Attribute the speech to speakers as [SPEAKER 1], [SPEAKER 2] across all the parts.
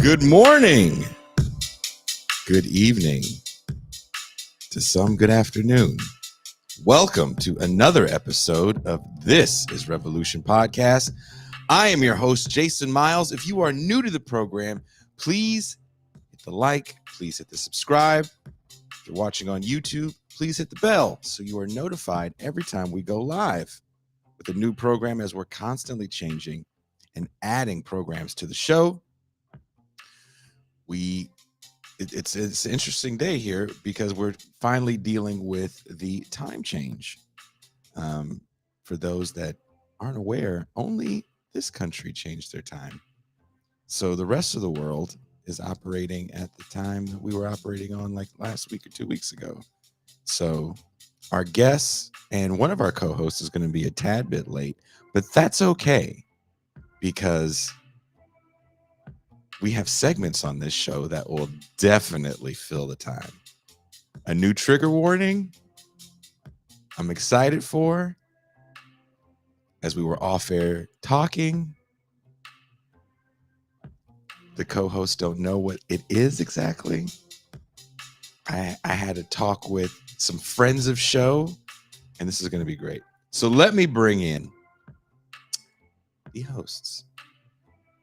[SPEAKER 1] Good morning, good evening, to some good afternoon. Welcome to another episode of This is Revolution Podcast. I am your host, Jason Miles. If you are new to the program, please hit the like, please hit the subscribe. If you're watching on YouTube, please hit the bell so you are notified every time we go live with a new program, as we're constantly changing and adding programs to the show. It's an interesting day here because we're finally dealing with the time change. For those that aren't aware, only this country changed their time. So the rest of the world is operating at the time that we were operating on like last week or 2 weeks ago. So our guest and one of our co-hosts is going to be a tad bit late, but that's okay because we have segments on this show that will definitely fill the time. A new trigger warning I'm excited for. As we were off air talking, the co-hosts don't know what it is exactly. I had a talk with some friends of show, and this is going to be great. So let me bring in the hosts.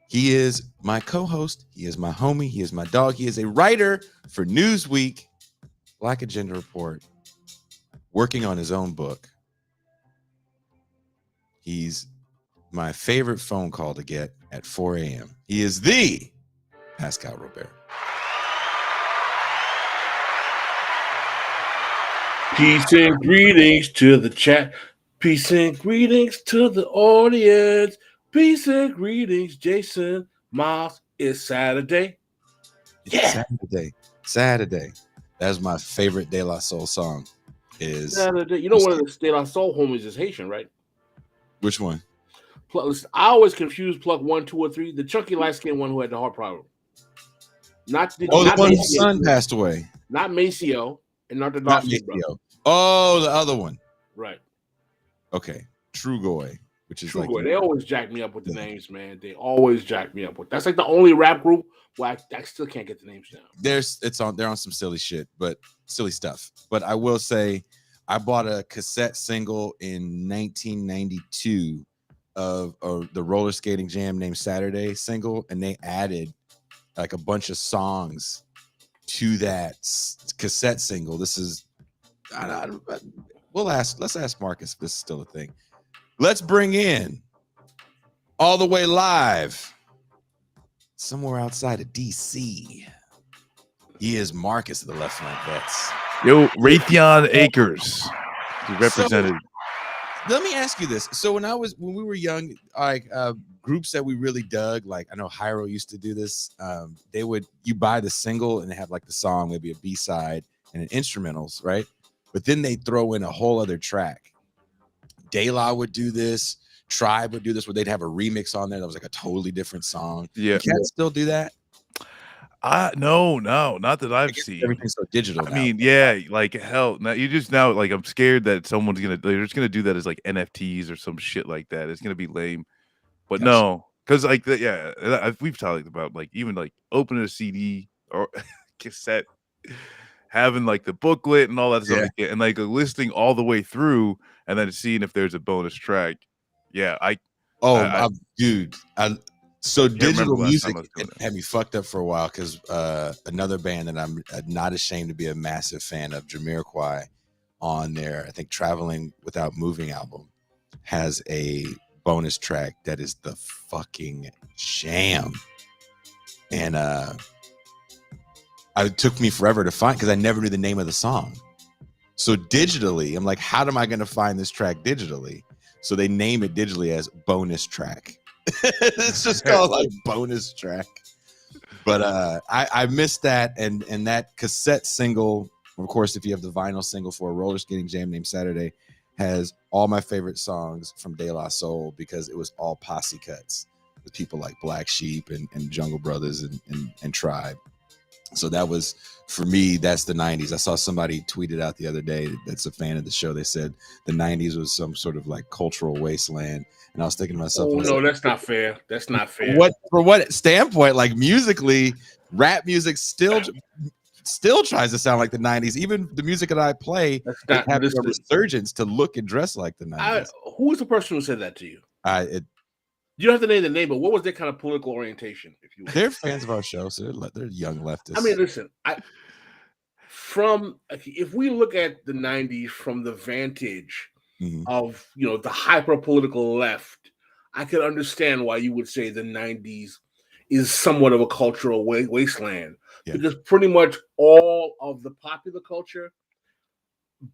[SPEAKER 1] He is my co-host. He is my homie. He is my dog. He is a writer for Newsweek, Black Agenda Report, working on his own book. He's my favorite phone call to get at 4 a.m. He is the Pascal Robert.
[SPEAKER 2] Peace and greetings to the chat. Peace and greetings to the audience. Peace and greetings, Jason Miles. It's Saturday.
[SPEAKER 1] It's Saturday. That's my favorite De La Soul song. Is
[SPEAKER 2] Saturday. You know, one of the De La Soul homies is Haitian, right?
[SPEAKER 1] Which one?
[SPEAKER 2] I always confuse Pluck 1, 2, or 3. The chunky light-skinned one who had the heart problem.
[SPEAKER 1] The one whose son passed away.
[SPEAKER 2] Not Maceo and not the Dawson brother.
[SPEAKER 1] Oh, the other one.
[SPEAKER 2] Right.
[SPEAKER 1] Okay. Trugoy. Which is
[SPEAKER 2] Trugoy. They always jack me up with the names, man. They always jack me up with. That's like the only rap group where I still can't get the names down.
[SPEAKER 1] They're on some silly shit, but silly stuff. But I will say, I bought a cassette single in 1992 of the roller skating jam named Saturday single, and they added like a bunch of songs to that cassette single. This is, let's ask Marcus if this is still a thing. Let's bring in, all the way live, somewhere outside of DC. He is Marcus of the Left Flank Vets.
[SPEAKER 3] Yo, Raytheon Acres. He represented.
[SPEAKER 1] So, let me ask you this. So when we were young, like groups that we really dug, like I know Hyro used to do this. You buy the single and they have like the song, maybe a B-side and an instrumentals, right? But then they throw in a whole other track. De La would do this. Tribe would do this, where they'd have a remix on there that was like a totally different song.
[SPEAKER 3] Yeah,
[SPEAKER 1] you can't still do that.
[SPEAKER 3] No, not that I've seen.
[SPEAKER 1] Everything's so digital.
[SPEAKER 3] I mean, yeah, like hell. Now like I'm scared that they're just gonna do that as like NFTs or some shit like that. It's gonna be lame. But gotcha. No, because like we've talked about like even like opening a CD or cassette, having like the booklet and all that stuff, and like listing all the way through, and then seeing if there's a bonus track. Yeah,
[SPEAKER 1] So digital music had me fucked up for a while because another band that I'm not ashamed to be a massive fan of, Jamiroquai, on their, I think, Traveling Without Moving album, has a bonus track that is the fucking jam. And it took me forever to find because I never knew the name of the song. So digitally, I'm like, how am I going to find this track digitally? So they name it digitally as bonus track. It's just called like bonus track. But I missed that, and that cassette single, of course, if you have the vinyl single for a roller skating jam named Saturday, has all my favorite songs from De La Soul because it was all posse cuts with people like Black Sheep and Jungle Brothers and Tribe. So that was, for me, that's the 90s. I saw somebody tweeted out the other day that's a fan of the show. They said the 90s was some sort of like cultural wasteland. And I was thinking to myself,
[SPEAKER 2] Oh, no, that's not fair. That's not fair.
[SPEAKER 1] From what standpoint? Like musically, rap music still tries to sound like the 90s. Even the music that I play have a resurgence to look and dress like the 90s.
[SPEAKER 2] Who was the person who said that to you?
[SPEAKER 1] You
[SPEAKER 2] don't have to name the name, but what was their kind of political orientation? If you
[SPEAKER 1] they're fans of our show, so they're young leftists.
[SPEAKER 2] I mean, listen, if we look at the 90s from the vantage of the hyper political left, I could understand why you would say the 90s is somewhat of a cultural wasteland, because pretty much all of the popular culture,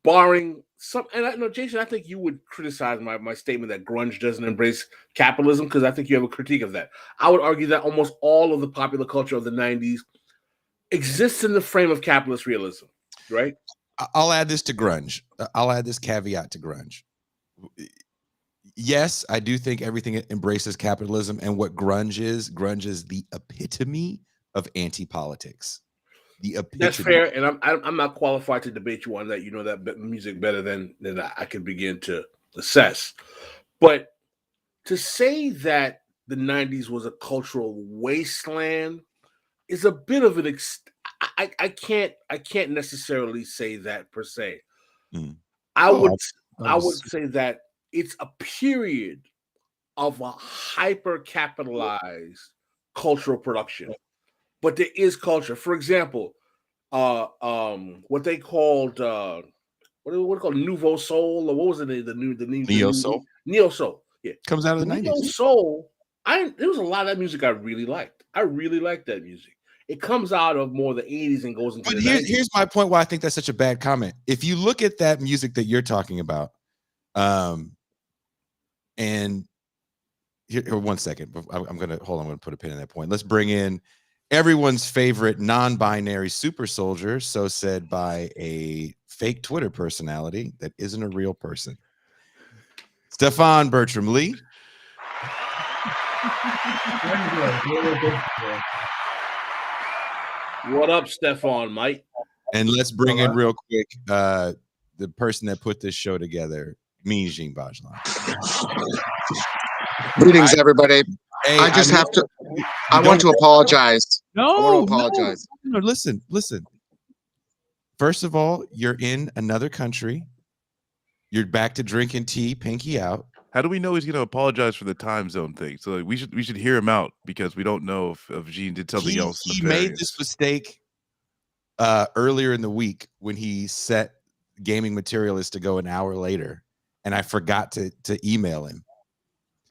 [SPEAKER 2] barring some, and I know, Jason, I think you would criticize my statement that grunge doesn't embrace capitalism, because I think you have a critique of that. I would argue that almost all of the popular culture of the 90s exists in the frame of capitalist realism, right?
[SPEAKER 1] I'll add this to grunge. I'll add this caveat to grunge. Yes, I do think everything embraces capitalism, and what grunge is the epitome of anti-politics. The epitome.
[SPEAKER 2] That's fair, and I'm not qualified to debate you on that. You know that music better than I can begin to assess. But to say that the 90s was a cultural wasteland is a bit of an I can't necessarily say that per se. I would say that it's a period of a hyper capitalized cultural production, but there is culture. For example, what they called what called Nouveau Soul, or what was it? The
[SPEAKER 1] Neo Soul.
[SPEAKER 2] Neo Soul, yeah,
[SPEAKER 1] comes out of the 90s.
[SPEAKER 2] Neo Soul. There was a lot of that music I really liked. I really liked that music. It comes out of more the 80s and goes into the 90s.
[SPEAKER 1] Here's my point why I think that's such a bad comment. If you look at that music that you're talking about, and here 1 second, I'm gonna put a pin in that point. Let's bring in everyone's favorite non-binary super soldier, so said by a fake Twitter personality that isn't a real person. Stefan Bertram Lee.
[SPEAKER 2] What up, Stefan, mate?
[SPEAKER 1] And let's bring in real quick the person that put this show together, Djene Bajalan.
[SPEAKER 4] Greetings, everybody. Hey, I just have to. I want to apologize.
[SPEAKER 1] No, listen. First of all, you're in another country. You're back to drinking tea, pinky out.
[SPEAKER 3] How do we know he's going to apologize for the time zone thing? So like, we should hear him out, because we don't know if Djene did something else.
[SPEAKER 1] He made this mistake earlier in the week when he set Gaming Materialist to go an hour later, and I forgot to email him.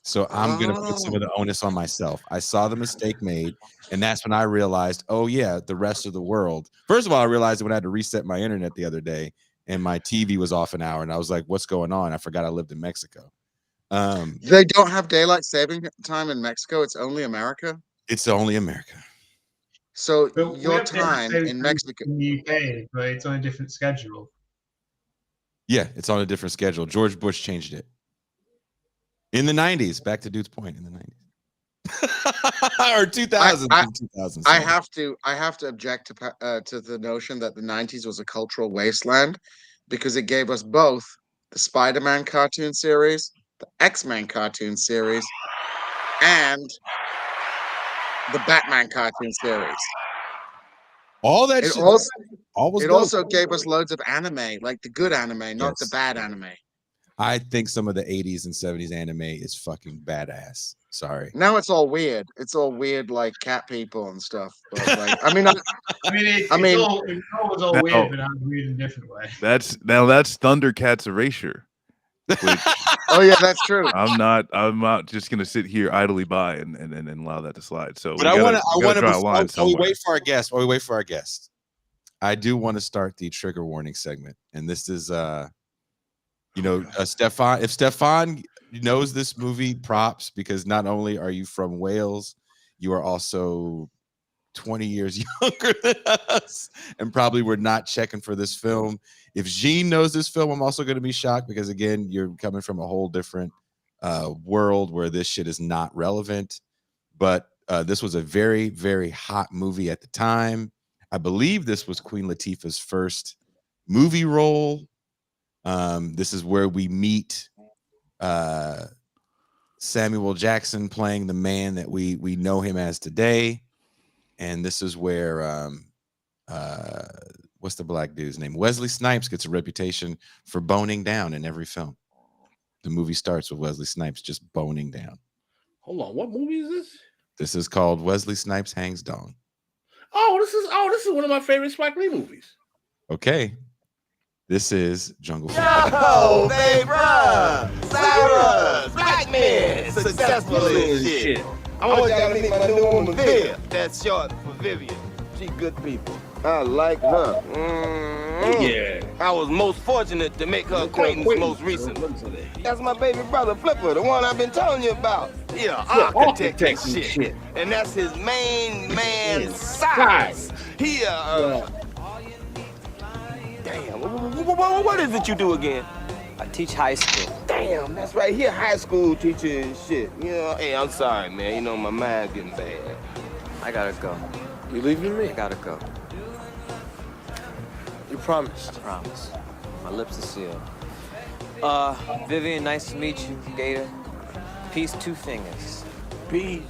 [SPEAKER 1] So I'm going to put some of the onus on myself. I saw the mistake made, and that's when I realized, oh yeah, the rest of the world. First of all, I realized when I had to reset my internet the other day, and my TV was off an hour, and I was like, what's going on? I forgot I lived in Mexico.
[SPEAKER 4] They don't have daylight saving time in Mexico. It's only America.
[SPEAKER 1] It's only America.
[SPEAKER 4] So your time in Mexico,
[SPEAKER 5] in the UK, but it's on a different schedule.
[SPEAKER 1] Yeah, it's on a different schedule. George Bush changed it in the 90s. Back to Dude's point, in the 90s or 2000.
[SPEAKER 4] I have to object to the notion that the 90s was a cultural wasteland, because it gave us both the Spider-Man cartoon series, the X-Men cartoon series, and the Batman cartoon series.
[SPEAKER 1] All that
[SPEAKER 4] shit. It also gave us loads of anime, like the good anime, not the bad anime.
[SPEAKER 1] I think some of the 80s and 70s anime is fucking badass. Sorry.
[SPEAKER 4] Now it's all weird. It's all weird, like cat people and stuff. But like, I mean,
[SPEAKER 5] it was all weird, but I'm weird in a different way.
[SPEAKER 3] That's Thundercats erasure. Which,
[SPEAKER 4] oh yeah, that's true.
[SPEAKER 3] I'm not just gonna sit here idly by and allow that to slide. So,
[SPEAKER 1] but I want to while we wait for our guest, I do want to start the trigger warning segment, and this is Stefan. If Stefan knows this movie, props, because not only are you from Wales, you are also 20 years younger than us, and probably were not checking for this film. If Djene knows this film, I'm also going to be shocked, because again, you're coming from a whole different world where this shit is not relevant. But this was a very, very hot movie at the time. I believe this was Queen Latifah's first movie role. This is where we meet Samuel Jackson playing the man that we know him as today. And this is where what's the black dude's name? Wesley Snipes gets a reputation for boning down in every film. The movie starts with Wesley Snipes just boning down.
[SPEAKER 2] Hold on, what movie is this?
[SPEAKER 1] This is called Wesley Snipes Hangs Dong.
[SPEAKER 2] This is one of my favorite Spike Lee movies.
[SPEAKER 1] Okay. This is Jungle Fever.
[SPEAKER 6] Yo, baby, Cyrus, black man, successful in shit. I want y'all to meet my new woman, Viv. That's short for Vivian. She good people. I like her.
[SPEAKER 2] Yeah.
[SPEAKER 6] I was most fortunate to make her acquaintance most recently. That's my baby brother, Flipper, the one I've been telling you about. Yeah, architect and shit. And that's his main man, Cyrus. He, Damn, what is it you do again?
[SPEAKER 7] I teach high school.
[SPEAKER 6] Damn, that's right here, high school teacher and shit. You know, hey, I'm sorry, man. You know, my mind's getting bad.
[SPEAKER 7] I gotta go.
[SPEAKER 6] You leaving me?
[SPEAKER 7] I gotta go.
[SPEAKER 6] You promised?
[SPEAKER 7] I promise. My lips are sealed. Vivian, nice to meet you. Gator. Peace, two fingers.
[SPEAKER 6] Peace.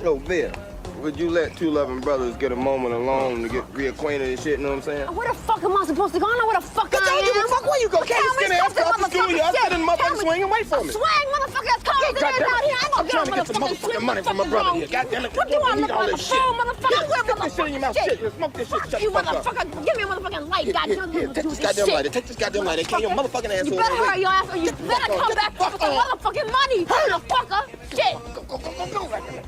[SPEAKER 6] Yo, Viv, would you let two loving brothers get a moment alone to get reacquainted and shit, you know what I'm saying?
[SPEAKER 8] Where the fuck am I supposed to go? I know where the fuck I am.
[SPEAKER 6] Don't give a fuck where you go. Can't you get ass off the school? Y'all sit in the motherfucking swing and wait for me.
[SPEAKER 8] Swing, motherfucker, that's cold as it is out here. I'm
[SPEAKER 6] trying to get some motherfucking money from my brother here. Goddamn it.
[SPEAKER 8] What you want to look like a fool, motherfucker?
[SPEAKER 6] Stick this shit in your mouth. Shit, you smoke this shit. Shut
[SPEAKER 8] You
[SPEAKER 6] the fuck up.
[SPEAKER 8] motherfucker, give me a motherfucking light, goddamn.
[SPEAKER 6] Here, take this goddamn lighter. Take this goddamn lighter. Can't your motherfucking ass
[SPEAKER 8] You
[SPEAKER 6] over
[SPEAKER 8] better
[SPEAKER 6] here.
[SPEAKER 8] hurry your ass or you better come back with some motherfucking money, motherfucker. Shit.
[SPEAKER 6] Go right there.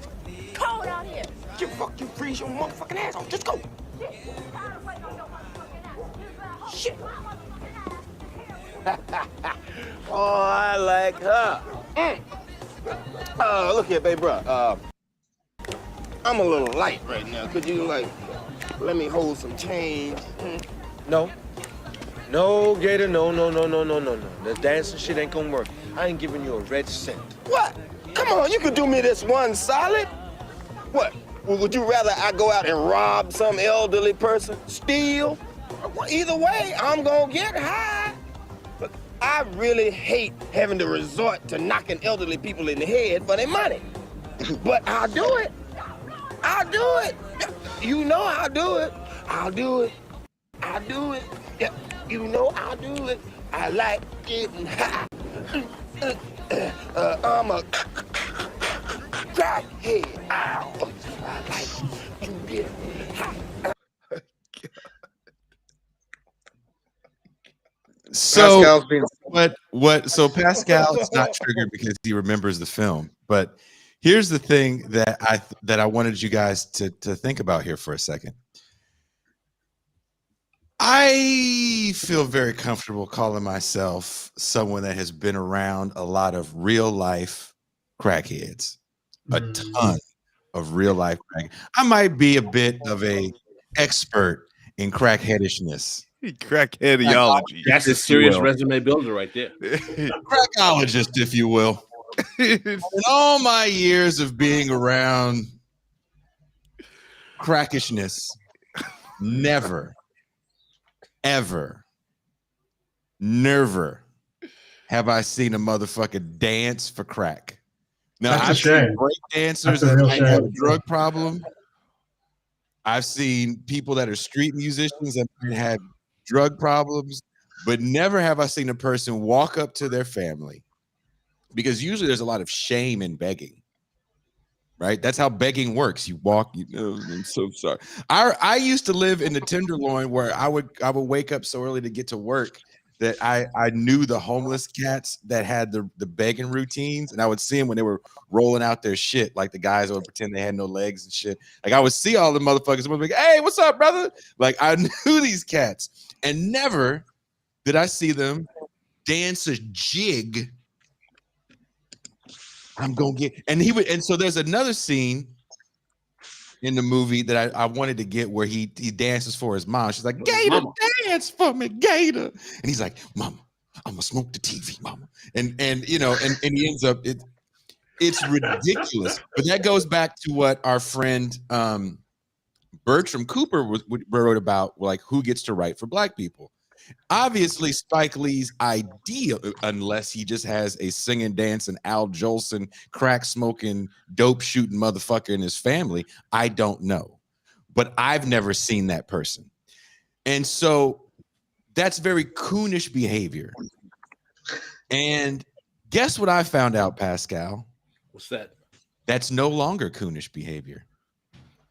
[SPEAKER 8] Cold out here.
[SPEAKER 6] You fuck, you freeze your motherfucking ass off. Just go. Shit. Oh, I like her. Look here, baby, bro. I'm a little light right now. Could you, like, let me hold some change?
[SPEAKER 9] No. No, Gator, no. The dancing shit ain't gonna work. I ain't giving you a red cent.
[SPEAKER 6] What? Come on, you could do me this one solid. What? Would you rather I go out and rob some elderly person? Steal? Well, either way, I'm gonna get high. But I really hate having to resort to knocking elderly people in the head for their money. But I'll do it. I'll do it. You know I'll do it. I'll do it. I'll do it. Yeah, you know I'll do it. I like getting high. I'm a crackhead. Ow. I like to get high.
[SPEAKER 1] So so Pascal is not triggered because he remembers the film, but here's the thing that I wanted you guys to think about here for a second. I feel very comfortable calling myself someone that has been around a lot of real life crackheads, a ton of real life crack. I might be a bit of a expert in crackheadishness.
[SPEAKER 3] Crackheadiology.
[SPEAKER 2] That's a serious resume builder right there.
[SPEAKER 1] Crackologist, if you will. In all my years of being around crackishness, never, ever, never have I seen a motherfucker dance for crack. Now, I've seen break dancers that might have a drug problem. I've seen people that are street musicians that might have drug problems, but never have I seen a person walk up to their family, because usually there's a lot of shame in begging, right? That's how begging works. You walk, I'm so sorry. I used to live in the Tenderloin where I would wake up so early to get to work that I knew the homeless cats that had the begging routines, and I would see them when they were rolling out their shit, like the guys that would pretend they had no legs and shit. Like I would see all the motherfuckers and would be like, "Hey, what's up, brother?" Like I knew these cats, and never did I see them dance a jig. I'm gonna get, and so there's another scene in the movie that I wanted to get where he dances for his mom. She's like, "Gator, dance for me, Gator," and he's like, "Mama, I'm gonna smoke the TV, Mama," and you know, and he ends up it's ridiculous. But that goes back to what our friend Bertram Cooper wrote about like who gets to write for black people. Obviously, Spike Lee's idea, unless he just has a singing, dancing, Al Jolson, crack smoking, dope shooting motherfucker in his family, I don't know. But I've never seen that person. And so that's very coonish behavior. And guess what I found out, Pascal?
[SPEAKER 2] What's that?
[SPEAKER 1] That's no longer coonish behavior.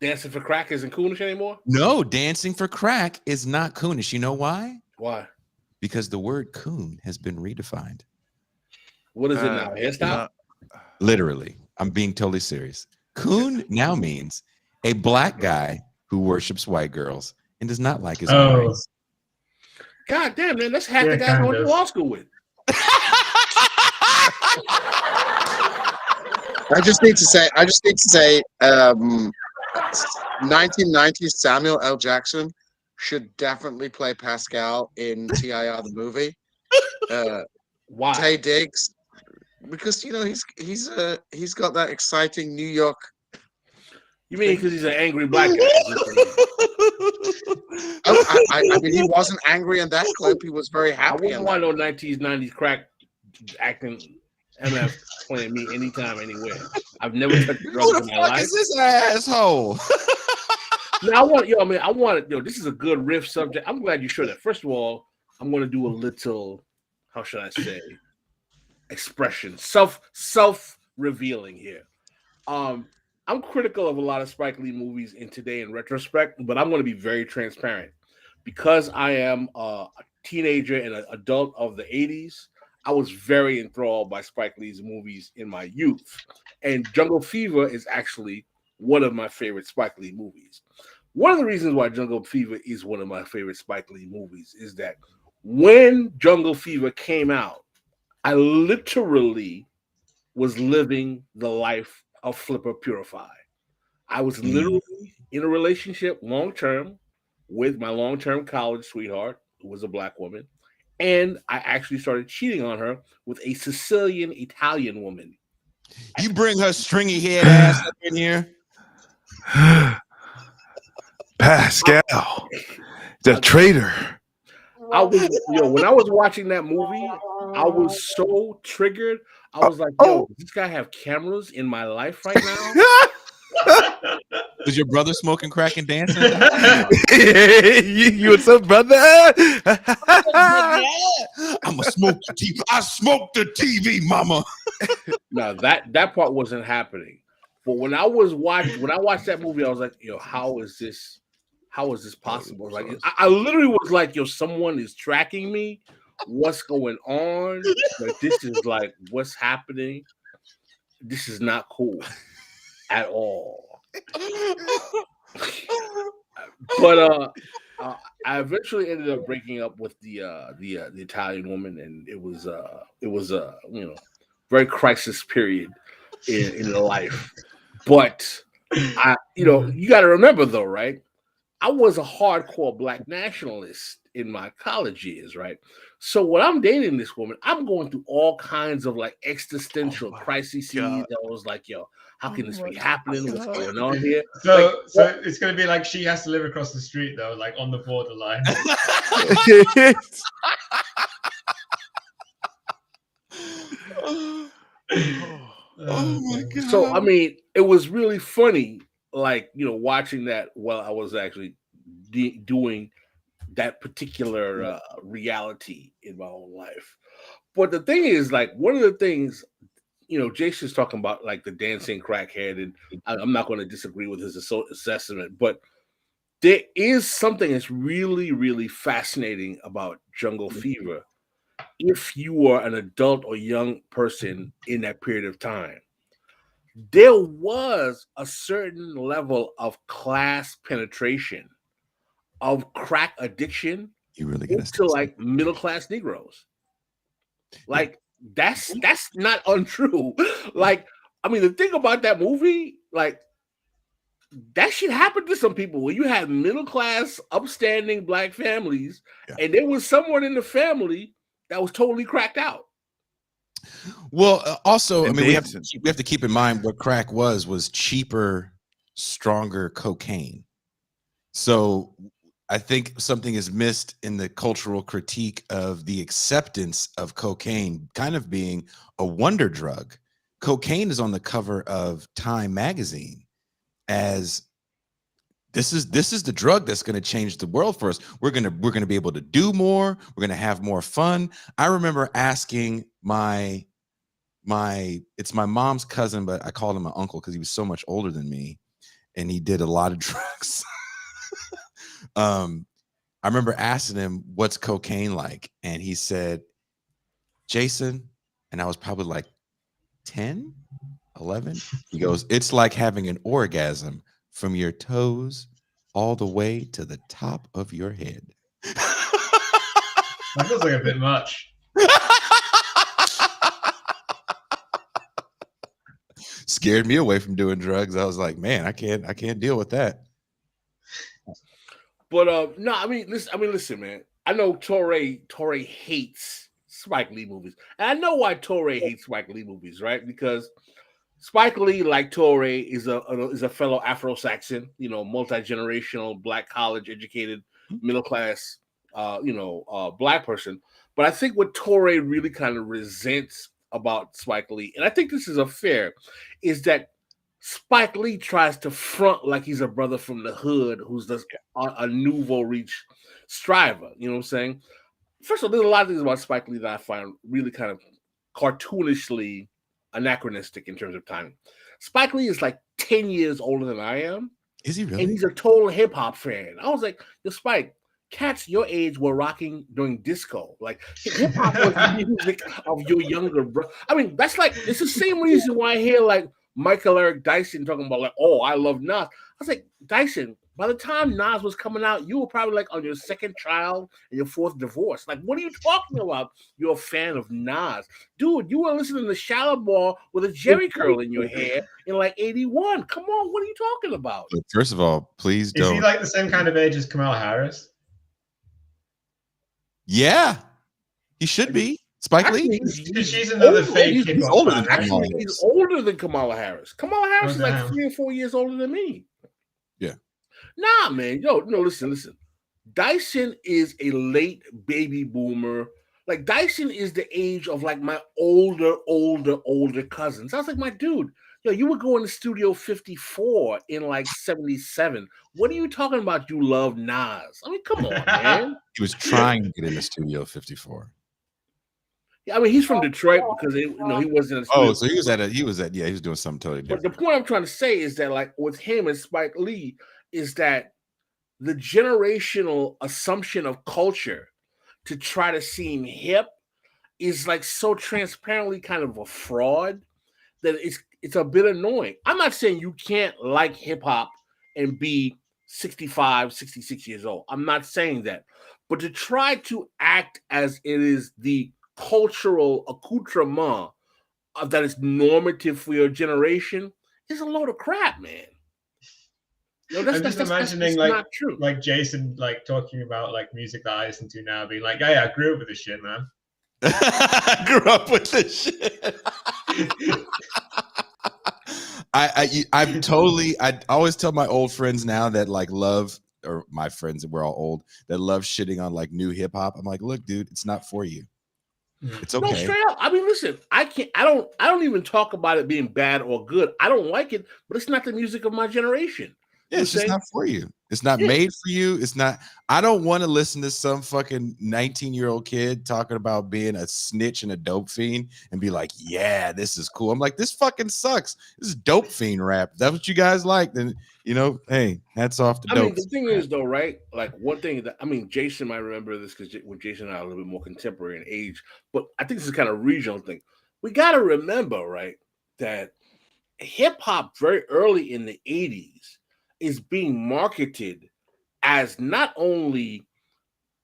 [SPEAKER 2] Dancing for crack isn't coonish anymore?
[SPEAKER 1] No, dancing for crack is not coonish. You know why?
[SPEAKER 2] Why?
[SPEAKER 1] Because the word coon has been redefined.
[SPEAKER 2] What is it now? Hairstyle?
[SPEAKER 1] Literally. I'm being totally serious. Coon now means a black guy who worships white girls and does not like his own race.
[SPEAKER 2] God damn, man. That's half the guys I went to law school with.
[SPEAKER 4] I just need to say, 1990s Samuel L. Jackson should definitely play Pascal in TIR the movie.
[SPEAKER 2] Why?
[SPEAKER 4] Tay Diggs, because you know he's got that exciting New York.
[SPEAKER 2] You mean because he's an angry black guy?
[SPEAKER 4] I mean, he wasn't angry in that clip. He was very happy.
[SPEAKER 2] I wouldn't want no 90s crack acting MF playing me anytime, anywhere. I've never touched drugs in my life.
[SPEAKER 1] Who the fuck is this asshole?
[SPEAKER 2] No, I want this is a good riff subject. I'm glad you showed that. First of all, I'm going to do a little, how should I say, expression, self-revealing here. I'm critical of a lot of Spike Lee movies in today in retrospect, but I'm going to be very transparent. Because I am a teenager and an adult of the 80s, I was very enthralled by Spike Lee's movies in my youth. And Jungle Fever is actually one of my favorite Spike Lee movies. One of the reasons why Jungle Fever is one of my favorite Spike Lee movies is that when Jungle Fever came out, I literally was living the life of Flipper Purify. I was literally in a relationship long-term with my long-term college sweetheart, who was a black woman. And I actually started cheating on her with a Sicilian Italian woman.
[SPEAKER 1] You bring her stringy head ass up in here.
[SPEAKER 3] Pascal, the traitor.
[SPEAKER 2] I was, when I was watching that movie, I was so triggered. I was like, does this guy have cameras in my life right now?
[SPEAKER 1] Was your brother smoking crack and dancing?
[SPEAKER 3] you what's up, brother?
[SPEAKER 1] I'ma smoke the TV. I smoked the TV, mama.
[SPEAKER 2] No, that part wasn't happening. But when I watched that movie, I was like, how is this possible? Like, I literally was like, someone is tracking me. What's going on? Like, this is like, what's happening? This is not cool at all. But I eventually ended up breaking up with the Italian woman, and it was very crisis period in the life. But you got to remember though, right? I was a hardcore black nationalist in my college years, right? So when I'm dating this woman, I'm going through all kinds of like existential crises. I was like, how can this be happening? What's going on here?
[SPEAKER 5] So it's going to be like she has to live across the street though, like on the borderline.
[SPEAKER 1] Oh my God.
[SPEAKER 2] So I mean, it was really funny, like watching that while I was actually doing that particular reality in my own life. But the thing is, like, one of the things, Jason's talking about, like the dancing crackhead, and I'm not going to disagree with his assessment, but there is something that's really, really fascinating about Jungle Fever. If you were an adult or young person in that period of time, there was a certain level of class penetration of crack addiction into like middle class Negroes. Like that's not untrue. Like, I mean, the thing about that movie, like that shit happened to some people where you had middle class, upstanding black families, and there was someone in the family that was totally cracked out.
[SPEAKER 1] Well, also, I mean, we have to keep in mind what crack was cheaper, stronger cocaine. So I think something is missed in the cultural critique of the acceptance of cocaine kind of being a wonder drug. Cocaine is on the cover of Time magazine as this is the drug that's going to change the world for us. We're going to be able to do more. We're going to have more fun. I remember asking it's my mom's cousin, but I called him my uncle because he was so much older than me and he did a lot of drugs. I remember asking him, what's cocaine like? And he said, Jason, and I was probably like 10, 11. He goes, it's like having an orgasm from your toes all the way to the top of your head.
[SPEAKER 5] That feels like a bit much.
[SPEAKER 1] Scared me away from doing drugs. I was like, man, I can't deal with that.
[SPEAKER 2] But no, I mean, listen, man. I know Torre hates Spike Lee movies, and I know why Torre hates Spike Lee movies, right? Because Spike Lee, like Torre, is a fellow Afro-Saxon, multi-generational, black, college-educated, middle-class, black person. But I think what Torre really kind of resents about Spike Lee, and I think this is fair, is that Spike Lee tries to front like he's a brother from the hood who's just a nouveau riche striver. You know what I'm saying? First of all, there's a lot of things about Spike Lee that I find really kind of cartoonishly anachronistic in terms of timing. Spike Lee is like 10 years older than I am.
[SPEAKER 1] Is he really?
[SPEAKER 2] And he's a total hip-hop fan. I was like, yo, Spike, cats your age were rocking during disco. Like, hip-hop was the music of your younger brother. I mean, that's like, it's the same reason why I hear like Michael Eric Dyson talking about like, oh, I love Nas. I was like, Dyson, by the time Nas was coming out, you were probably like on your second child and your fourth divorce. Like, what are you talking about? You're a fan of Nas. Dude, you were listening to Shallow Ball with a Jerry curl in your hair in like 81. Come on, what are you talking about?
[SPEAKER 1] First of all, please don't.
[SPEAKER 5] Is he like the same kind of age as Kamala Harris?
[SPEAKER 1] Yeah, he should be. Spike Lee?
[SPEAKER 5] She's another fake
[SPEAKER 2] he's
[SPEAKER 5] older
[SPEAKER 2] than Kamala Harris. He's older than Kamala Harris. Kamala Harris is like 3 or 4 years older than me.
[SPEAKER 1] Yeah.
[SPEAKER 2] Nah, man. No, listen. Dyson is a late baby boomer. Like, Dyson is the age of like my older cousins. I was like, my dude, you would go in the Studio 54 in like 77. What are you talking about? You love Nas. I mean, come on, man.
[SPEAKER 1] He was trying to get in the Studio 54.
[SPEAKER 2] I mean, he's from Detroit because he wasn't.
[SPEAKER 1] Oh, so he was doing something totally different.
[SPEAKER 2] But the point I'm trying to say is that, like, with him and Spike Lee, is that the generational assumption of culture to try to seem hip is like so transparently kind of a fraud that it's a bit annoying. I'm not saying you can't like hip hop and be 65, 66 years old. I'm not saying that, but to try to act as it is the cultural accoutrement that is normative for your generation is a load of crap, man.
[SPEAKER 5] I'm just imagining like Jason like talking about like music that I listen to now, being like, yeah, I grew up with this shit, man.
[SPEAKER 1] I grew up with this shit. I always tell my old friends now that like love, or my friends that we're all old, that love shitting on like new hip hop. I'm like, look, dude, it's not for you. It's okay.
[SPEAKER 2] No, straight up. I mean, listen, I don't even talk about it being bad or good. I don't like it, but it's not the music of my generation.
[SPEAKER 1] Yeah, it's just not for you. It's not made for you. It's not. I don't want to listen to some fucking 19-year-old kid talking about being a snitch and a dope fiend and be like, yeah, this is cool. I'm like, this fucking sucks. This is dope fiend rap. If that's what you guys like, then, hey, hats off to dope.
[SPEAKER 2] I mean, the thing is, though, right? Like, one thing that, Jason might remember this because when Jason and I are a little bit more contemporary in age, but I think this is kind of a regional thing. We got to remember, right, that hip hop very early in the 80s is being marketed as not only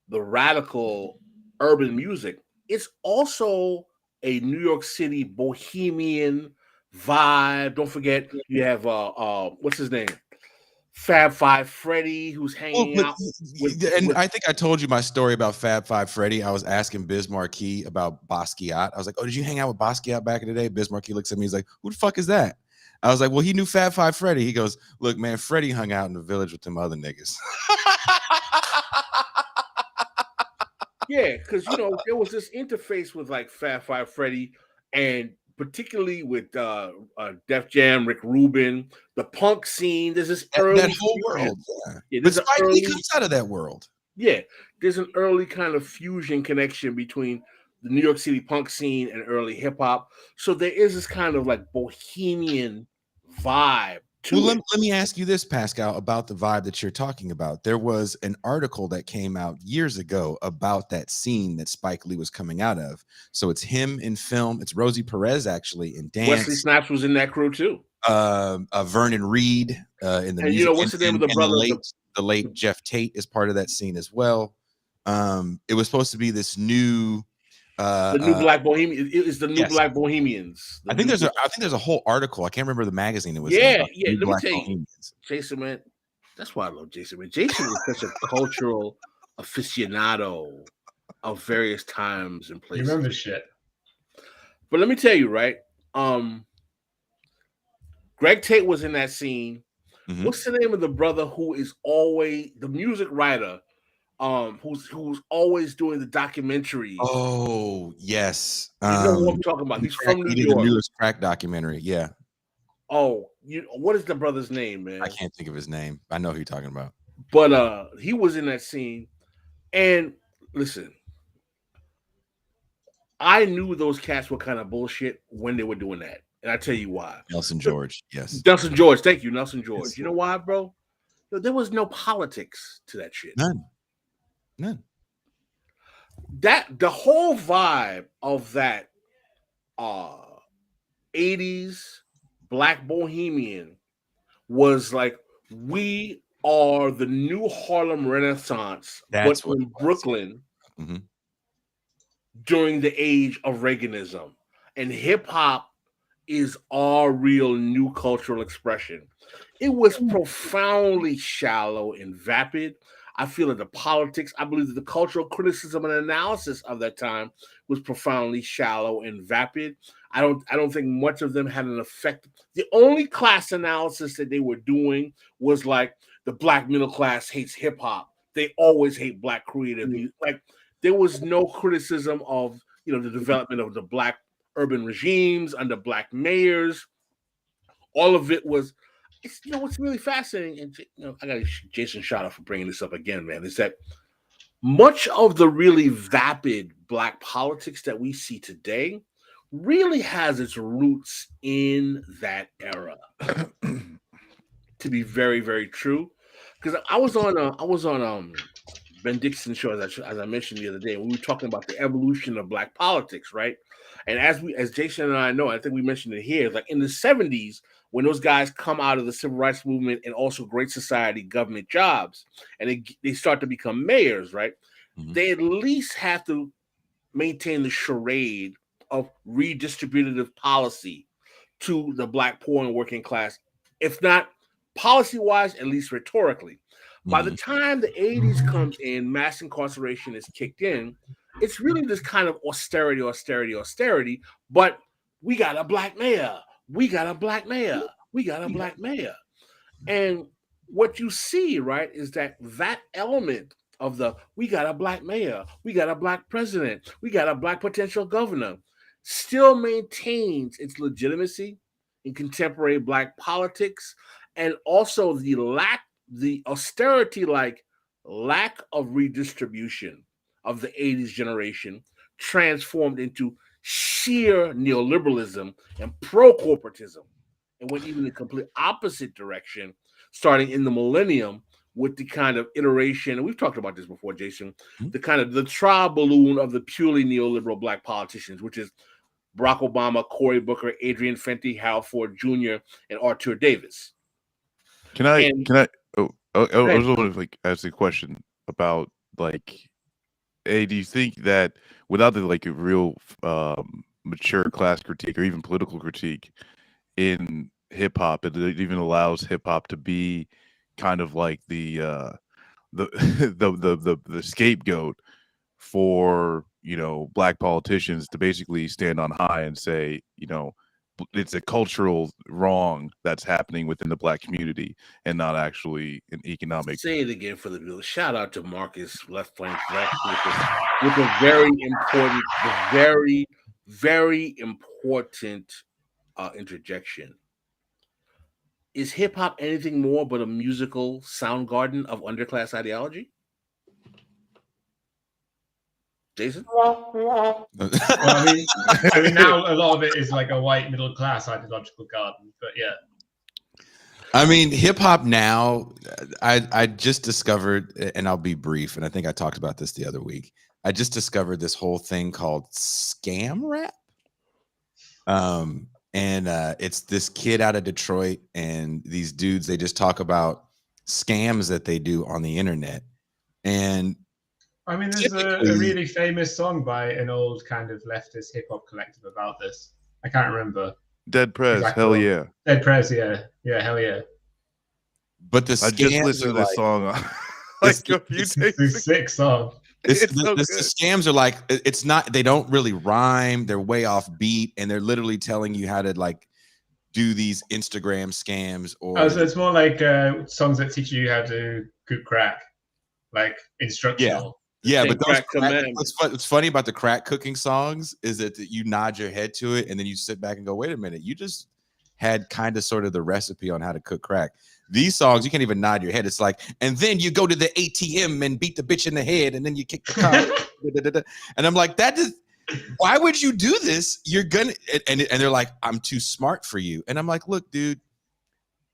[SPEAKER 2] the radical urban music, it's also a New York City bohemian vibe. Don't forget, you have what's his name? Fab Five Freddy, who's hanging out with.
[SPEAKER 1] I think I told you my story about Fab Five Freddy. I was asking Biz Markie about Basquiat. I was like, oh, did you hang out with Basquiat back in the day? Biz Markie looks at me, he's like, who the fuck is that? I was like, well, he knew Fat Five Freddy. He goes, look, man, Freddy hung out in the village with them other niggas.
[SPEAKER 2] Yeah, because there was this interface with like Fat Five Freddy, and particularly with Def Jam, Rick Rubin, the punk scene. There's this early
[SPEAKER 1] that whole world. Yeah,
[SPEAKER 2] there's
[SPEAKER 1] but Spike Lee comes out of that world.
[SPEAKER 2] Yeah, there's an early kind of fusion connection between the New York City punk scene and early hip hop. So there is this kind of like bohemian vibe.
[SPEAKER 1] Well, let me ask you this, Pascal, about the vibe that you're talking about. There was an article that came out years ago about that scene that Spike Lee was coming out of. So it's him in film. It's Rosie Perez actually in dance.
[SPEAKER 2] Wesley Snipes was in that crew too.
[SPEAKER 1] Vernon Reed in the music.
[SPEAKER 2] What's the name of the brother?
[SPEAKER 1] The late Jeff Tate is part of that scene as well. It was supposed to be this new.
[SPEAKER 2] The new Black Bohemian is the new Black Bohemians.
[SPEAKER 1] I think there's a whole article. I can't remember the magazine it was.
[SPEAKER 2] Yeah. Let me tell you, Jason, man. That's why I love Jason, man. Jason is such a cultural aficionado of various times and places.
[SPEAKER 5] You remember shit.
[SPEAKER 2] But let me tell you, right? Greg Tate was in that scene. Mm-hmm. What's the name of the brother who is always the music writer? Who's always doing the documentaries.
[SPEAKER 1] Oh, yes.
[SPEAKER 2] You know what I'm talking about. He's from New York.
[SPEAKER 1] The newest crack documentary, yeah.
[SPEAKER 2] Oh, what is the brother's name, man?
[SPEAKER 1] I can't think of his name. I know who you're talking about.
[SPEAKER 2] But he was in that scene. And listen, I knew those cats were kind of bullshit when they were doing that. And I tell you why.
[SPEAKER 1] Nelson George, yes.
[SPEAKER 2] Nelson George, thank you, Nelson George. Yes. You know why, bro? There was no politics to that shit.
[SPEAKER 1] None.
[SPEAKER 2] That the whole vibe of that 80s Black Bohemian was like, we are the new Harlem Renaissance, but in Brooklyn during the age of Reaganism. And hip hop is our real new cultural expression. It was profoundly shallow and vapid. I feel that the politics, I believe that the cultural criticism and analysis of that time was profoundly shallow and vapid. I don't think much of them had an effect. The only class analysis that they were doing was like the Black middle class hates hip hop. They always hate Black creative music. Like there was no criticism of the development of the Black urban regimes under Black mayors. All of it was. It's what's really fascinating, and I got Jason shout out for bringing this up again, man, is that much of the really vapid Black politics that we see today really has its roots in that era. To be very, very true, because I was on Ben Dixon's show as I mentioned the other day, when we were talking about the evolution of Black politics, right? And as Jason and I know, I think we mentioned it here, like in the 70s. When those guys come out of the civil rights movement and also Great Society government jobs, and they start to become mayors, right? Mm-hmm. They at least have to maintain the charade of redistributive policy to the Black poor and working class, if not policy-wise, at least rhetorically. Mm-hmm. By the time the 80s comes in, mass incarceration is kicked in, it's really this kind of austerity, but we got a Black mayor. We got a Black mayor. We got a Black mayor. And what you see, right, is that element of we got a Black mayor, we got a Black president, we got a Black potential governor, still maintains its legitimacy in contemporary Black politics, and also the austerity-like lack of redistribution of the 80s generation transformed into sheer neoliberalism and pro-corporatism, and went even the complete opposite direction, starting in the millennium with the kind of iteration, and we've talked about this before, Jason, the kind of the trial balloon of the purely neoliberal Black politicians, which is Barack Obama, Cory Booker, Adrian Fenty, Hal Ford Jr., and Arthur Davis.
[SPEAKER 3] I was going to ask a question about do you think that without the a real mature class critique or even political critique in hip hop, it even allows hip hop to be kind of like the scapegoat for Black politicians to basically stand on high and say it's a cultural wrong that's happening within the Black community and not actually an economic.
[SPEAKER 2] Say it again for the viewers. Shout out to Marcus Left Flank with a very important, very important interjection. Is hip hop anything more but a musical sound garden of underclass ideology? Jason?
[SPEAKER 5] Well, I mean, now a lot of it is like a white middle class ideological garden, but yeah.
[SPEAKER 1] I mean, hip hop now, I just discovered, and I'll be brief, and I think I talked about this the other week. I just discovered this whole thing called scam rap. And it's this kid out of Detroit, and these dudes, they just talk about scams that they do on the internet. And
[SPEAKER 5] I mean, there's a really famous song by an old kind of leftist hip hop collective about this. I can't remember.
[SPEAKER 3] Dead Prez,
[SPEAKER 5] exactly.
[SPEAKER 3] hell yeah.
[SPEAKER 5] Dead Prez, yeah, hell yeah.
[SPEAKER 1] But the
[SPEAKER 3] I just listened to this song like a few days ago.
[SPEAKER 5] It's a sick song.
[SPEAKER 1] The scams are like, it's not, they don't really rhyme. They're way off beat, and they're literally telling you how to like do these Instagram scams. Or
[SPEAKER 5] so it's more like songs that teach you how to cook crack, like instructional.
[SPEAKER 1] Yeah, but what's funny about the crack cooking songs is that you nod your head to it, and then you sit back and go, wait a minute, you just had kind of sort of the recipe on how to cook crack. These songs, you can't even nod your head. It's like, and then you go to the ATM and beat the bitch in the head, and then you kick the car. And I'm like, why would you do this? You're gonna, and they're like, I'm too smart for you. And I'm like, look, dude,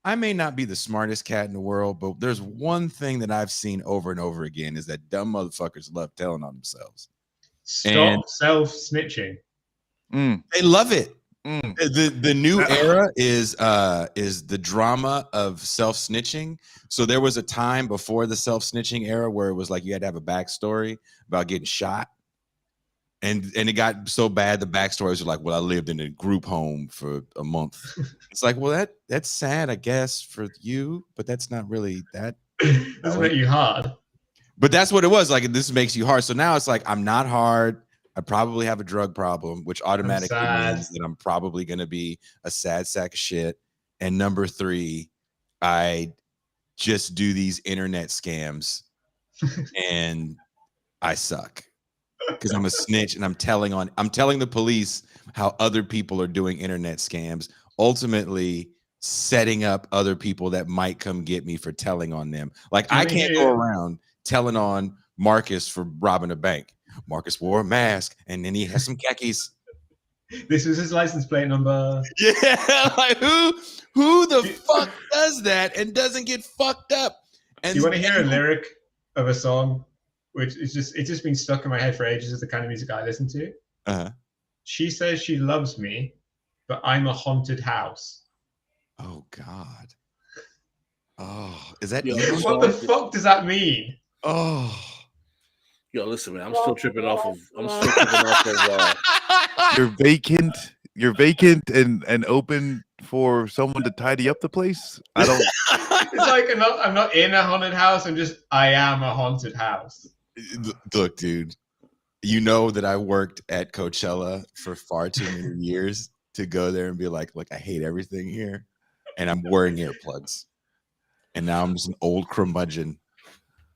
[SPEAKER 1] I may not be the smartest cat in the world, but there's one thing that I've seen over and over again is that dumb motherfuckers love telling on themselves.
[SPEAKER 5] Stop self-snitching.
[SPEAKER 1] They love it. The new era is the drama of self-snitching. So there was a time before the self-snitching era where it was like you had to have a backstory about getting shot. And it got so bad, the backstories were like, well, I lived in a group home for a month. It's like, well, that's sad, I guess, for you, but that's not really that.
[SPEAKER 5] Doesn't make you hard.
[SPEAKER 1] But that's what it was. Like, this makes you hard. So now it's like, I'm not hard. I probably have a drug problem, which automatically means that I'm probably going to be a sad sack of shit. And number 3, I just do these internet scams and I suck. Because I'm a snitch, and I'm telling the police how other people are doing internet scams, ultimately setting up other people that might come get me for telling on them. Like, I can't go around telling on Marcus for robbing a bank. Marcus wore a mask, and then he has some khakis.
[SPEAKER 5] This was his license plate number.
[SPEAKER 1] Yeah, like who the fuck does that and doesn't get fucked up? And
[SPEAKER 5] you want to hear a lyric of a song? Which is it's just been stuck in my head for ages as the kind of music I listen to. She says she loves me, but I'm a haunted house.
[SPEAKER 1] Oh God. Oh, is that
[SPEAKER 5] what the fuck does that mean?
[SPEAKER 1] Oh.
[SPEAKER 2] Yo, listen, man, I'm still tripping off of
[SPEAKER 3] You're vacant and open for someone to tidy up the place. I don't
[SPEAKER 5] It's like I'm not in a haunted house, I am a haunted house.
[SPEAKER 1] Look, dude, you know that I worked at Coachella for far too many years to go there and be like, look, I hate everything here, and I'm wearing earplugs. And now I'm just an old curmudgeon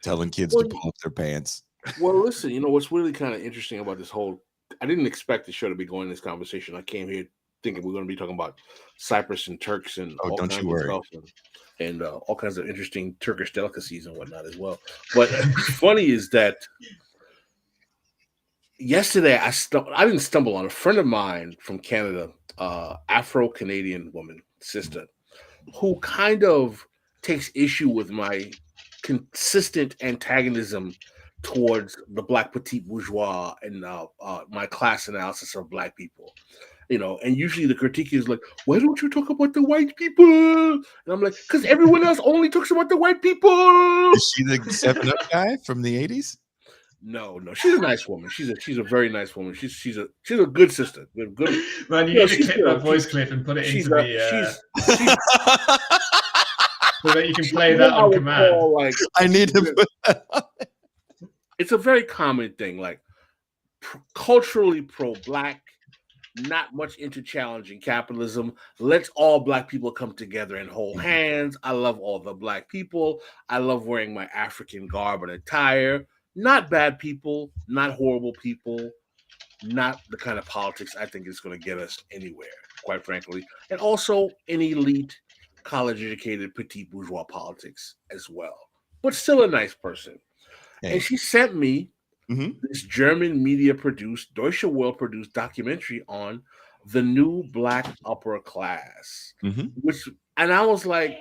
[SPEAKER 1] telling kids to pull up their pants.
[SPEAKER 2] Well, listen, you know what's really kind of interesting about this whole, I didn't expect the show to be going this conversation. I came here thinking we're going to be talking about Cyprus and Turks and all
[SPEAKER 1] don't you worry.
[SPEAKER 2] And all kinds of interesting Turkish delicacies and whatnot as well. But funny is that yesterday I didn't stumble on a friend of mine from Canada, Afro-Canadian woman, sister, who kind of takes issue with my consistent antagonism towards the Black petite bourgeois and my class analysis of Black people. You know, and usually the critique is like, why don't you talk about the white people? And I'm like, because everyone else only talks about the white people.
[SPEAKER 1] Is she the 7-Up guy from the 80s?
[SPEAKER 2] No, she's a nice woman. She's a very nice woman. She's a good sister. Good.
[SPEAKER 5] Man, you need to clip that voice clip and put it into the so that you can play that on command.
[SPEAKER 2] Like,
[SPEAKER 1] I need to put that on.
[SPEAKER 2] It's a very common thing, like culturally pro-Black, not much into challenging capitalism. Let's all Black people come together and hold hands. I love all the Black people. I love wearing my African garb and attire. Not bad people, not horrible people, not the kind of politics I think is going to get us anywhere, quite frankly. And also an elite, college-educated, petite bourgeois politics as well. But still a nice person.
[SPEAKER 1] Hey.
[SPEAKER 2] And she sent me this German media-produced, Deutsche Welle-produced documentary on the new Black upper class. And I was like,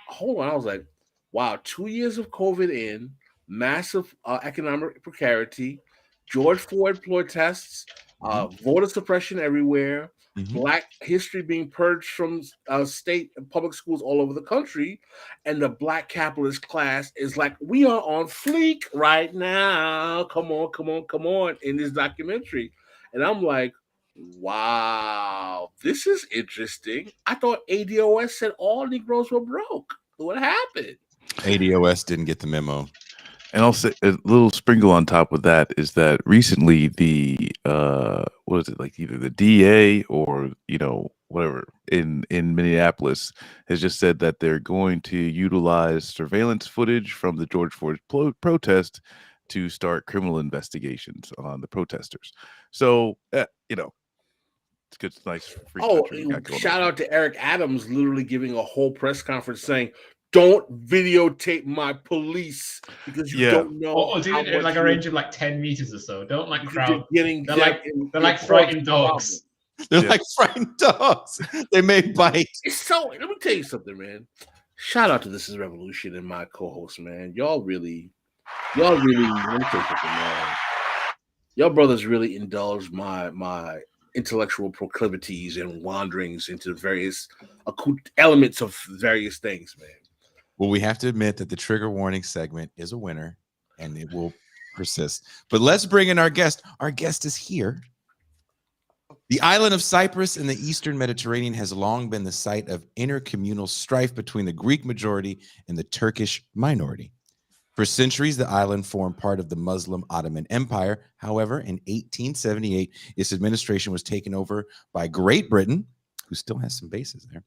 [SPEAKER 2] hold on. I was like, wow, 2 years of COVID in, massive economic precarity, George Floyd protests, voter suppression everywhere, Black history being purged from state and public schools all over the country, and the Black capitalist class is like, we are on fleek right now. Come on, in this documentary. And I'm like, wow, this is interesting. I thought ADOS said all Negroes were broke. What happened?
[SPEAKER 1] ADOS didn't get the memo.
[SPEAKER 3] And I'll say a little sprinkle on top of that is that recently the what is it, like either the DA or whatever in Minneapolis has just said that they're going to utilize surveillance footage from the George Floyd protest to start criminal investigations on the protesters. So it's good, nice free country we got going
[SPEAKER 2] shout
[SPEAKER 3] on.
[SPEAKER 2] out to Eric Adams, literally giving a whole press conference saying, don't videotape my police because you don't know.
[SPEAKER 5] Or do it like a range of like 10 meters or so. Don't like crowd. They're like frightened dogs.
[SPEAKER 1] They're like frightened dogs. They may bite.
[SPEAKER 2] So let me tell you something, man. Shout out to This Is Revolution and my co-host, man. Y'all really, let me tell you something, man. Y'all brothers really indulged my intellectual proclivities and wanderings into various elements of various things, man.
[SPEAKER 1] Well, we have to admit that the trigger warning segment is a winner and it will persist. But let's bring in our guest. Our guest is here. The island of Cyprus in the Eastern Mediterranean has long been the site of intercommunal strife between the Greek majority and the Turkish minority. For centuries, the island formed part of the Muslim Ottoman Empire. However, in 1878, its administration was taken over by Great Britain, who still has some bases there,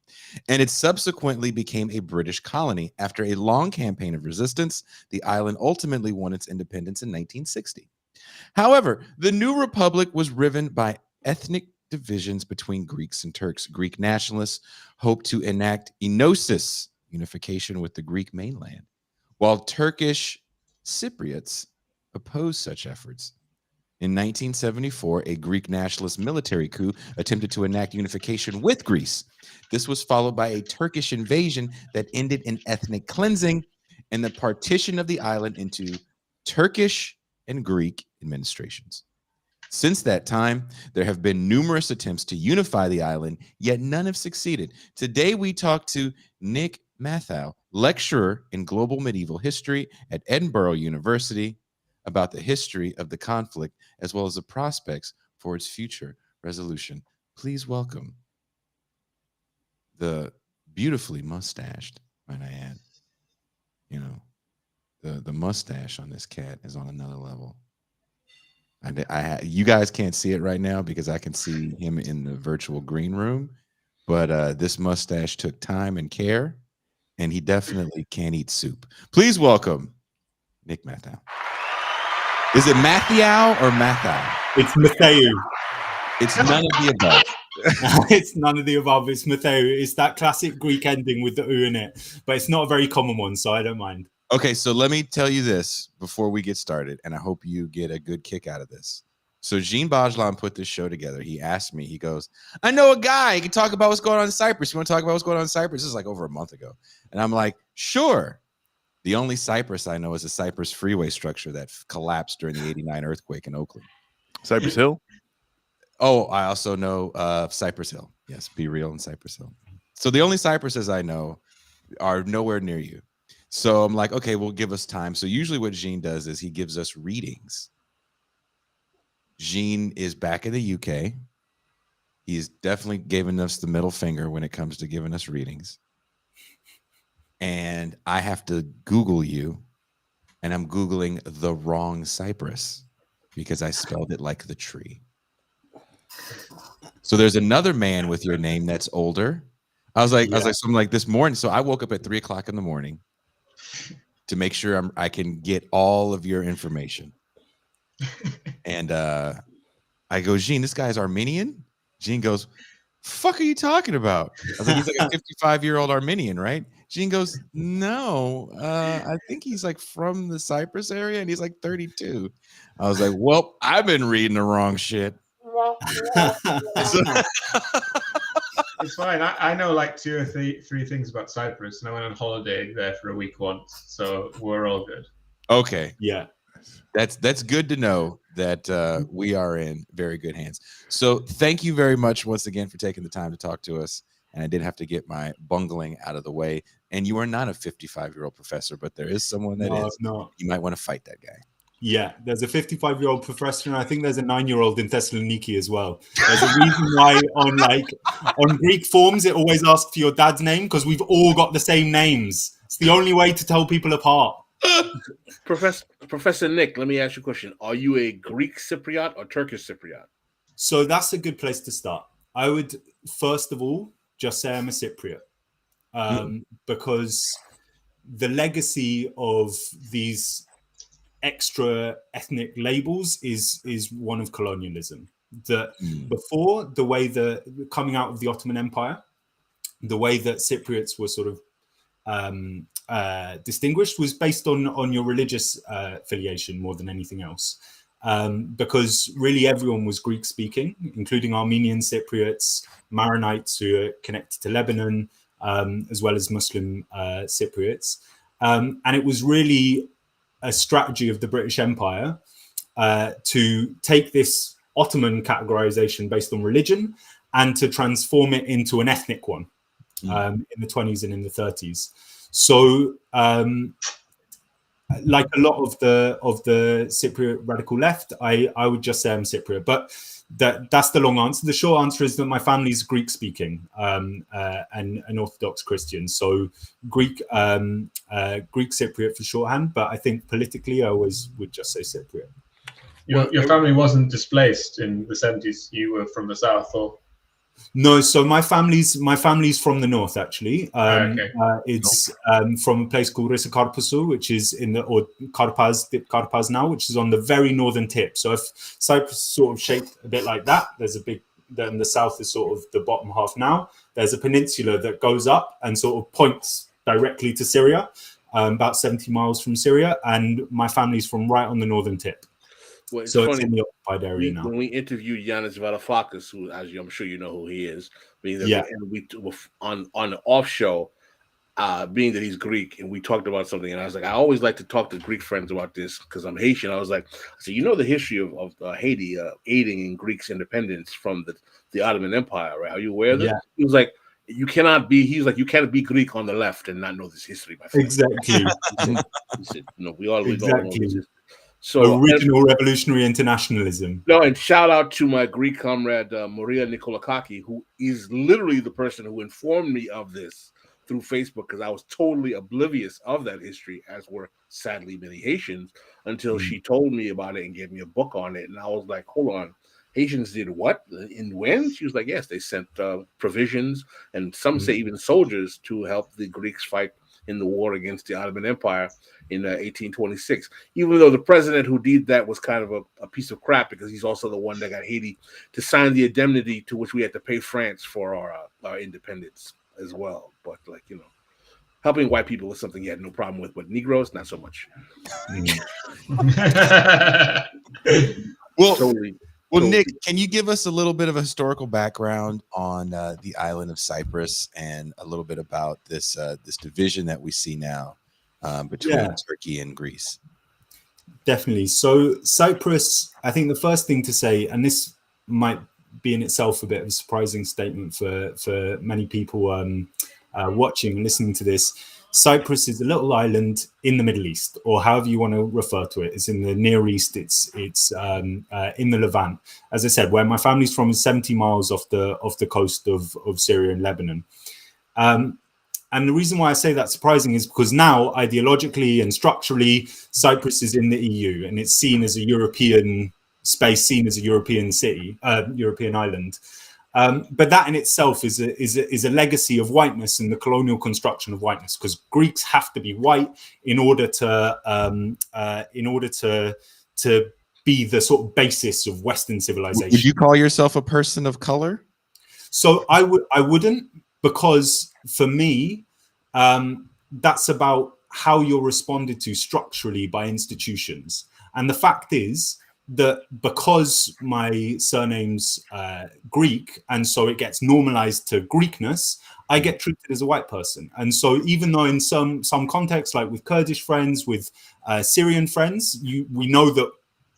[SPEAKER 1] and it subsequently became a British colony. After a long campaign of resistance, the island ultimately won its independence in 1960. However, the new republic was riven by ethnic divisions between Greeks and Turks. Greek nationalists hoped to enact enosis, unification with the Greek mainland, while Turkish Cypriots opposed such efforts. In 1974, a Greek nationalist military coup attempted to enact unification with Greece. This was followed by a Turkish invasion that ended in ethnic cleansing and the partition of the island into Turkish and Greek administrations. Since that time, there have been numerous attempts to unify the island, yet none have succeeded. Today, we talk to Nik Matheou, lecturer in global medieval history at Edinburgh University, about the history of the conflict as well as the prospects for its future resolution. Please welcome the beautifully mustached, might I add. The mustache on this cat is on another level. You guys can't see it right now because I can see him in the virtual green room, but this mustache took time and care, and he definitely can't eat soup. Please welcome Nik Matheou. Is it Matheou or Matheou?
[SPEAKER 10] It's Matheou.
[SPEAKER 1] It's none of the above.
[SPEAKER 10] It's none of the above. It's Matheou. It's that classic Greek ending with the U in it, but it's not a very common one, so I don't mind.
[SPEAKER 1] Okay, so let me tell you this before we get started, and I hope you get a good kick out of this. So Djene Bajalan put this show together. He asked me, he goes, I know a guy. He can talk about what's going on in Cyprus. You want to talk about what's going on in Cyprus? This is like over a month ago. And I'm like, sure. The only Cyprus I know is a Cyprus freeway structure that collapsed during the 89 earthquake in Oakland.
[SPEAKER 3] Cypress Hill?
[SPEAKER 1] Oh, I also know Cypress Hill. Yes, Be Real and Cypress Hill. So the only Cypresses I know are nowhere near you. So I'm like, okay, well, give us time. So usually what Djene does is he gives us readings. Djene is back in the UK. He's definitely given us the middle finger when it comes to giving us readings. And I have to Google you, and I'm Googling the wrong Cyprus because I spelled it like the tree. So there's another man with your name that's older. I was like, something like this morning. So I woke up at 3 o'clock in the morning to make sure I can get all of your information. And I go, Djene, this guy's Armenian? Djene goes, fuck are you talking about? I was like, he's like a 55-year-old Armenian, right? Djene goes, no, I think he's like from the Cyprus area and he's like 32. I was like, well, I've been reading the wrong shit.
[SPEAKER 5] It's fine. I know like 2 or 3 things about Cyprus, and I went on holiday there for a week once, so we're all good.
[SPEAKER 1] Okay.
[SPEAKER 10] Yeah.
[SPEAKER 1] That's good to know that we are in very good hands. So thank you very much once again for taking the time to talk to us. And I did have to get my bungling out of the way. And you are not a 55-year-old professor, but there is someone that is.
[SPEAKER 10] No.
[SPEAKER 1] You might want to fight that guy.
[SPEAKER 10] Yeah, there's a 55-year-old professor, and I think there's a 9-year-old in Thessaloniki as well. There's a reason why on Greek forms it always asks for your dad's name, because we've all got the same names. It's the only way to tell people apart.
[SPEAKER 2] Professor Nik, let me ask you a question. Are you a Greek Cypriot or Turkish Cypriot?
[SPEAKER 10] So that's a good place to start. I would, first of all, just say I'm a Cypriot. Because the legacy of these extra ethnic labels is one of colonialism. That before, the way that coming out of the Ottoman Empire, the way that Cypriots were sort of distinguished was based on your religious affiliation more than anything else, because really everyone was Greek speaking, including Armenian Cypriots, Maronites who are connected to Lebanon, as well as Muslim Cypriots, and it was really a strategy of the British Empire to take this Ottoman categorization based on religion and to transform it into an ethnic one in the 20s and in the 30s. So, like a lot of the Cypriot radical left, I would just say I'm Cypriot. But that's the long answer. The short answer is that my family's Greek speaking and an Orthodox Christian. So Greek Cypriot for shorthand. But I think politically, I always would just say Cypriot.
[SPEAKER 5] Your family wasn't displaced in the 70s. You were from the south, or?
[SPEAKER 10] No, so my family's from the north, actually. It's from a place called Wrzesniewski, which is Karpaz now, which is on the very northern tip. So if Cyprus is sort of shaped a bit like that, then the south is sort of the bottom half now. There's a peninsula that goes up and sort of points directly to Syria, about 70 miles from Syria, and my family's from right on the northern tip.
[SPEAKER 2] Well,
[SPEAKER 10] so
[SPEAKER 2] funny.
[SPEAKER 10] It's in the occupied area now.
[SPEAKER 2] When we interviewed Yanis Varoufakis, who, as I'm sure you know who he is, and we on the off show, being that he's Greek, and we talked about something, and I was like, I always like to talk to Greek friends about this because I'm Haitian. I was like, so you know the history of Haiti aiding in Greek's independence from the Ottoman Empire, right? Are you aware of that? Yeah. He was like, you cannot be Greek on the left and not know this history, my friend.
[SPEAKER 10] Exactly.
[SPEAKER 2] He said, no, we all know this history.
[SPEAKER 10] So original revolutionary internationalism.
[SPEAKER 2] No, and shout out to my Greek comrade Maria Nikolakaki, who is literally the person who informed me of this through Facebook, because I was totally oblivious of that history, as were sadly many Haitians, until she told me about it and gave me a book on it. And I was like, hold on, Haitians did what? And when? She was like, yes, they sent provisions and some say even soldiers to help the Greeks fight in the war against the Ottoman Empire in 1826, even though the president who did that was kind of a piece of crap, because he's also the one that got Haiti to sign the indemnity to which we had to pay France for our independence as well. But helping white people is something he had no problem with, but Negroes, not so much.
[SPEAKER 1] Well, Nik, can you give us a little bit of a historical background on the island of Cyprus and a little bit about this division that we see now between Turkey and Greece?
[SPEAKER 10] Definitely. So Cyprus, I think the first thing to say, and this might be in itself a bit of a surprising statement for many people watching and listening to this, Cyprus is a little island in the Middle East, or however you want to refer to it. It's in the Near East. It's in the Levant. As I said, where my family's from is 70 miles off the coast of Syria and Lebanon. And the reason why I say that's surprising is because now, ideologically and structurally, Cyprus is in the EU, and it's seen as a European space, seen as a European city, European island. But that in itself is a legacy of whiteness and the colonial construction of whiteness, because Greeks have to be white in order to be the sort of basis of Western civilization.
[SPEAKER 1] Would you call yourself a person of color?
[SPEAKER 10] So I wouldn't, because for me, that's about how you're responded to structurally by institutions. And the fact is that because my surname's Greek, and so it gets normalized to Greekness, I get treated as a white person. And so even though in some contexts, like with Kurdish friends, with Syrian friends, we know that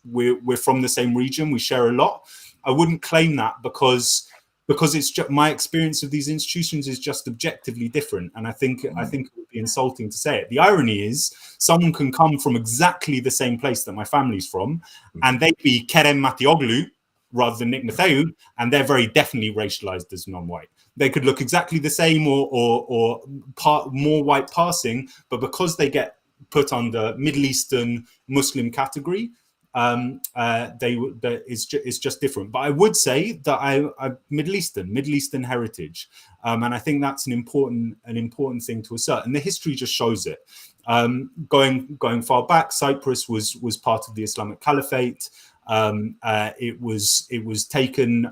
[SPEAKER 10] we're from the same region, we share a lot. I wouldn't claim that because it's just my experience of these institutions is just objectively different, and I think it would be insulting to say it. The irony is, someone can come from exactly the same place that my family's from, and they be Kerem Matioglu rather than Nik Matheou, and they're very definitely racialized as non-white. They could look exactly the same or more white passing, but because they get put under Middle Eastern Muslim category, it's just different. But I would say that I'm Middle Eastern heritage, and I think that's an important thing to assert. And the history just shows it. Going far back, Cyprus was part of the Islamic Caliphate. It was taken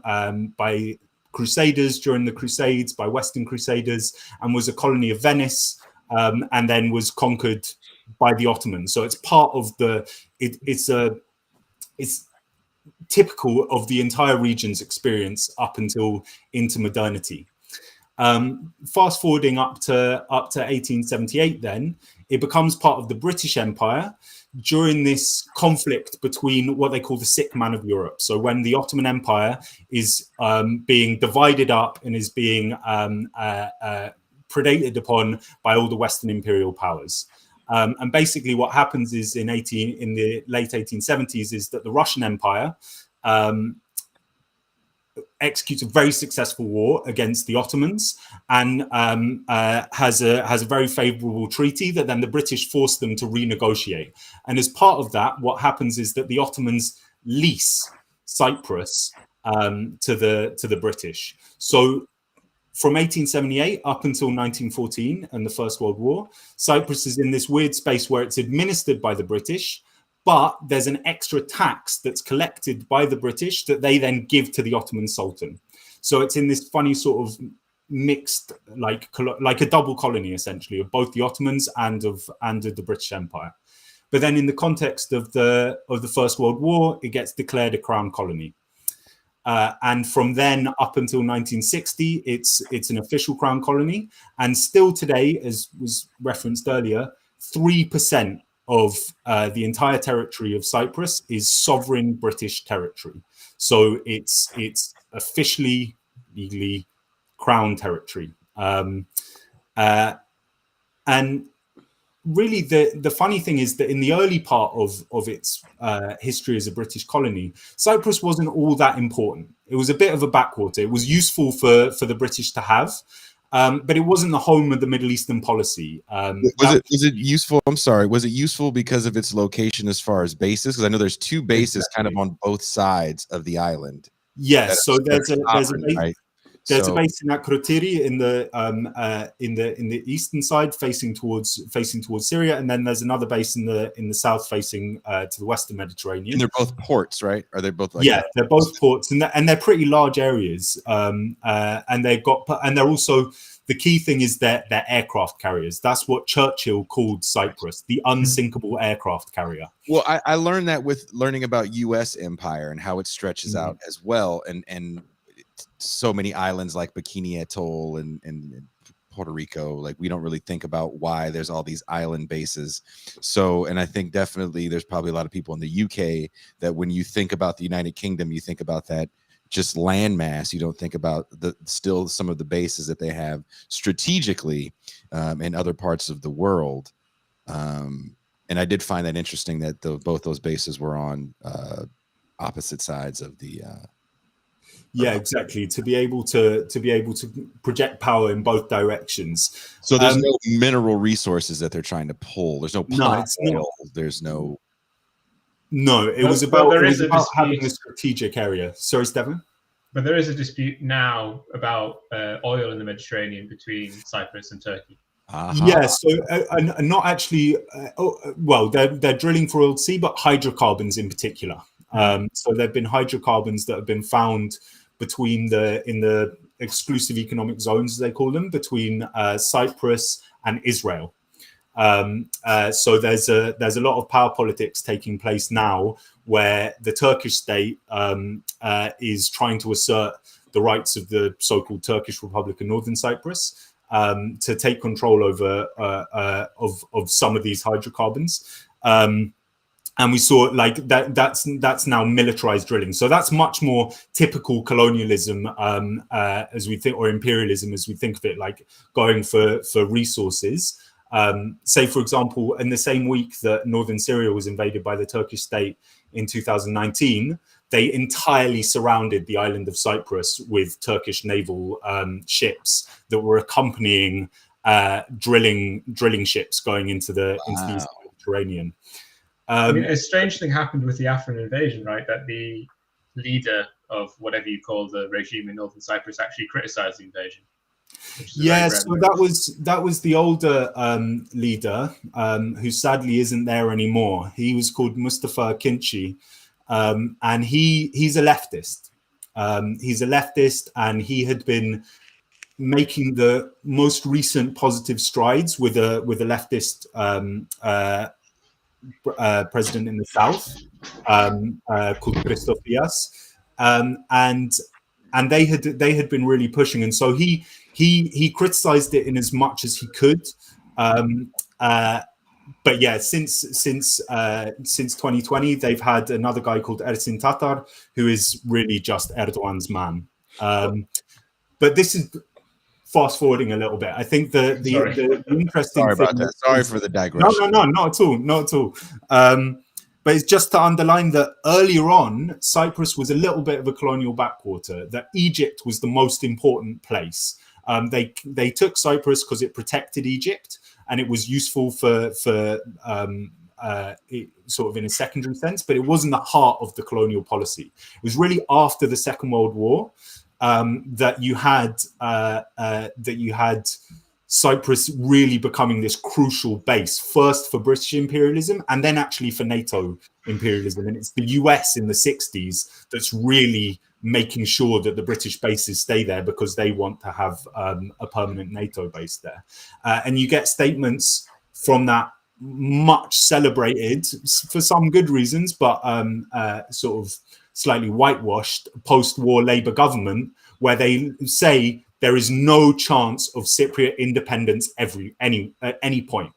[SPEAKER 10] by Crusaders during the Crusades, by Western Crusaders, and was a colony of Venice, and then was conquered by the Ottomans. So it's part of it's typical of the entire region's experience up until into modernity. Fast forwarding up to 1878, then it becomes part of the British Empire during this conflict between what they call the sick man of Europe. So when the Ottoman Empire is being divided up and is being predated upon by all the Western imperial powers. And basically what happens is in the late 1870s is that the Russian Empire executes a very successful war against the Ottomans and has a very favorable treaty that then the British force them to renegotiate. And as part of that, what happens is that the Ottomans lease Cyprus to the British. So from 1878 up until 1914 and the First World War, Cyprus is in this weird space where it's administered by the British, but there's an extra tax that's collected by the British that they then give to the Ottoman Sultan. So it's in this funny sort of mixed, like a double colony, essentially, of both the Ottomans and of the British Empire. But then in the context of the First World War, it gets declared a crown colony. And from then up until 1960, it's an official crown colony. And still today, as was referenced earlier, 3% of the entire territory of Cyprus is sovereign British territory. So it's officially, legally crown territory. And really, the funny thing is that in the early part of its history as a British colony, Cyprus wasn't all that important. It was a bit of a backwater. It was useful for the British to have, but it wasn't the home of the Middle Eastern policy.
[SPEAKER 1] Was it useful? I'm sorry. Was it useful because of its location as far as bases? Because I know there's two bases kind of on both sides of the island.
[SPEAKER 10] Yes. So there's a base.
[SPEAKER 1] Right?
[SPEAKER 10] There's a base in Akrotiri in the eastern side, facing towards Syria, and then there's another base in the south, facing to the Western Mediterranean.
[SPEAKER 1] And they're both ports, right? Are they both?
[SPEAKER 10] They're both ports, and they're pretty large areas. And they're also, the key thing is they're aircraft carriers. That's what Churchill called Cyprus, the unsinkable aircraft carrier.
[SPEAKER 1] Well, I learned that with learning about U.S. empire and how it stretches out as well, and so many islands like Bikini Atoll and Puerto Rico, like we don't really think about why there's all these island bases. So, and I think definitely there's probably a lot of people in the UK that when you think about the United Kingdom, you think about that just landmass. You don't think about still some of the bases that they have strategically in other parts of the world. And I did find that interesting that both those bases were on opposite sides of the
[SPEAKER 10] yeah, exactly. To be able to project power in both directions.
[SPEAKER 1] So there's no mineral resources that they're trying to pull. There's no oil. There's no.
[SPEAKER 10] No, it was about having a strategic area. Sorry, Stefan.
[SPEAKER 5] But there is a dispute now about oil in the Mediterranean between Cyprus and Turkey.
[SPEAKER 10] Yeah, so not actually. Well, they're drilling for oil sea, but hydrocarbons in particular. So there've been hydrocarbons that have been found between in the exclusive economic zones, as they call them, between Cyprus and Israel. So there's a lot of power politics taking place now, where the Turkish state is trying to assert the rights of the so-called Turkish Republic of Northern Cyprus to take control over of some of these hydrocarbons. And we saw like that's now militarized drilling. So that's much more typical colonialism as we think, or imperialism as we think of it, like going for resources. Say, for example, in the same week that northern Syria was invaded by the Turkish state in 2019, they entirely surrounded the island of Cyprus with Turkish naval ships that were accompanying drilling ships going into the East Mediterranean.
[SPEAKER 5] I mean, a strange thing happened with the Afrin invasion, right? That the leader of whatever you call the regime in northern Cyprus actually criticized the invasion.
[SPEAKER 10] Yeah, so that was the older leader who sadly isn't there anymore. He was called Mustafa Kinci, and he's a leftist. He's a leftist, and he had been making the most recent positive strides with a leftist president in the south called Christofias, and they had been really pushing, and so he criticized it in as much as he could, but yeah, since 2020 they've had another guy called Ersin Tatar, who is really just Erdogan's man. But this is fast forwarding a little bit. I think the interesting
[SPEAKER 1] Sorry about that. Sorry for the digression.
[SPEAKER 10] No, not at all. But it's just to underline that earlier on, Cyprus was a little bit of a colonial backwater, that Egypt was the most important place. They took Cyprus because it protected Egypt, and it was useful for sort of in a secondary sense, but it wasn't the heart of the colonial policy. It was really after the Second World War that you had Cyprus really becoming this crucial base, first for British imperialism and then actually for NATO imperialism. And it's the US in the 60s that's really making sure that the British bases stay there because they want to have a permanent NATO base there. And you get statements from that much celebrated, for some good reasons, but sort of slightly whitewashed post-war Labour government, where they say there is no chance of Cypriot independence at any point,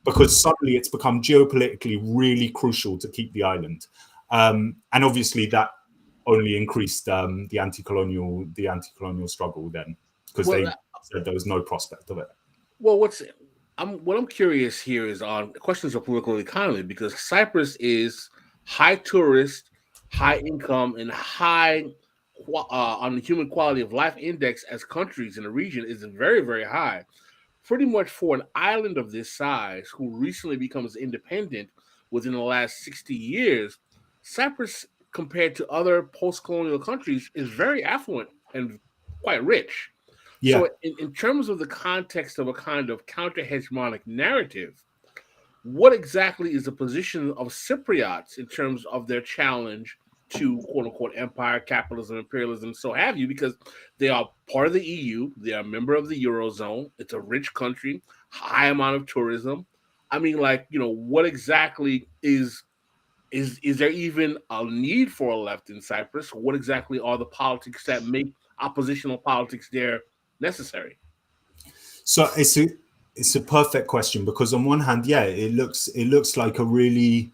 [SPEAKER 10] because suddenly it's become geopolitically really crucial to keep the island, and obviously that only increased the anti-colonial struggle then, because they said there was no prospect of it.
[SPEAKER 2] Well, what I'm curious here is on questions of political economy, because Cyprus is high tourist, high income, and high on the human quality of life index as countries in the region is very, very high. Pretty much for an island of this size, who recently becomes independent within the last 60 years, Cyprus, compared to other post-colonial countries, is very affluent and quite rich. Yeah. So in terms of the context of a kind of counter-hegemonic narrative, what exactly is the position of Cypriots in terms of their challenge to quote-unquote empire, capitalism, imperialism, so have you, because they are part of the EU, they are a member of the Eurozone, it's a rich country, high amount of tourism. I mean, like, you know, what exactly is there even a need for a left in Cyprus? What exactly are the politics that make oppositional politics there necessary?
[SPEAKER 10] So it's a perfect question, because on one hand, yeah, it looks like a really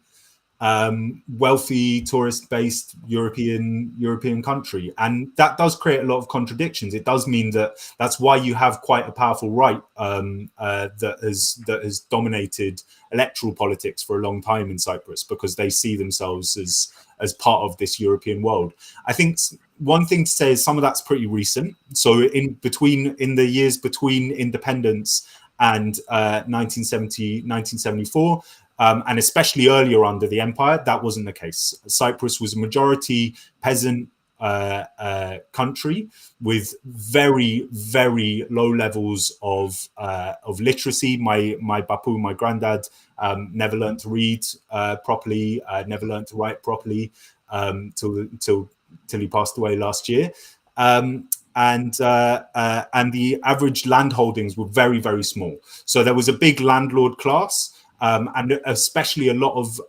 [SPEAKER 10] wealthy tourist-based European country, and that does create a lot of contradictions. It does mean that's why you have quite a powerful right that has dominated electoral politics for a long time in Cyprus, because they see themselves as part of this European world. I think one thing to say is some of that's pretty recent. So in the years between independence and 1974. And especially earlier under the empire, that wasn't the case. Cyprus was a majority peasant country with very, very low levels of literacy. My bapu, my granddad, never learned to read properly, never learned to write properly till he passed away last year. And the average land holdings were very, very small. So there was a big landlord class, and especially a lot of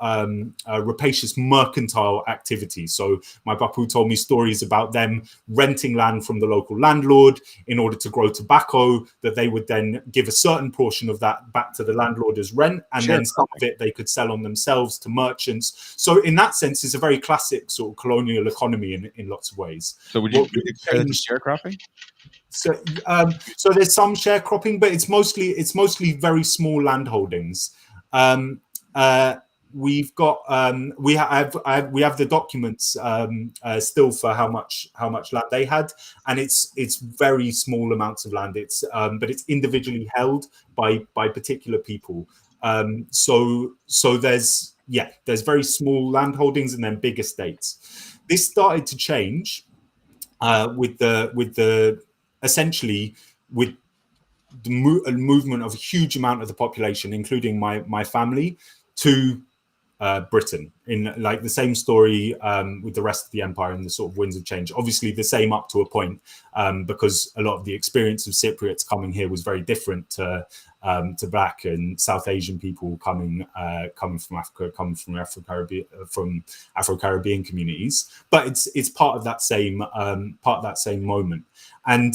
[SPEAKER 10] rapacious mercantile activity. So my bapu told me stories about them renting land from the local landlord in order to grow tobacco, that they would then give a certain portion of that back to the landlord as rent, and then some of it they could sell on themselves to merchants. So in that sense, it's a very classic sort of colonial economy in lots of ways.
[SPEAKER 1] So would you compare that to sharecropping?
[SPEAKER 10] So there's some sharecropping, but it's mostly very small land holdings. We've got we have the documents still for how much land they had, and it's very small amounts of land. It's but it's individually held by particular people. So there's very small land holdings and then big estates. This started to change with the essentially with the movement of a huge amount of the population, including my family, to Britain, in like the same story with the rest of the empire and the sort of winds of change. Obviously the same up to a point, because a lot of the experience of Cypriots coming here was very different to Black and South Asian people coming from Africa, from Afro-Caribbean communities. But it's part of that same moment. And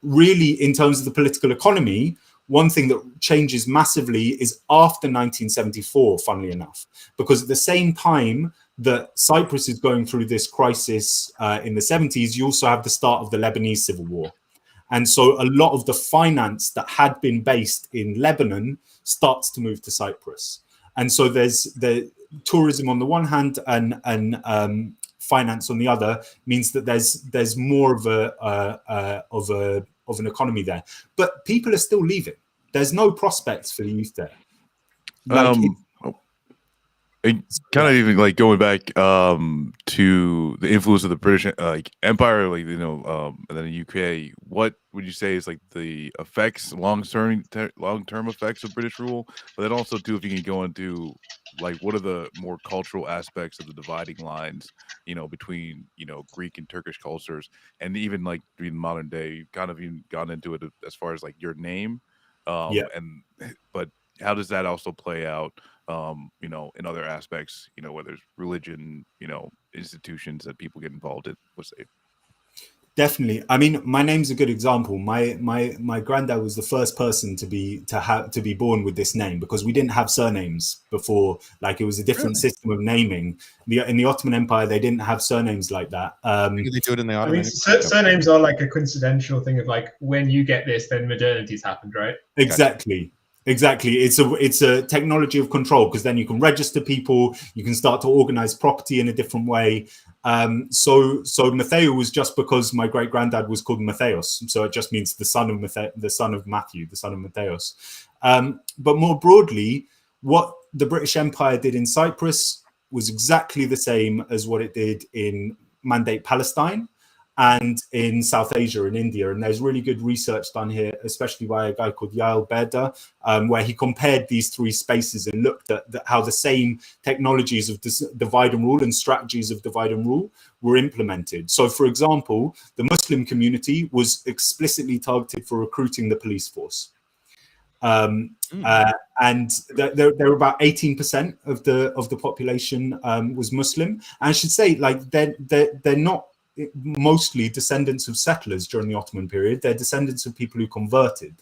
[SPEAKER 10] really, in terms of the political economy, one thing that changes massively is after 1974, funnily enough, because at the same time that Cyprus is going through this crisis in the 70s, you also have the start of the Lebanese civil war. And so a lot of the finance that had been based in Lebanon starts to move to Cyprus. And so there's the tourism on the one hand and finance on the other, means that there's more of an economy there, but people are still leaving. There's no prospects for the youth there.
[SPEAKER 3] Kind of even like going back to the influence of the British Empire, and then the UK. What would you say is like the effects, long-term effects of British rule? But then also too, if you can go into like what are the more cultural aspects of the dividing lines, between Greek and Turkish cultures, and even like in modern day, you've kind of even gone into it as far as like your name, but how does that also play out? In other aspects, whether it's religion, institutions that people get involved in, let's say.
[SPEAKER 10] Definitely. I mean, my name's a good example. My granddad was the first person to be born with this name, because we didn't have surnames before. Like, it was a different system of naming. In the Ottoman Empire, they didn't have surnames like that.
[SPEAKER 1] They do it in the Ottoman.
[SPEAKER 5] Surnames are like a coincidental thing of like, when you get this, then modernity's happened, right?
[SPEAKER 10] Exactly. It's a technology of control, because then you can register people, you can start to organize property in a different way. So Matheou was just because my great granddad was called Matheos, so it just means the son of Matheou, the son of Matheos. But more broadly, what the British Empire did in Cyprus was exactly the same as what it did in Mandate Palestine and in South Asia and India. And there's really good research done here, especially by a guy called Yael Berda, where he compared these three spaces and looked at how the same technologies of divide and rule and strategies of divide and rule were implemented. So, for example, the Muslim community was explicitly targeted for recruiting the police force. And there were about 18% of the population was Muslim. And I should say, like, they're not mostly descendants of settlers during the Ottoman period. They're descendants of people who converted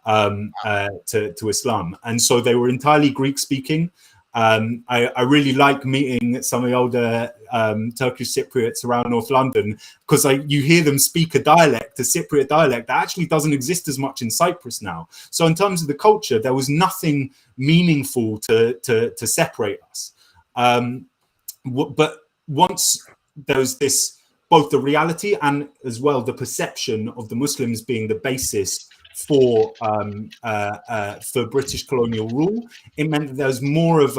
[SPEAKER 10] to Islam, and so they were entirely Greek speaking. I really like meeting some of the older Turkish Cypriots around North London, because you hear them speak a Cypriot dialect that actually doesn't exist as much in Cyprus now. So in terms of the culture, there was nothing meaningful to separate us. But once there was this, both the reality and as well the perception of the Muslims being the basis for British colonial rule, it meant that there was more of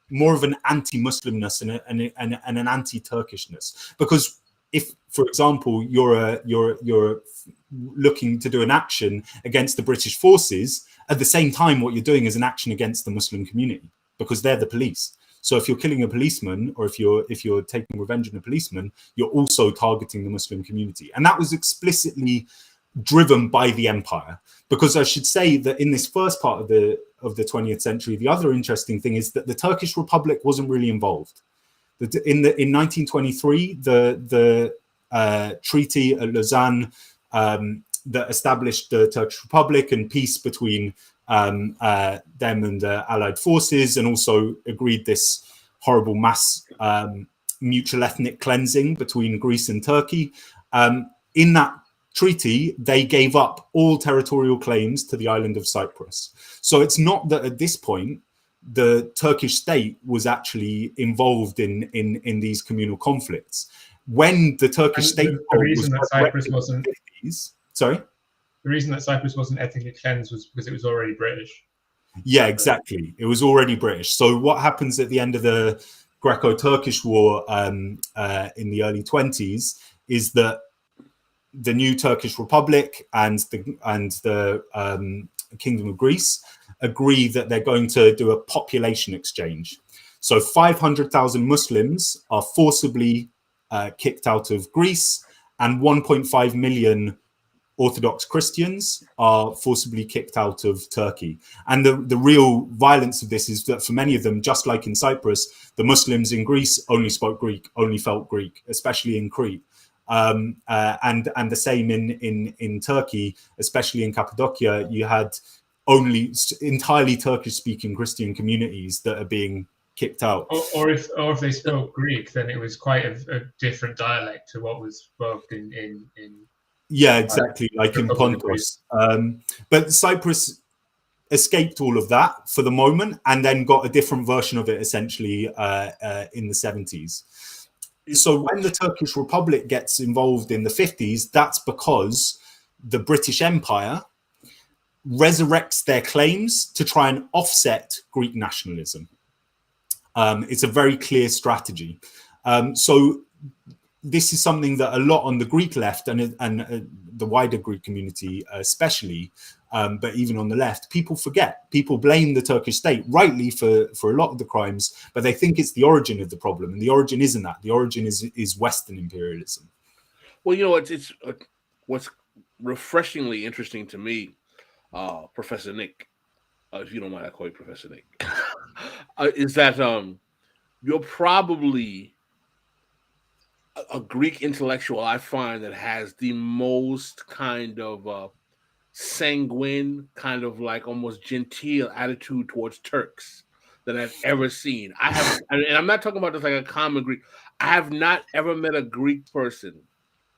[SPEAKER 10] more of an anti-Muslimness and an anti-Turkishness. Because if, for example, you're looking to do an action against the British forces, at the same time, what you're doing is an action against the Muslim community, because they're the police. So if you're killing a policeman, or if you're taking revenge on a policeman, you're also targeting the Muslim community. And that was explicitly driven by the empire. Because I should say that in this first part of the 20th century, the other interesting thing is that the Turkish Republic wasn't really involved. In 1923, the treaty at Lausanne that established the Turkish Republic and peace between them and Allied forces, and also agreed this horrible mass mutual ethnic cleansing between Greece and Turkey. In that treaty, they gave up all territorial claims to the island of Cyprus. So it's not that at this point the Turkish state was actually involved in these communal conflicts. When the Turkish state,
[SPEAKER 5] the reason that Cyprus wasn't
[SPEAKER 10] 50s, sorry,
[SPEAKER 5] the reason that Cyprus wasn't ethnically cleansed was because it was already British.
[SPEAKER 10] Yeah, exactly. It was already British. So what happens at the end of the Greco-Turkish War in the early 20s is that the new Turkish Republic and the Kingdom of Greece agree that they're going to do a population exchange. So 500,000 Muslims are forcibly kicked out of Greece, and 1.5 million Orthodox Christians are forcibly kicked out of Turkey. And the real violence of this is that for many of them, just like in Cyprus, the Muslims in Greece only spoke Greek, only felt Greek, especially in Crete. And the same in Turkey, especially in Cappadocia, you had only entirely Turkish-speaking Christian communities that are being kicked out.
[SPEAKER 5] Or if they spoke Greek, then it was quite a different dialect to what was spoken in
[SPEAKER 10] yeah, exactly, like in Pontus. But Cyprus escaped all of that for the moment, and then got a different version of it essentially in the 70s. So when the Turkish Republic gets involved in the 50s, that's because the British Empire resurrects their claims to try and offset Greek nationalism. It's a very clear strategy. So this is something that a lot on the Greek left and the wider Greek community especially, but even on the left, people forget. People blame the Turkish state, rightly, for a lot of the crimes, but they think it's the origin of the problem. And the origin isn't that. The origin is Western imperialism.
[SPEAKER 2] Well, you know, it's what's refreshingly interesting to me, Professor Nik, if you don't mind I call you Professor Nik, is that you're probably a Greek intellectual I find that has the most kind of sanguine, kind of like almost genteel attitude towards Turks that I've ever seen. And I'm not talking about just like a common Greek. I have not ever met a Greek person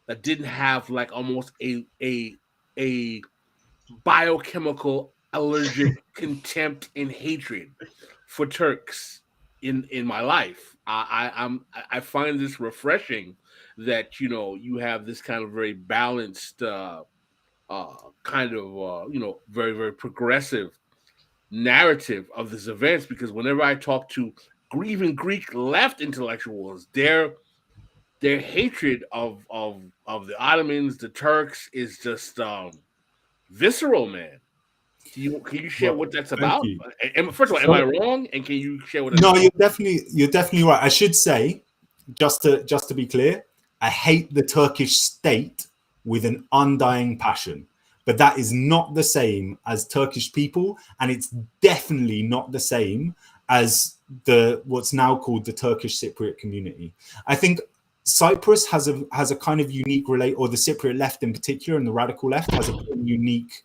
[SPEAKER 2] that didn't have like almost a biochemical allergic contempt and hatred for Turks in my life. I find this refreshing that, you know, you have this kind of very balanced kind of very, very progressive narrative of these events, because whenever I talk to even Greek left intellectuals, their hatred of the Ottomans, the Turks, is just visceral, man. Can you share what that's about? First of all, am I wrong? And can you share what?
[SPEAKER 10] No, you're definitely right. I should say, just to be clear, I hate the Turkish state with an undying passion, but that is not the same as Turkish people, and it's definitely not the same as what's now called the Turkish Cypriot community. I think Cyprus has a kind of unique or the Cypriot left in particular, and the radical left has a unique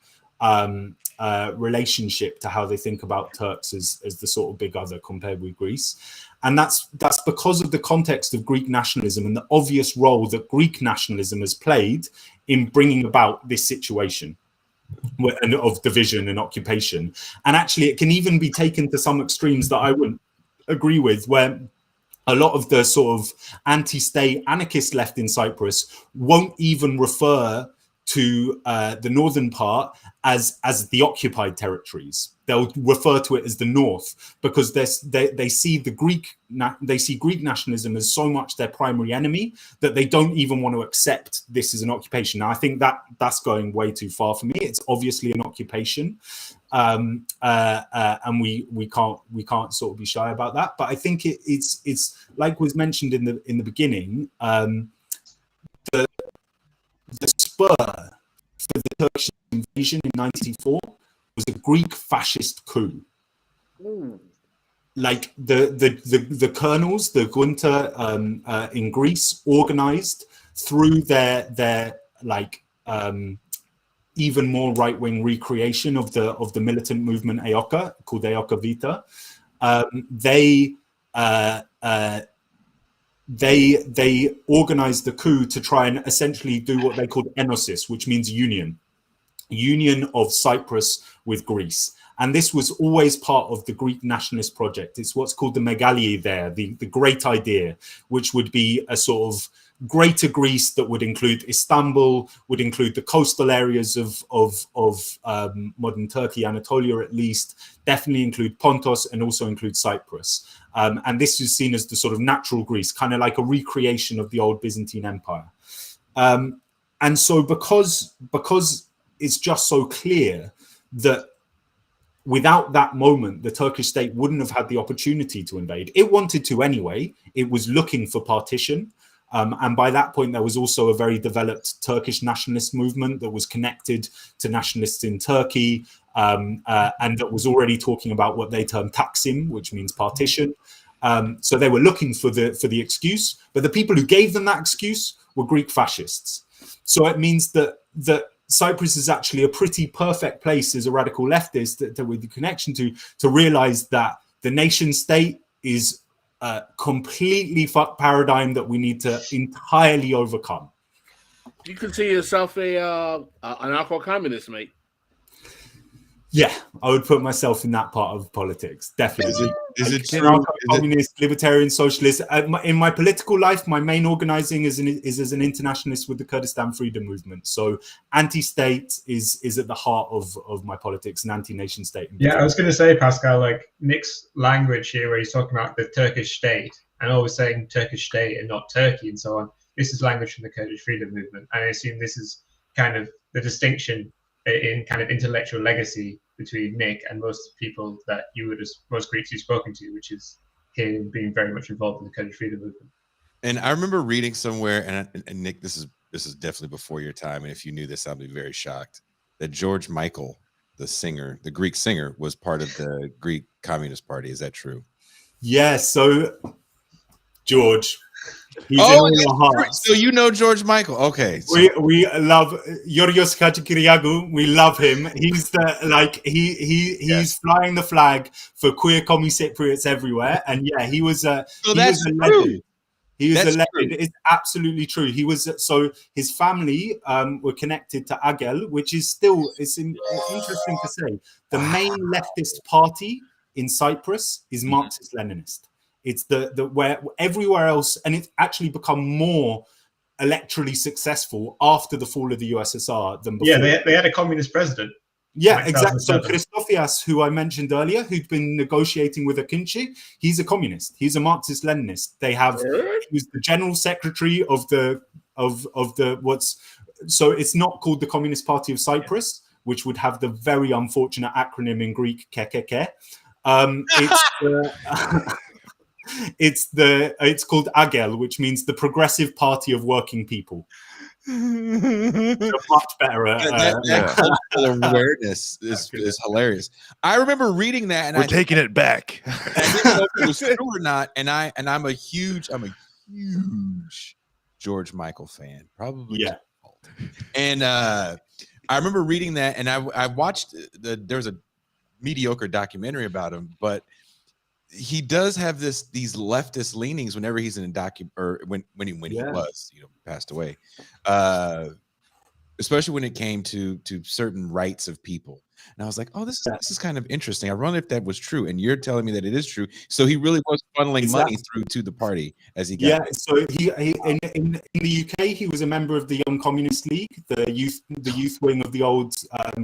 [SPEAKER 10] relationship to how they think about Turks as the sort of big other compared with Greece. And that's because of the context of Greek nationalism and the obvious role that Greek nationalism has played in bringing about this situation of division and occupation. And actually, it can even be taken to some extremes that I wouldn't agree with, where a lot of the sort of anti-state anarchist left in Cyprus won't even refer to the northern part as the occupied territories. They'll refer to it as the North because they see Greek nationalism as so much their primary enemy that they don't even want to accept this as an occupation. Now, I think that's going way too far for me. It's obviously an occupation, and we can't sort of be shy about that. But I think it's like was mentioned in the beginning. The spur for the Turkish invasion in 1994 was a Greek fascist coup.
[SPEAKER 2] Ooh.
[SPEAKER 10] Like the colonels, the junta in Greece, organized through their even more right-wing recreation of the militant movement EOKA, called EOKA Vita. They organized the coup to try and essentially do what they called enosis, which means union of Cyprus with Greece. And this was always part of the Greek nationalist project. It's what's called the megali there, the great idea, which would be a sort of greater Greece that would include Istanbul, would include the coastal areas of modern Turkey, Anatolia at least, definitely include Pontus and also include Cyprus. And this is seen as the sort of natural Greece, kind of like a recreation of the old Byzantine Empire. And so because it's just so clear that without that moment, the Turkish state wouldn't have had the opportunity to invade. It wanted to anyway. It was looking for partition. And by that point, there was also a very developed Turkish nationalist movement that was connected to nationalists in Turkey, and that was already talking about what they termed Taksim, which means partition. So they were looking for the excuse, but the people who gave them that excuse were Greek fascists. So it means that Cyprus is actually a pretty perfect place as a radical leftist with the connection to realize that the nation state is a completely fucked paradigm that we need to entirely overcome.
[SPEAKER 2] You consider yourself an anarcho-communist, mate.
[SPEAKER 10] Yeah, I would put myself in that part of politics, definitely.
[SPEAKER 1] Is it true?
[SPEAKER 10] Communist, libertarian, socialist. In my political life, my main organizing is as an internationalist with the Kurdistan Freedom Movement. So anti-state is at the heart of my politics, and anti-nation state.
[SPEAKER 5] Yeah, I was going to say, Pascal, like Nick's language here, where he's talking about the Turkish state and always saying Turkish state and not Turkey and so on. This is language from the Kurdish Freedom Movement. And I assume this is kind of the distinction in kind of intellectual legacy between Nick and most people that most Greeks you've spoken to, which is him being very much involved in the Kurdish Freedom Movement.
[SPEAKER 1] And I remember reading somewhere, and Nick, this is definitely before your time, and if you knew this, I'd be very shocked, that George Michael, the singer, the Greek singer, was part of the Greek Communist Party. Is that true?
[SPEAKER 10] Yeah, so George. He's in all our hearts.
[SPEAKER 1] So you know George Michael. Okay. So.
[SPEAKER 10] We love Yorios Kachikiriagu. We love him. He's he's flying the flag for queer commie Cypriots everywhere. And yeah, he was a legend. He was a legend. It's absolutely true. He was his family were connected to Agel, which is still interesting to say. The main leftist party in Cyprus is Marxist-Leninist. It's the where everywhere else, and it's actually become more electorally successful after the fall of the USSR than before.
[SPEAKER 5] Yeah, they had a communist president.
[SPEAKER 10] Yeah, exactly. So Christofias, who I mentioned earlier, who'd been negotiating with Akinci, he's a communist. He's a Marxist-Leninist. He was the general secretary of the so it's not called the Communist Party of Cyprus, which would have the very unfortunate acronym in Greek KKK. It's called Agel, which means the Progressive Party of Working People. Much better.
[SPEAKER 1] Awareness is hilarious. I remember reading that, and
[SPEAKER 3] we're taking it back.
[SPEAKER 1] I didn't know if it was true or not. And I'm a huge George Michael fan, probably.
[SPEAKER 10] Yeah.
[SPEAKER 1] And I remember reading that, and I watched there's a mediocre documentary about him, but he does have these leftist leanings whenever he's in a when he was passed away, especially when it came to certain rights of people. And I was like, oh, this is kind of interesting. I wonder if that was true. And you're telling me that it is true. So he really was funneling money through to the party as he got.
[SPEAKER 10] Yeah, so he in the UK he was a member of the Young Communist League, the youth wing of the old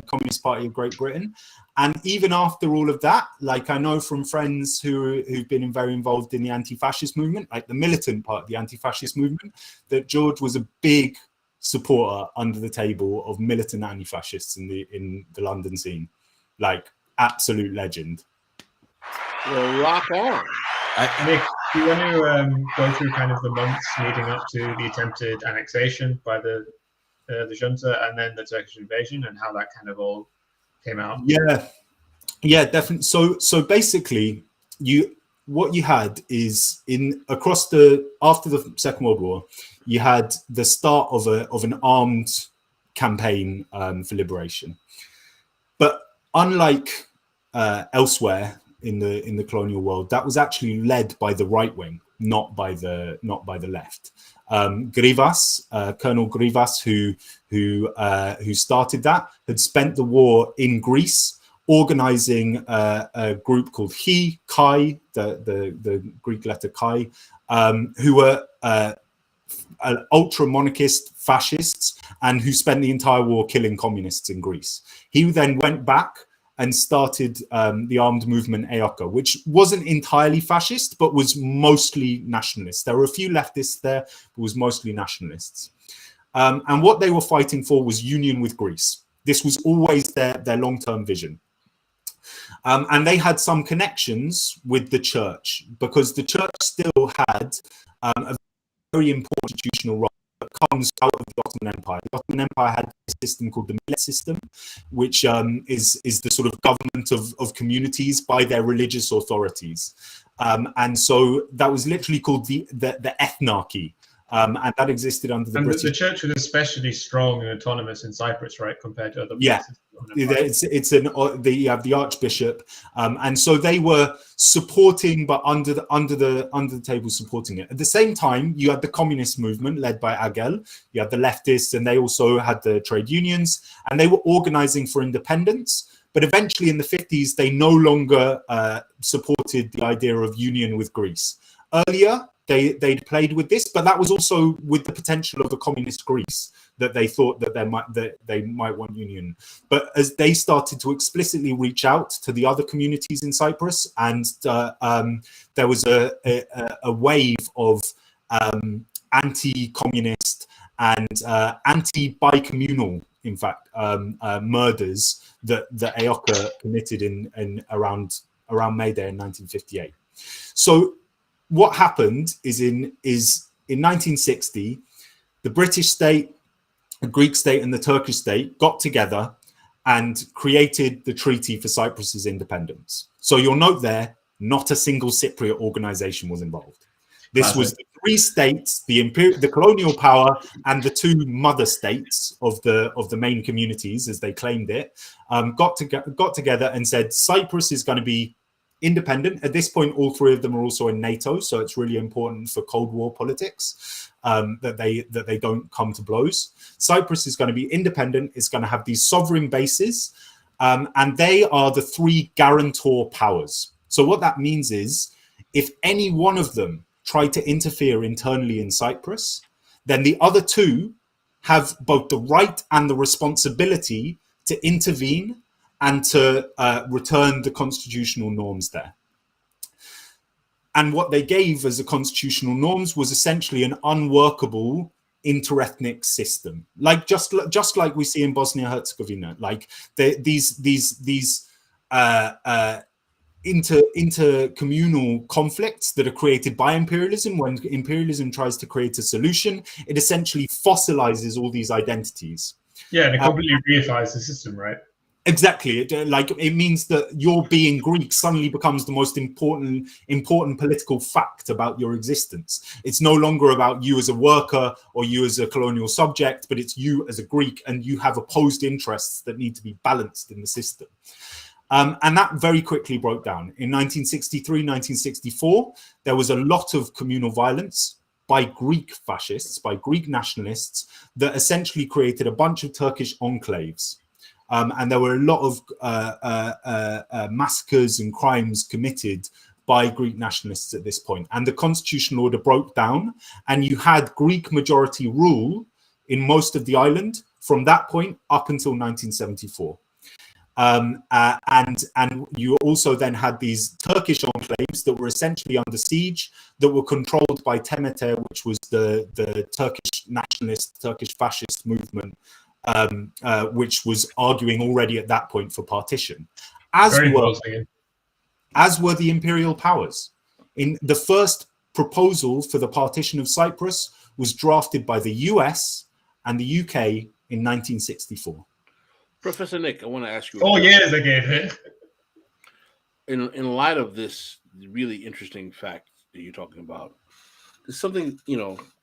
[SPEAKER 10] Communist Party of Great Britain. And even after all of that, like I know from friends who've been very involved in the anti-fascist movement, like the militant part of the anti-fascist movement, that George was a big supporter under the table of militant anti-fascists in the London scene, like absolute legend.
[SPEAKER 2] Well, rock on.
[SPEAKER 5] Nick, do you want to go through kind of the months leading up to the attempted annexation by the junta and then the Turkish invasion and how that kind of all came out?
[SPEAKER 10] Yeah, definitely. So basically, what you had is after the Second World War, you had the start of an armed campaign for liberation. But unlike elsewhere in the colonial world, that was actually led by the right wing, not by the left. Grivas, Colonel Grivas, who started that, had spent the war in Greece, organizing a group called Chi, the Greek letter Chi, who were ultra monarchist fascists and who spent the entire war killing communists in Greece. He then went back and started the armed movement EOKA, which wasn't entirely fascist, but was mostly nationalist. There were a few leftists there, but was mostly nationalists. And what they were fighting for was union with Greece. This was always their long-term vision. And they had some connections with the church, because the church still had a very important institutional role that comes out of the Ottoman Empire. The Ottoman Empire had a system called the millet system, which is the sort of government of communities by their religious authorities. And so that was literally called the ethnarchy. And that existed under the British.
[SPEAKER 5] The church was especially strong and autonomous in Cyprus, right, compared to other places.
[SPEAKER 10] Yeah, you have the archbishop, and so they were supporting, but under the table supporting it. At the same time, you had the communist movement led by Agel. You had the leftists, and they also had the trade unions, and they were organizing for independence. But eventually, in the 50s, they no longer supported the idea of union with Greece. Earlier, they'd played with this, but that was also with the potential of a communist Greece, that they thought that they might want union. But as they started to explicitly reach out to the other communities in Cyprus, and there was a wave of anti-communist and anti-bicommunal, in fact, murders that EOKA committed in around May Day in 1958. So what happened is in 1960, the British state, the Greek state, and the Turkish state got together and created the Treaty for Cyprus's independence. So you'll note there, not a single Cypriot organization was involved. This was the three states, the colonial power, and the two mother states of the main communities, as they claimed it, got together and said Cyprus is going to be independent. At this point, all three of them are also in NATO, so it's really important for Cold War politics that they don't come to blows. Cyprus is going to be independent. It's going to have these sovereign bases, and they are the three guarantor powers. So what that means is, if any one of them try to interfere internally in Cyprus, then the other two have both the right and the responsibility to intervene and to return the constitutional norms there. And what they gave as the constitutional norms was essentially an unworkable interethnic system, like just like we see in Bosnia-Herzegovina, like these intercommunal conflicts that are created by imperialism. When imperialism tries to create a solution, it essentially fossilizes all these identities.
[SPEAKER 5] Yeah, and it completely reifies the system, right?
[SPEAKER 10] Exactly. It means that your being Greek suddenly becomes the most important political fact about your existence. It's no longer about you as a worker or you as a colonial subject, but it's you as a Greek, and you have opposed interests that need to be balanced in the system. And that very quickly broke down. In 1963, 1964, there was a lot of communal violence by Greek fascists, by Greek nationalists, that essentially created a bunch of Turkish enclaves. And there were a lot of massacres and crimes committed by Greek nationalists at this point. And the constitutional order broke down, and you had Greek majority rule in most of the island from that point up until 1974. And you also then had these Turkish enclaves that were essentially under siege, that were controlled by TMT, which was the Turkish nationalist, Turkish fascist movement, which was arguing already at that point for partition, as were the imperial powers. In the first proposal for the partition of Cyprus was drafted by the US and the UK in 1964.
[SPEAKER 2] Professor Nick, I want to ask you.
[SPEAKER 5] 4 years again.
[SPEAKER 2] In light of this really interesting fact that you're talking about, there's something,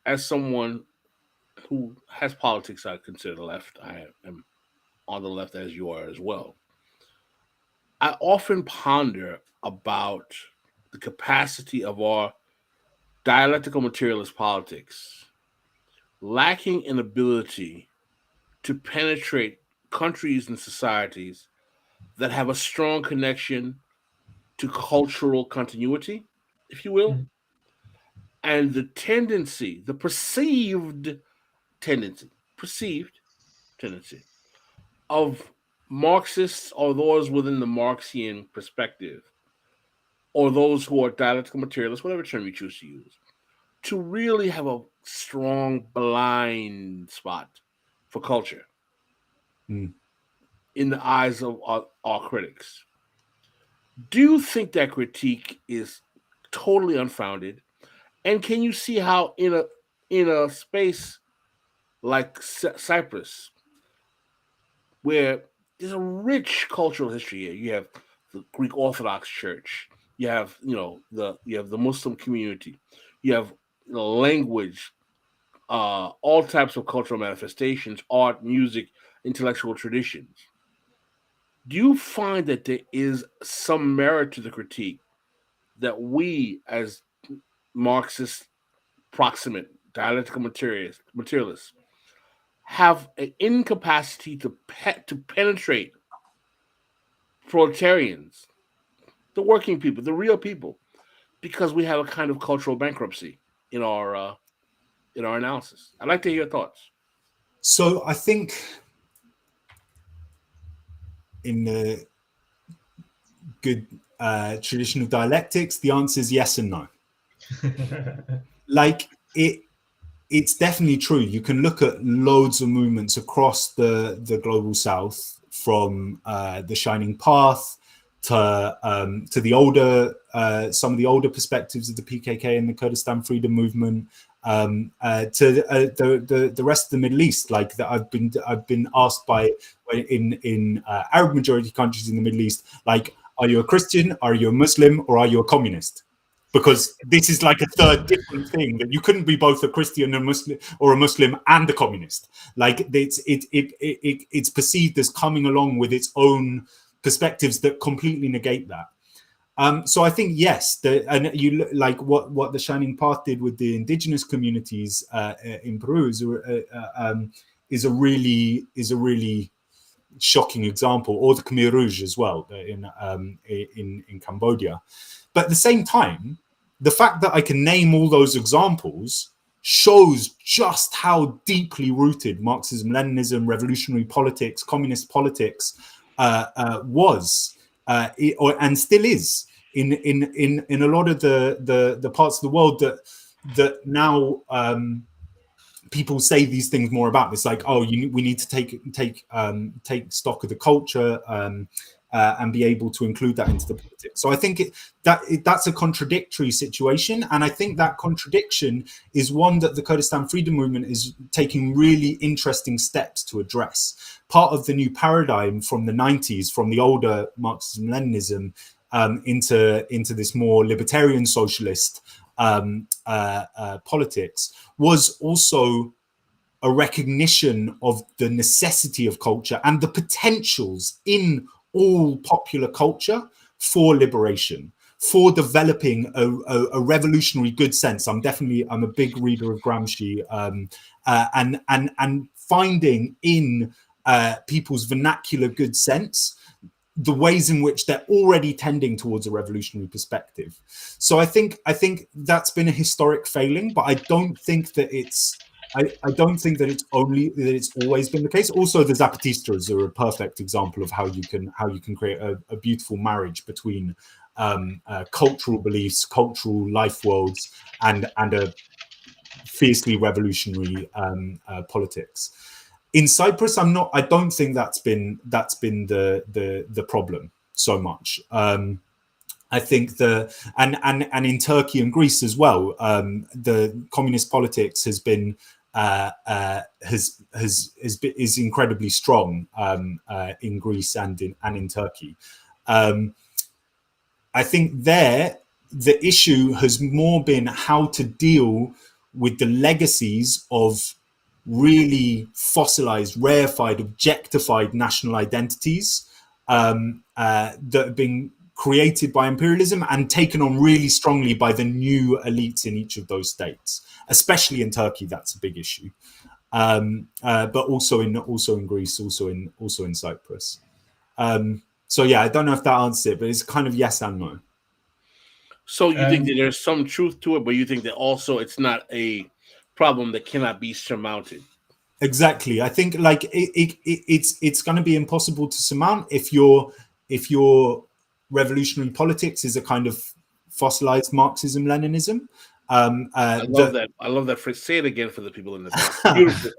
[SPEAKER 2] as someone who has politics I consider the left, I am on the left as you are as well. I often ponder about the capacity of our dialectical materialist politics lacking an ability to penetrate countries and societies that have a strong connection to cultural continuity, if you will, and the tendency, the perceived tendency of Marxists or those within the Marxian perspective, or those who are dialectical materialists, whatever term you choose to use, to really have a strong blind spot for culture in the eyes of our critics. Do you think that critique is totally unfounded? And can you see how in a space like Cyprus, where there's a rich cultural history here, you have the Greek Orthodox Church, you have the Muslim community, you have language, all types of cultural manifestations, art, music, intellectual traditions. Do you find that there is some merit to the critique that we, as Marxist proximate dialectical materialists, have an incapacity to penetrate proletarians, the working people, the real people, because we have a kind of cultural bankruptcy in our analysis? I'd like to hear your thoughts.
[SPEAKER 10] So I think in the good tradition of dialectics, the answer is yes and no. It's definitely true. You can look at loads of movements across the global south, from the Shining Path to the older some of the older perspectives of the PKK and the Kurdistan freedom movement, to the rest of the Middle East. Like that, I've been asked by in Arab majority countries in the Middle East, like, are you a Christian, are you a Muslim, or are you a communist? Because this is like a third different thing, that you couldn't be both a Christian and a Muslim and a communist. Like it's perceived as coming along with its own perspectives that completely negate that. So I think yes, and you like what the Shining Path did with the indigenous communities in Peru is a really shocking example, or the Khmer Rouge as well in Cambodia. But at the same time, the fact that I can name all those examples shows just how deeply rooted Marxism, Leninism, revolutionary politics, communist politics was and still is in a lot of the parts of the world that now people say these things more about. It's like, oh, we need to take stock of the culture and be able to include that into the politics. So I think that's a contradictory situation, and I think that contradiction is one that the Kurdistan freedom movement is taking really interesting steps to address. Part of the new paradigm from the 90s, from the older Marxism-Leninism into this more libertarian socialist politics, was also a recognition of the necessity of culture and the potentials in all popular culture for liberation, for developing a revolutionary good sense. I'm a big reader of Gramsci, and finding in people's vernacular good sense, the ways in which they're already tending towards a revolutionary perspective. So I think that's been a historic failing, but I don't think that it's it's always been the case. Also, the Zapatistas are a perfect example of how you can create a beautiful marriage between cultural beliefs, cultural life worlds, and a fiercely revolutionary politics. In Cyprus, I don't think that's been the problem so much. I think and in Turkey and Greece as well, the communist politics has been is incredibly strong in Greece and in Turkey. I think the issue has more been how to deal with the legacies of really fossilized, rarefied, objectified national identities that have been created by imperialism and taken on really strongly by the new elites in each of those states. Especially in Turkey, that's a big issue, but also in Greece, also in Cyprus. So yeah, I don't know if that answers it, but it's kind of yes and no.
[SPEAKER 2] So you think that there's some truth to it, but you think that also it's not a problem that cannot be surmounted.
[SPEAKER 10] Exactly. I think like it's going to be impossible to surmount if your revolutionary politics is a kind of fossilized Marxism, Leninism.
[SPEAKER 2] I love that. I love that phrase. Say it again for the people in the back. Beautiful.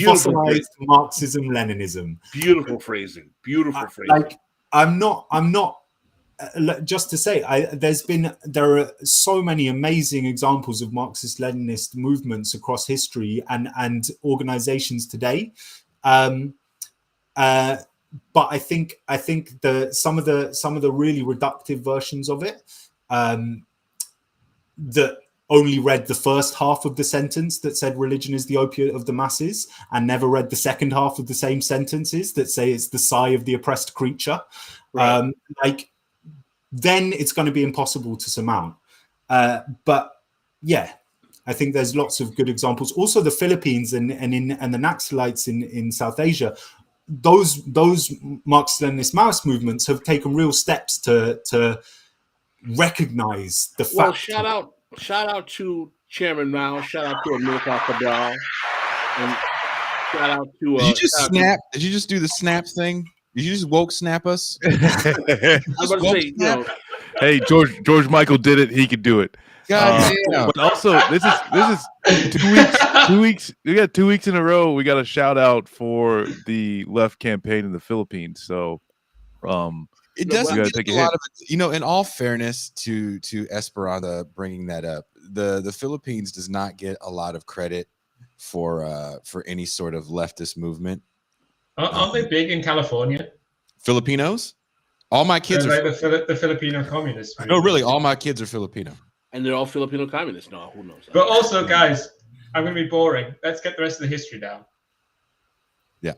[SPEAKER 10] Fossilized Marxism, Leninism.
[SPEAKER 2] Beautiful phrasing. Beautiful phrasing.
[SPEAKER 10] Like I'm not. Just to say, there are so many amazing examples of Marxist-Leninist movements across history and organizations today, but I think some of the really reductive versions of it that only read the first half of the sentence that said religion is the opiate of the masses and never read the second half of the same sentences that say it's the sigh of the oppressed creature. Right. Then it's going to be impossible to surmount. But yeah, I think there's lots of good examples. Also, the Philippines and the Naxalites in South Asia, those Marxist-Leninist Maoist movements have taken real steps to recognize the fact.
[SPEAKER 2] Well, shout out to Chairman Mao. Shout out to Amilcar Cabral. And shout out to.
[SPEAKER 1] Did you just snap? Did you just do the snap thing? Did you just woke snap us?
[SPEAKER 2] I was about to say,
[SPEAKER 3] hey, George Michael did it. He could do it.
[SPEAKER 1] God damn.
[SPEAKER 3] But also, this is 2 weeks. 2 weeks. We got 2 weeks in a row. We got a shout out for the left campaign in the Philippines. So,
[SPEAKER 1] it doesn't get a lot of it. In all fairness to Esperanza bringing that up, the Philippines does not get a lot of credit for any sort of leftist movement.
[SPEAKER 5] Aren't they big in California?
[SPEAKER 1] Filipinos? All my kids are
[SPEAKER 5] like the Filipino communists.
[SPEAKER 1] No, really, all my kids are Filipino.
[SPEAKER 2] And they're all Filipino communists. No, who knows?
[SPEAKER 5] But also, guys, I'm going to be boring. Let's get the rest of the history down.
[SPEAKER 1] Yeah.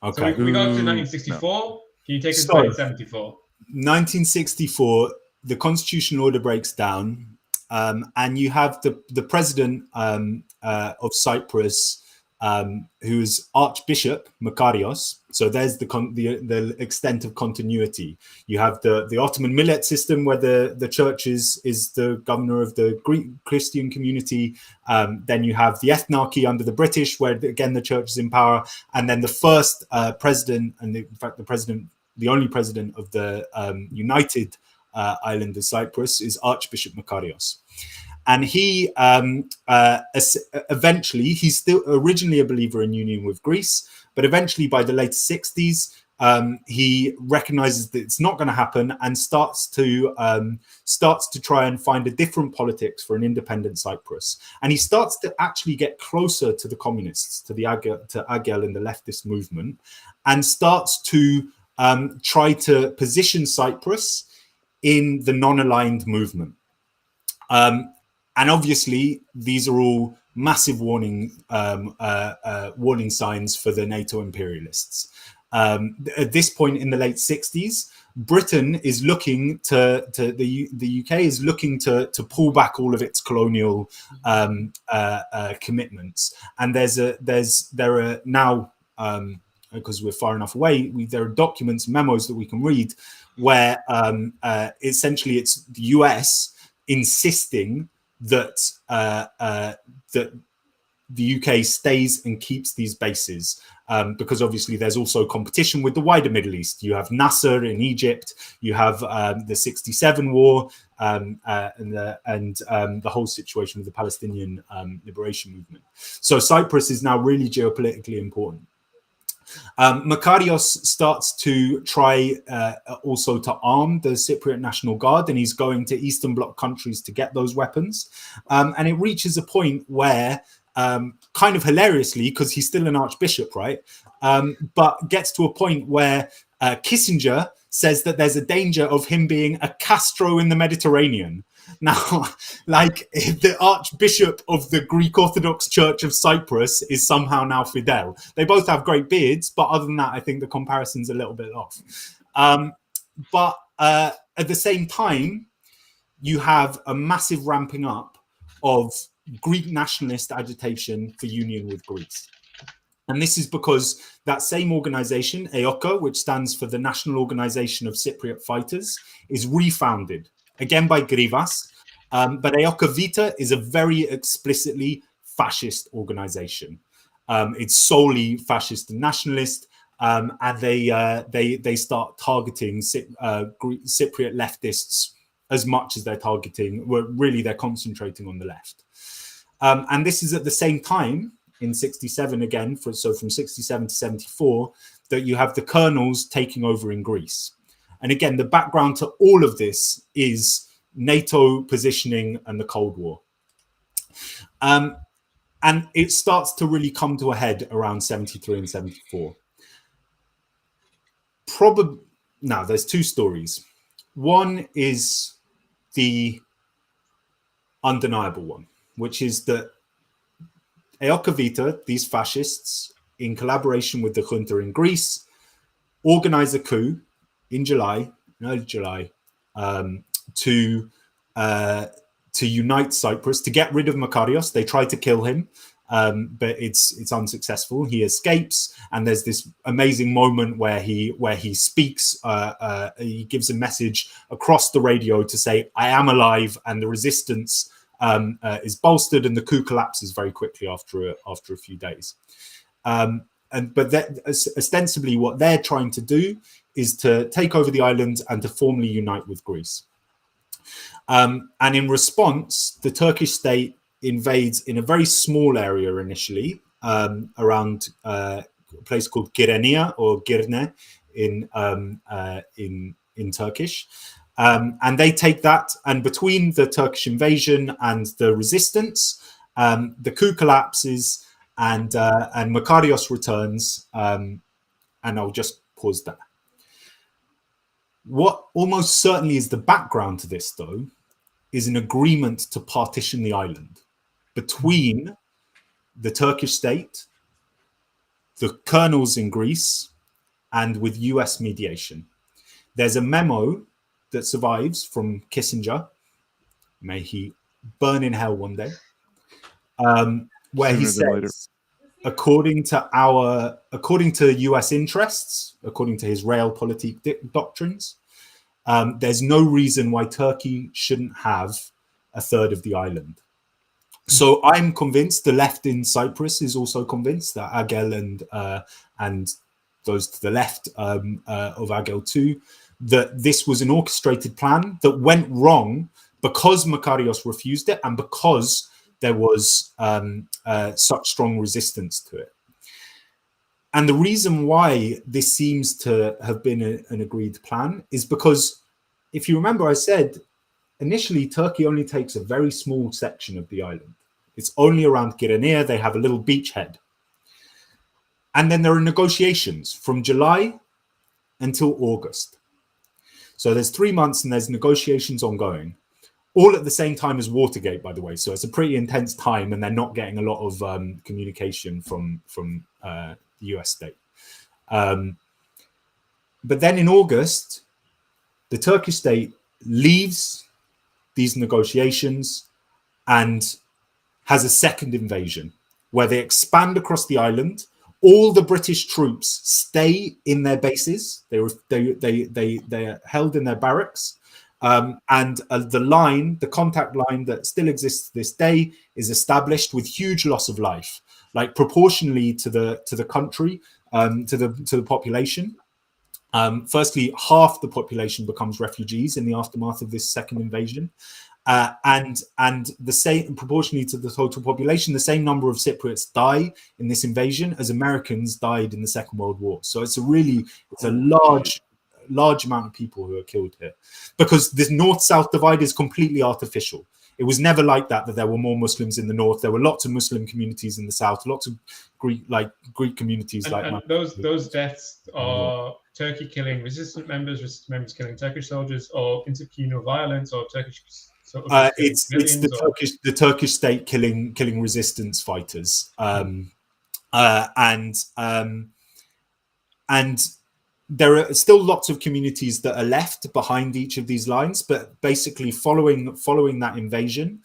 [SPEAKER 5] Okay. So we got up to 1964. No. Can you take us to 1974?
[SPEAKER 10] 1964, the constitutional order breaks down, and you have the president of Cyprus, who is Archbishop Makarios. So there's the extent of continuity. You have the Ottoman millet system, where the church is the governor of the Greek Christian community. Then you have the ethnarchy under the British, where again the church is in power. And then the first president, and in fact the only president of the United Island of Cyprus, is Archbishop Makarios. And he eventually, he's still originally a believer in union with Greece, but eventually by the late 60s, he recognizes that it's not going to happen and starts to try and find a different politics for an independent Cyprus. And he starts to actually get closer to the communists, to Agel and the leftist movement, and starts to try to position Cyprus in the non-aligned movement. And obviously, these are all massive warning signs for the NATO imperialists. At this point in the late 60s, Britain is looking the UK is looking to pull back all of its colonial commitments, and there are now because we're far enough away, there are documents, memos that we can read where essentially it's the US insisting that that the UK stays and keeps these bases, because obviously there's also competition with the wider Middle East. You have Nasser in Egypt, you have the 67 war, and the whole situation with the Palestinian liberation movement. So Cyprus is now really geopolitically important. Makarios starts to try also to arm the Cypriot National Guard, and he's going to Eastern Bloc countries to get those weapons. And it reaches a point where, kind of hilariously, because he's still an archbishop, right? But gets to a point where Kissinger says that there's a danger of him being a Castro in the Mediterranean. Now, like, the Archbishop of the Greek Orthodox Church of Cyprus is somehow now Fidel. They both have great beards, but other than that, I think the comparison's a little bit off. But at the same time, you have a massive ramping up of Greek nationalist agitation for union with Greece. And this is because that same organization, EOKA, which stands for the National Organization of Cypriot Fighters, is refounded, again by Grivas. But EOKA Vita is a very explicitly fascist organization. It's solely fascist and nationalist, and they start targeting Cypriot leftists as much as they're targeting, well, really they're concentrating on the left. And this is at the same time, in 67 again, so from 67 to 74, that you have the colonels taking over in Greece. And again, the background to all of this is NATO positioning and the Cold War. And it starts to really come to a head around 73 and 74. Now, there's two stories. One is the undeniable one, which is that EOKA Vita, these fascists, in collaboration with the junta in Greece, organize a coup in early July, to unite Cyprus, to get rid of Makarios. They try to kill him, but it's unsuccessful. He escapes, and there's this amazing moment where he speaks. He gives a message across the radio to say, "I am alive," and the resistance is bolstered, and the coup collapses very quickly after a few days. But ostensibly, what they're trying to do is to take over the island and to formally unite with Greece. And in response, the Turkish state invades in a very small area initially, around a place called Girenia or Girne in Turkish. And they take that, and between the Turkish invasion and the resistance, the coup collapses, and Makarios returns. And I'll just pause there. What almost certainly is the background to this, though, is an agreement to partition the island between the Turkish state, the colonels in Greece, and with US mediation. There's a memo that survives from Kissinger, may he burn in hell one day, where he says, according to US interests, according to his realpolitik doctrines, there's no reason why Turkey shouldn't have a third of the island. So I'm convinced, the left in Cyprus is also convinced, that Agel and those to the left of Agel too, that this was an orchestrated plan that went wrong because Makarios refused it and because there was such strong resistance to it. And the reason why this seems to have been an agreed plan is because, if you remember, I said initially Turkey only takes a very small section of the island. It's only around Girenia. They have a little beachhead. And then there are negotiations from July until August. So there's 3 months and there's negotiations ongoing, all at the same time as Watergate, by the way. So it's a pretty intense time, and they're not getting a lot of communication from the US state. But then in August, the Turkish state leaves these negotiations and has a second invasion where they expand across the island All the British troops stay in their bases. They are held in their barracks, and the contact line that still exists to this day is established with huge loss of life, like proportionally to the country, to the population. Firstly, half the population becomes refugees in the aftermath of this second invasion. And the same, proportionally to the total population, the same number of Cypriots die in this invasion as Americans died in the Second World War. So it's a large amount of people who are killed here, because this north-south divide is completely artificial. It was never like that there were more Muslims in the north. There were lots of Muslim communities in the south, lots of Greek communities.
[SPEAKER 5] And those deaths are Turkey killing resistant members killing Turkish soldiers, or intercommunal violence, or Turkish.
[SPEAKER 10] It's the Turkish state killing resistance fighters, and there are still lots of communities that are left behind each of these lines. But basically, following that invasion,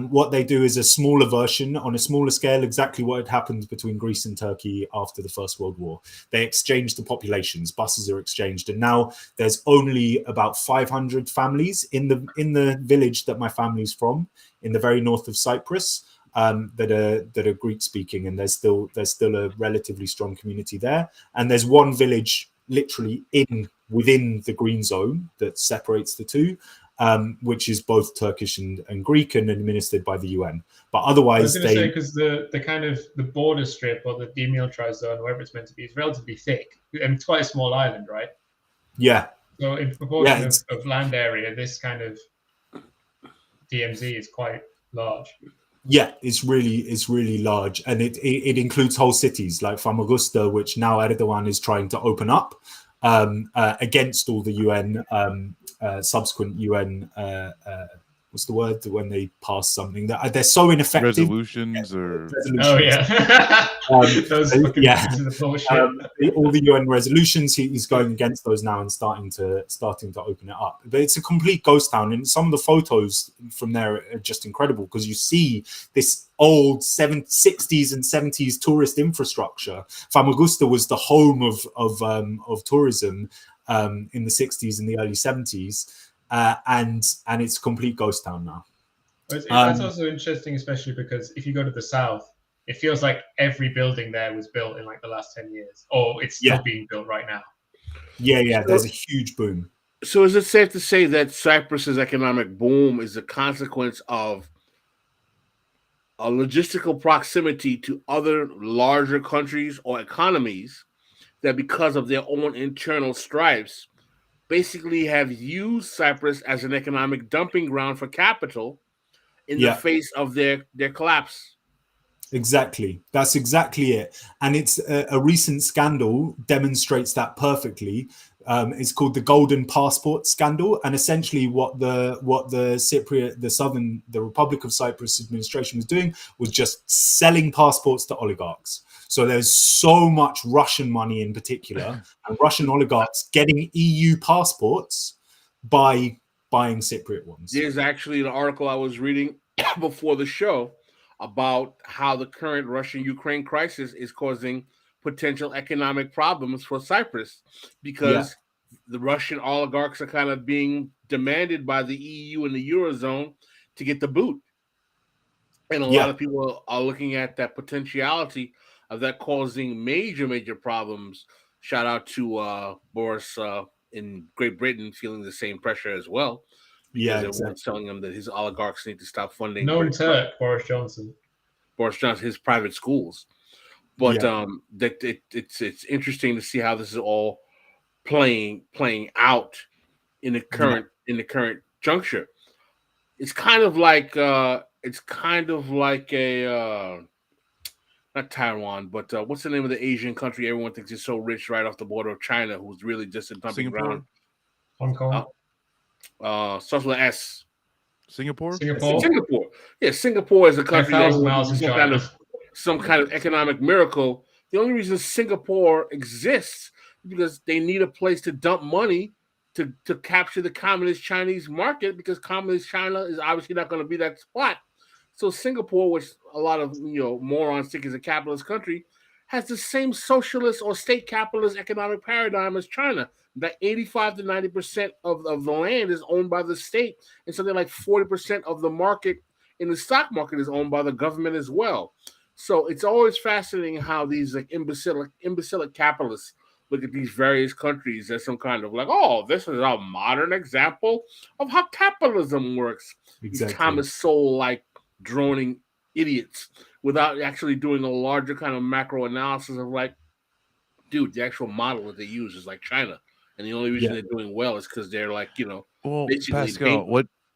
[SPEAKER 10] what they do is a smaller version on a smaller scale, exactly what had happened between Greece and Turkey after the First World War. They exchange the populations, buses are exchanged, and now there's only about 500 families in the village that my family's from, in the very north of Cyprus, that are Greek speaking, and there's still a relatively strong community there. And there's one village literally within the green zone that separates the two, which is both Turkish and Greek and administered by the UN. But otherwise,
[SPEAKER 5] because the kind of the border strip or the demilitarized zone, wherever it's meant to be, is relatively thick, and it's quite a small island, right?
[SPEAKER 10] Yeah.
[SPEAKER 5] So in proportion of land area, this kind of DMZ is quite large.
[SPEAKER 10] Yeah, it's really large, and it includes whole cities like Famagusta, which now Erdogan is trying to open up against all the UN subsequent UN. What's the word when they pass something that they're so ineffective?
[SPEAKER 3] Resolutions or
[SPEAKER 5] oh yeah, those all
[SPEAKER 10] the UN resolutions. He's going against those now and starting to open it up. But it's a complete ghost town, and some of the photos from there are just incredible, because you see this old 60s and 70s tourist infrastructure. Famagusta was the home of tourism in the 60s and the early 70s. And it's a complete ghost town now.
[SPEAKER 5] That's also interesting, especially because if you go to the south, it feels like every building there was built in like the last 10 years, or it's still being built right now.
[SPEAKER 10] Yeah, there's a huge boom.
[SPEAKER 2] So is it safe to say that Cyprus's economic boom is a consequence of a logistical proximity to other larger countries or economies that, because of their own internal strifes, basically have used Cyprus as an economic dumping ground for capital in the face of their collapse?
[SPEAKER 10] Exactly. That's exactly it. And it's a recent scandal demonstrates that perfectly. It's called the Golden Passport Scandal. And essentially what the Cypriot, the Republic of Cyprus administration was doing was just selling passports to oligarchs. So there's so much Russian money in particular, and Russian oligarchs getting EU passports by buying Cypriot ones.
[SPEAKER 2] There's actually an article I was reading before the show about how the current Russia-Ukraine crisis is causing potential economic problems for Cyprus, because the Russian oligarchs are kind of being demanded by the EU and the Eurozone to get the boot. And a lot of people are looking at that potentiality of that causing major problems. Shout out to Boris in Great Britain feeling the same pressure as well.
[SPEAKER 10] Yeah,
[SPEAKER 2] everyone's telling him that his oligarchs need to stop funding.
[SPEAKER 5] Boris Johnson,
[SPEAKER 2] his private schools. But it's interesting to see how this is all playing out in the current juncture. It's kind of like a not Taiwan, but what's the name of the Asian country everyone thinks is so rich right off the border of China, who's really just a dumping ground?
[SPEAKER 5] Hong Kong.
[SPEAKER 2] Starts with S.
[SPEAKER 3] Singapore.
[SPEAKER 2] Yeah, Singapore is a country that some kind of economic miracle. The only reason Singapore exists is because they need a place to dump money to capture the communist Chinese market, because communist China is obviously not going to be that spot. So Singapore, which a lot of morons think is a capitalist country, has the same socialist or state capitalist economic paradigm as China. That 85 to 90% of the land is owned by the state, and something like 40% of the market in the stock market is owned by the government as well. So it's always fascinating how these like imbecilic capitalists look at these various countries as some kind of like, oh, this is a modern example of how capitalism works.
[SPEAKER 10] Exactly.
[SPEAKER 2] These Thomas Sowell-like droning idiots without actually doing a larger kind of macro analysis of like, dude, the actual model that they use is like China. And the only reason they're doing well is because they're like, you know,
[SPEAKER 3] Well,
[SPEAKER 2] basically
[SPEAKER 3] Pascal,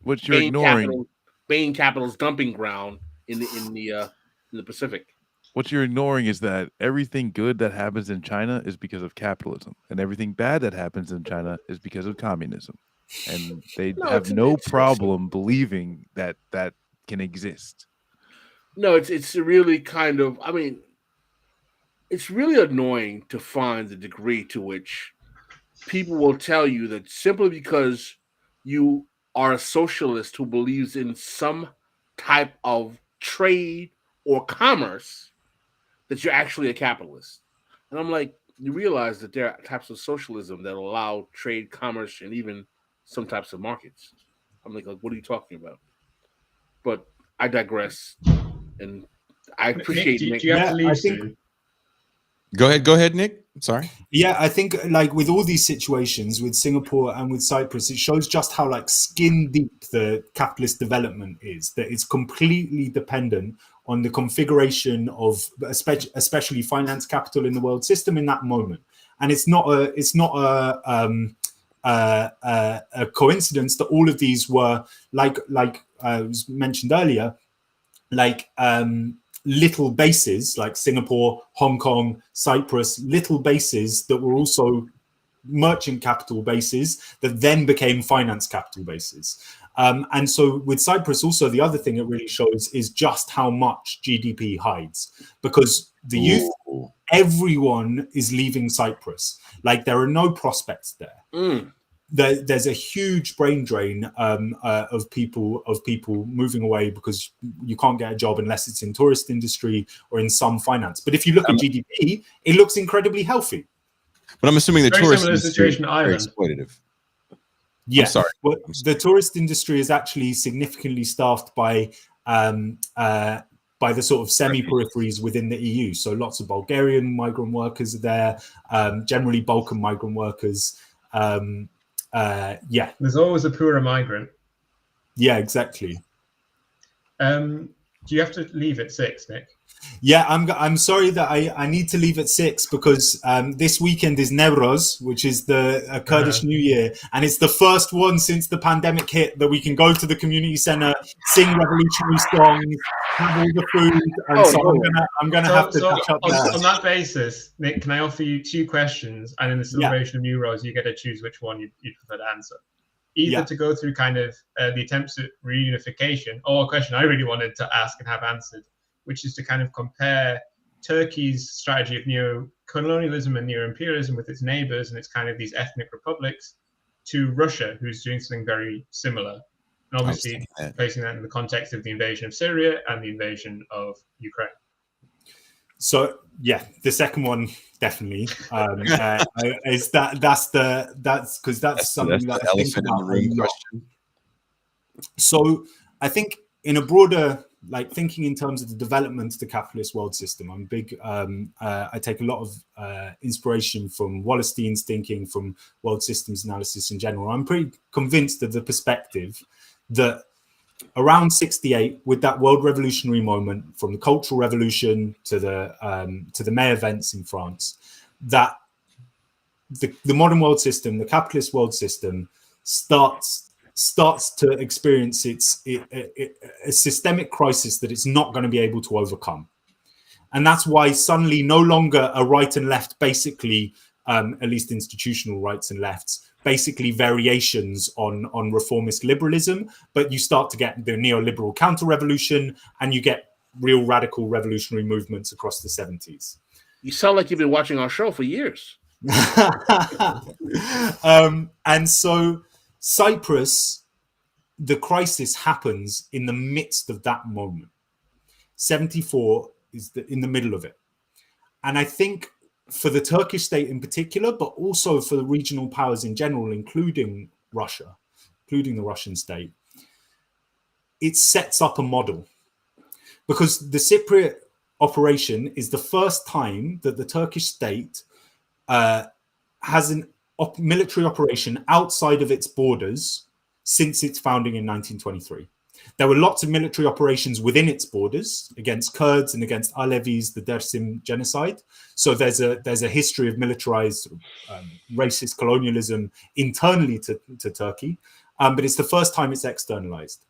[SPEAKER 3] what you're ignoring,
[SPEAKER 2] Bain Capital's dumping ground in the Pacific.
[SPEAKER 3] what you're ignoring is that everything good that happens in China is because of capitalism, and everything bad that happens in China is because of communism. And they have no problem believing that that can exist.
[SPEAKER 2] No, it's really kind of, I mean, it's really annoying to find the degree to which people will tell you that simply because you are a socialist who believes in some type of trade or commerce, that you're actually a capitalist. And I'm like, you realize that there are types of socialism that allow trade, commerce, and even some types of markets. I'm like, what are you talking about? But I digress. And I appreciate
[SPEAKER 5] Nick, do you have to leave soon?
[SPEAKER 1] Go ahead, Nick. Sorry.
[SPEAKER 10] Yeah, I think like with all these situations with Singapore and with Cyprus, it shows just how like skin deep the capitalist development is, that it's completely dependent on the configuration of especially finance capital in the world system in that moment. And it's not a coincidence that all of these were like was mentioned earlier, like little bases like Singapore, Hong Kong, Cyprus, little bases that were also merchant capital bases that then became finance capital bases. And so with Cyprus, also the other thing it really shows is just how much GDP hides, because the youth, everyone is leaving Cyprus. Like there are no prospects there. There's a huge brain drain of people moving away because you can't get a job unless it's in tourist industry or in some finance. But if you look at GDP, it looks incredibly healthy.
[SPEAKER 1] But I'm assuming the tourist industry is
[SPEAKER 5] in
[SPEAKER 1] very
[SPEAKER 5] Ireland.
[SPEAKER 1] exploitative.
[SPEAKER 10] Yes,
[SPEAKER 1] sorry.
[SPEAKER 10] But the tourist industry is actually significantly staffed by the sort of semi-peripheries within the EU. So lots of Bulgarian migrant workers are there, generally Balkan migrant workers.
[SPEAKER 5] There's always a poorer migrant.
[SPEAKER 10] Yeah, exactly.
[SPEAKER 5] Do you have to leave at 6, Nick?
[SPEAKER 10] Yeah, I'm sorry that I need to leave at 6 because this weekend is Newroz, which is the Kurdish New Year, and it's the first one since the pandemic hit that we can go to the community center, sing revolutionary songs, have all the food, and I'm gonna have to catch up.
[SPEAKER 5] On that basis, Nick, can I offer you 2 questions, and in the celebration of Newroz, you get to choose which one you'd prefer to answer. Either to go through kind of the attempts at reunification, or a question I really wanted to ask and have answered, which is to kind of compare Turkey's strategy of neo-colonialism and neo-imperialism with its neighbors and its kind of these ethnic republics to Russia, who's doing something very similar. And obviously placing that in the context of the invasion of Syria and the invasion of Ukraine.
[SPEAKER 10] So yeah, the second one definitely is that's something that I think about very much. So I think in a broader, like thinking in terms of the development of the capitalist world system, I'm big. I take a lot of inspiration from Wallerstein's thinking, from world systems analysis in general. I'm pretty convinced of the perspective that around 68, with that world revolutionary moment, from the Cultural Revolution to the May events in France, that the modern world system, the capitalist world system, starts to experience a systemic crisis that it's not going to be able to overcome. And that's why suddenly no longer a right and left, basically, at least institutional rights and lefts, basically variations on reformist liberalism, but you start to get the neoliberal counter-revolution and you get real radical revolutionary movements across the 70s.
[SPEAKER 2] You sound like you've been watching our show for years.
[SPEAKER 10] And so Cyprus, the crisis happens in the midst of that moment. 74 is in the middle of it. I think for the Turkish state in particular, but also for the regional powers in general, including Russia, including the Russian state, it sets up a model. Because the Cypriot operation is the first time that the Turkish state has a military operation outside of its borders since its founding in 1923. There were lots of military operations within its borders against Kurds and against Alevis, the Dersim genocide. So there's a history of militarized racist colonialism internally to Turkey, but it's the first time it's externalized.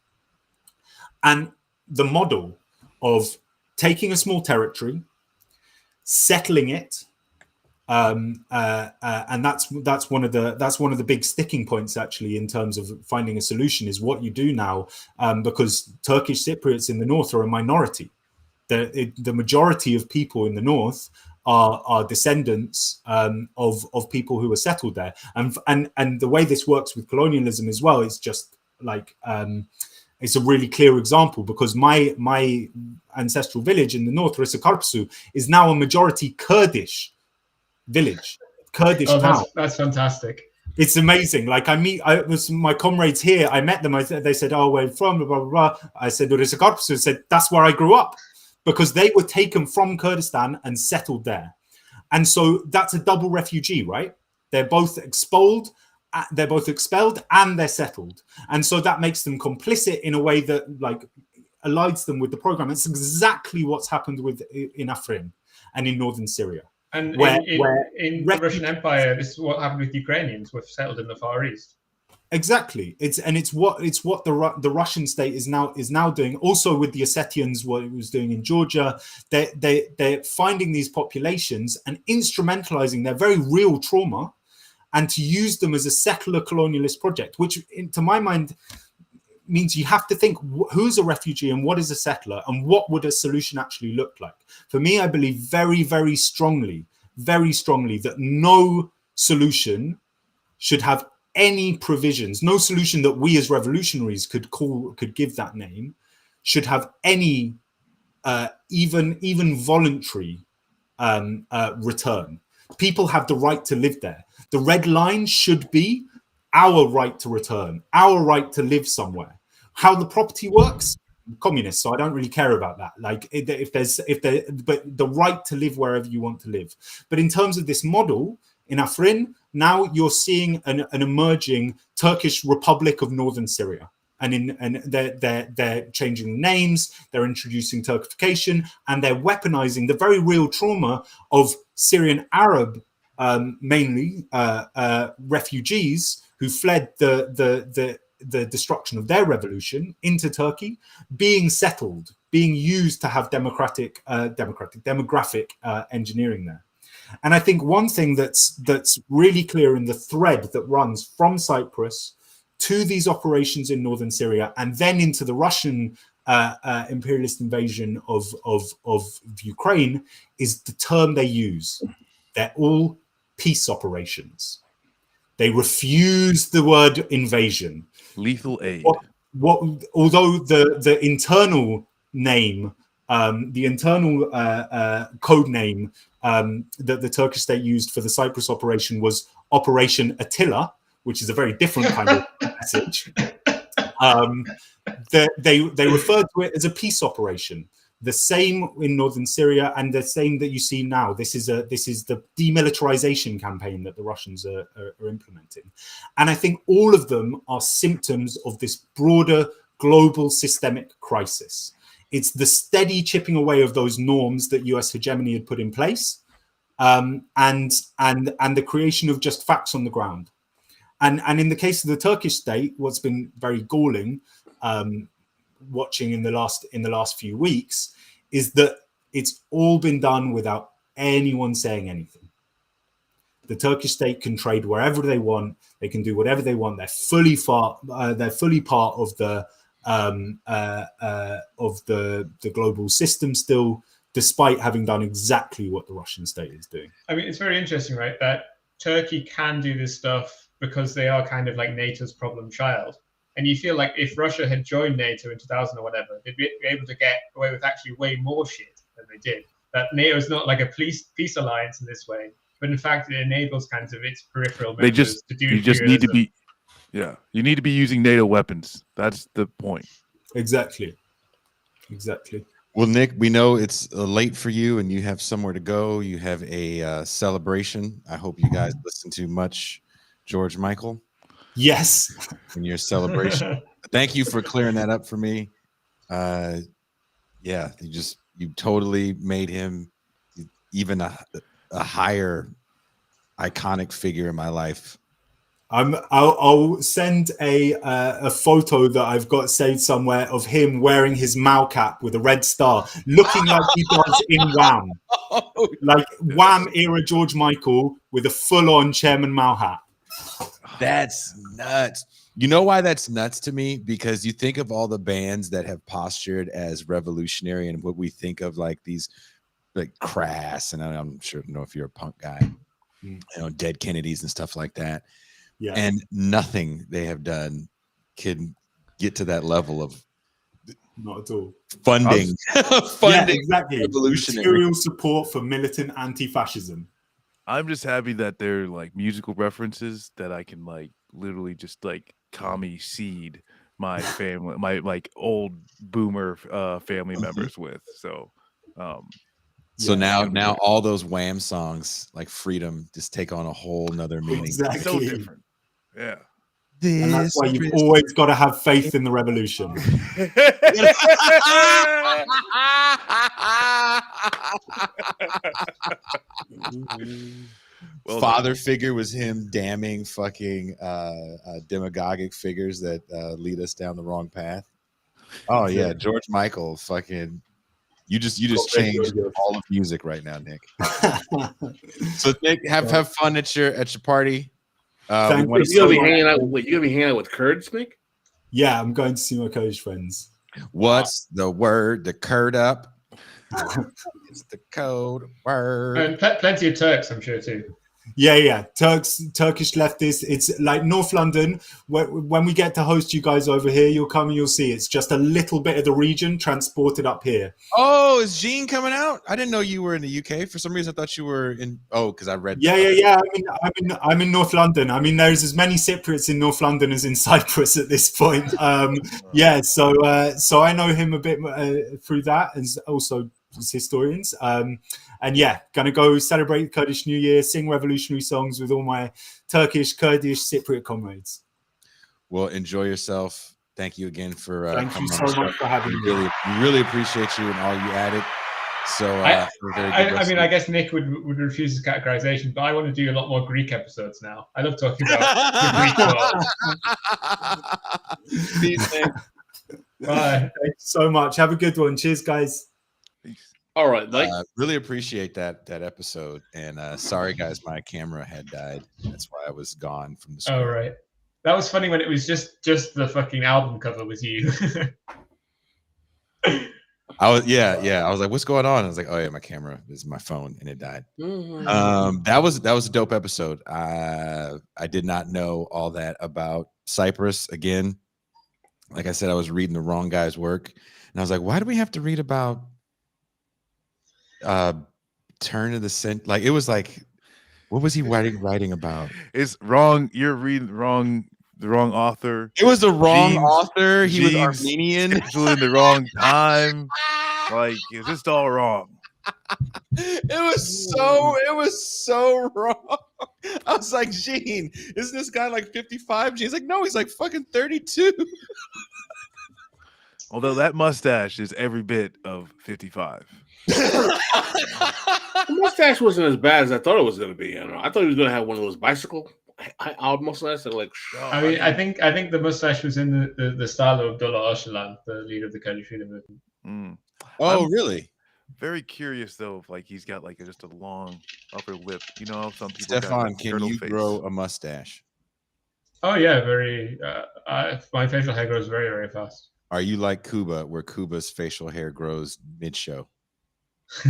[SPEAKER 10] And the model of taking a small territory, settling it, and that's one of the big sticking points actually in terms of finding a solution, is what you do now, because Turkish Cypriots in the north are a minority. The majority of people in the north are descendants of people who were settled there, and the way this works with colonialism as well is just like it's a really clear example, because my ancestral village in the north, Wrzesniewski, is now a majority Kurdish village, Kurdish town.
[SPEAKER 5] That's fantastic.
[SPEAKER 10] It's amazing. Like I was my comrades here. I met them. They said, "Oh, where from?" Blah blah blah. I said, "Wrzesniewski." Said, "That's where I grew up," because they were taken from Kurdistan and settled there, and so that's a double refugee, right? They're both expelled. They're both expelled and they're settled, and so that makes them complicit in a way that like aligns them with the program. It's exactly what's happened in Afrin and in northern Syria.
[SPEAKER 5] And in the Russian Empire, this is what happened with Ukrainians who were settled in the Far East.
[SPEAKER 10] Exactly. It's what the Russian state is now doing. Also with the Ossetians, what it was doing in Georgia, they're finding these populations and instrumentalizing their very real trauma, and to use them as a settler colonialist project, which to my mind means you have to think who's a refugee and what is a settler and what would a solution actually look like. For me, I believe very, very strongly that no solution should have any provisions, no solution that we as revolutionaries could give that name, should have any even voluntary return. People have the right to live there. The red line should be our right to return, our right to live somewhere. How the property works, communist, so I don't really care about that. Like but the right to live wherever you want to live. But in terms of this model in Afrin, now you're seeing an emerging Turkish Republic of Northern Syria. And they're changing names, they're introducing Turkification, and they're weaponizing the very real trauma of Syrian Arab, mainly refugees who fled the destruction of their revolution into Turkey, being settled, being used to have demographic engineering there. And I think one thing that's really clear in the thread that runs from Cyprus to these operations in northern Syria and then into the Russian imperialist invasion of Ukraine is the term they use. They're all peace operations. They refuse the word invasion.
[SPEAKER 3] Lethal aid.
[SPEAKER 10] Although the internal name, the internal code name that the Turkish state used for the Cyprus operation was Operation Attila, which is a very different kind of message. They referred to it as a peace operation. The same in northern Syria, and the same that you see now. This is the demilitarization campaign that the Russians are implementing, and I think all of them are symptoms of this broader global systemic crisis. It's the steady chipping away of those norms that US hegemony had put in place, and the creation of just facts on the ground. And in the case of the Turkish state, what's been very galling, watching in the last few weeks, is that it's all been done without anyone saying anything. The Turkish state can trade wherever they want. They can do whatever they want. They're fully part of the global system still, despite having done exactly what the Russian state is doing.
[SPEAKER 5] I mean, it's very interesting, right, that Turkey can do this stuff because they are kind of like NATO's problem child. And you feel like if Russia had joined NATO in 2000 or whatever, they'd be able to get away with actually way more shit than they did. that NATO is not like a peace alliance in this way, but in fact it enables kinds of its peripheral
[SPEAKER 3] They
[SPEAKER 5] members
[SPEAKER 3] just
[SPEAKER 5] to do
[SPEAKER 3] you just need to
[SPEAKER 5] imperialism.
[SPEAKER 3] be you need to be using NATO weapons. That's the point.
[SPEAKER 10] Exactly.
[SPEAKER 1] Well, Nick, we know it's late for you and you have somewhere to go. You have a celebration. I hope you guys listen to much George Michael
[SPEAKER 10] Yes.
[SPEAKER 1] in your celebration. Thank you for clearing that up for me. Yeah, you totally made him even a higher iconic figure in my life.
[SPEAKER 10] I'll send a photo that I've got saved somewhere of him wearing his Mao cap with a red star, looking like he does in Wham, like Wham era George Michael with a full-on Chairman Mao hat.
[SPEAKER 1] That's nuts. You know why that's nuts to me? Because you think of all the bands that have postured as revolutionary and what we think of like these like Crass, and I'm sure you know if you're a punk guy, you know, Dead Kennedys and stuff like that.
[SPEAKER 10] Yeah.
[SPEAKER 1] And nothing they have done can get to that level of
[SPEAKER 10] Not at all.
[SPEAKER 1] funding.
[SPEAKER 10] Yeah, exactly.
[SPEAKER 1] Revolutionary.
[SPEAKER 10] Material support for militant anti-fascism.
[SPEAKER 3] I'm just happy that they're like musical references that I can like literally just like commie seed my family, my like old boomer family members with. So
[SPEAKER 1] So
[SPEAKER 10] Yeah.
[SPEAKER 1] now all those Wham songs like Freedom just take on a whole nother meaning.
[SPEAKER 10] Exactly.
[SPEAKER 3] so different. Yeah.
[SPEAKER 10] And that's why you've always got to have faith in the revolution.
[SPEAKER 3] Well,
[SPEAKER 1] Father figure was him damning fucking demagogic figures that lead us down the wrong path. Oh yeah, George Michael, fucking. You just changed all of music right now, Nick. So Nick, have fun at your party.
[SPEAKER 10] Thank
[SPEAKER 1] we wanna
[SPEAKER 10] you
[SPEAKER 2] You gonna be
[SPEAKER 10] so much.
[SPEAKER 2] hanging out? Wait, you gonna be hanging out with Kurds, Nick?
[SPEAKER 10] Yeah, I'm going to see my Kurdish friends.
[SPEAKER 1] What's the word? The curd up. It's the code word.
[SPEAKER 5] And plenty of Turks, I'm sure too.
[SPEAKER 10] Yeah. Turkish leftists. It's like North London. When we get to host you guys over here, you'll come and you'll see. It's just a little bit of the region transported up here.
[SPEAKER 1] Oh, is Djene coming out? I didn't know you were in the UK. For some reason, I thought you were in. Oh, because I read.
[SPEAKER 10] Yeah. I'm in North London. I mean, there's as many Cypriots in North London as in Cyprus at this point. Yeah. So I know him a bit through that, as also as historians. And yeah, gonna go celebrate Kurdish New Year, sing revolutionary songs with all my Turkish, Kurdish, Cypriot comrades.
[SPEAKER 1] Well, enjoy yourself. Thank you again for.
[SPEAKER 10] Thank you
[SPEAKER 1] coming
[SPEAKER 10] so
[SPEAKER 1] on the show.
[SPEAKER 10] much for having me.
[SPEAKER 1] We really appreciate you and all you added. So we're very good
[SPEAKER 5] I mean, I guess Nick would refuse his categorization, but I want to do a lot more Greek episodes now. I love talking about the Greek world.
[SPEAKER 1] Peace, Nick.
[SPEAKER 5] Bye.
[SPEAKER 10] Thank you so much. Have a good one. Cheers, guys.
[SPEAKER 2] All right, Mike.
[SPEAKER 1] Really appreciate that episode. And sorry, guys, my camera had died. That's why I was gone from the screen.
[SPEAKER 5] Oh right, that was funny when it was just the fucking album cover was you.
[SPEAKER 1] I was I was like, what's going on? I was like, oh yeah, my camera is my phone and it died. That was a dope episode. I did not know all that about Cyprus. Again, like I said, I was reading the wrong guy's work, and I was like, why do we have to read about turn of the century? Like it was like, what was he writing about?
[SPEAKER 3] it's wrong. You're reading the wrong author.
[SPEAKER 1] It was the wrong
[SPEAKER 3] Jeans-
[SPEAKER 1] author. He was
[SPEAKER 3] Jeans
[SPEAKER 1] Armenian.
[SPEAKER 3] scheduling the wrong time. Like it's just all wrong.
[SPEAKER 1] It was so wrong. I was like, Djene, isn't this guy like 55? Gene's like, no, he's like fucking 32.
[SPEAKER 3] Although that mustache is every bit of 55.
[SPEAKER 2] The mustache wasn't as bad as I thought it was going to be. I don't know. I thought he was going to have one of those bicycle mustaches. Like,
[SPEAKER 5] I mean, I think the mustache was in the style of Abdullah Öcalan, the leader of the Kurdish freedom movement.
[SPEAKER 1] Oh,
[SPEAKER 3] I'm
[SPEAKER 1] really?
[SPEAKER 3] Very curious though, if like he's got like just a long upper lip. You know, some people. got,
[SPEAKER 1] Stefan,
[SPEAKER 3] like,
[SPEAKER 1] can
[SPEAKER 3] turtle
[SPEAKER 1] you
[SPEAKER 3] face.
[SPEAKER 1] grow a mustache?
[SPEAKER 5] Oh yeah, very. My facial hair grows very, very fast.
[SPEAKER 1] Are you like Kuba, where Kuba's facial hair grows mid-show?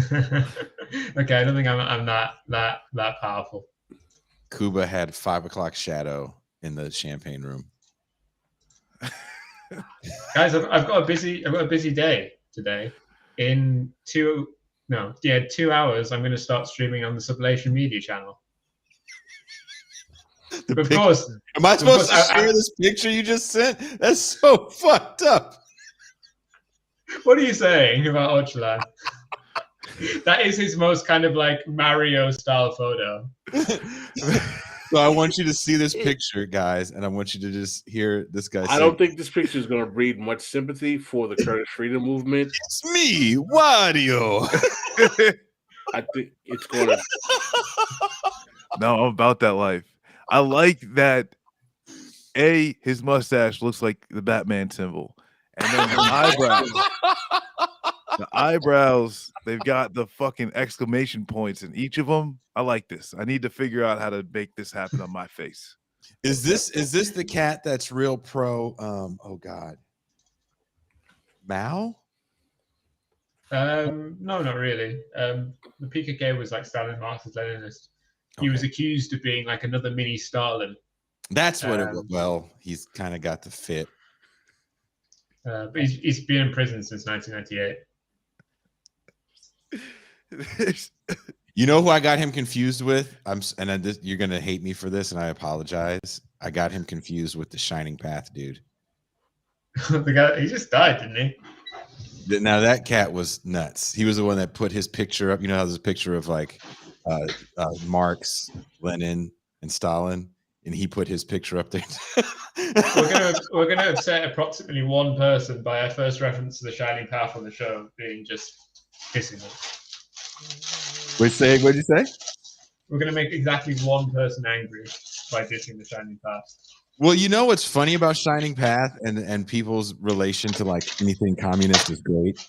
[SPEAKER 5] Okay, I don't think I'm that powerful.
[SPEAKER 1] Kuba had 5 o'clock shadow in the champagne room.
[SPEAKER 5] Guys, I've got a busy day today. In 2 No, yeah, 2 hours. I'm going to start streaming on the Sublation Media channel. Of course.
[SPEAKER 1] Am I supposed to share this picture you just sent? That's so fucked up.
[SPEAKER 5] What are you saying about Öcalan? That is his most kind of like Mario style photo.
[SPEAKER 1] So I want you to see this picture, guys, and I want you to just hear this guy.
[SPEAKER 2] I don't think this picture is going to breed much sympathy for the Kurdish freedom movement.
[SPEAKER 1] It's me, Wario.
[SPEAKER 2] I think it's going to.
[SPEAKER 3] No, I'm about that life. I like that. His mustache looks like the Batman symbol, and then the eyebrows, they've got the fucking exclamation points in each of them. I like this. I need to figure out how to make this happen on my face.
[SPEAKER 1] Is this the cat that's real pro? Oh God, Mao?
[SPEAKER 5] No, not really. The PKK was like Stalin, Marxist-Leninist. He was accused of being like another mini Stalin.
[SPEAKER 1] That's what it was. Well, he's kind of got the fit.
[SPEAKER 5] But he's been in prison since 1998.
[SPEAKER 1] You know who I got him confused with? You're gonna hate me for this, and I apologize. I got him confused with the Shining Path dude.
[SPEAKER 5] The guy, he just died, didn't he?
[SPEAKER 1] Now that cat was nuts. He was the one that put his picture up. You know how there's a picture of like Marx, Lenin, and Stalin, and he put his picture up there.
[SPEAKER 5] We're gonna upset approximately one person by our first reference to the Shining Path on the show being just kissing them.
[SPEAKER 1] What did you say?
[SPEAKER 5] We're gonna make exactly one person angry by dissing the Shining Path.
[SPEAKER 1] Well, you know what's funny about Shining Path and people's relation to like anything communist is great.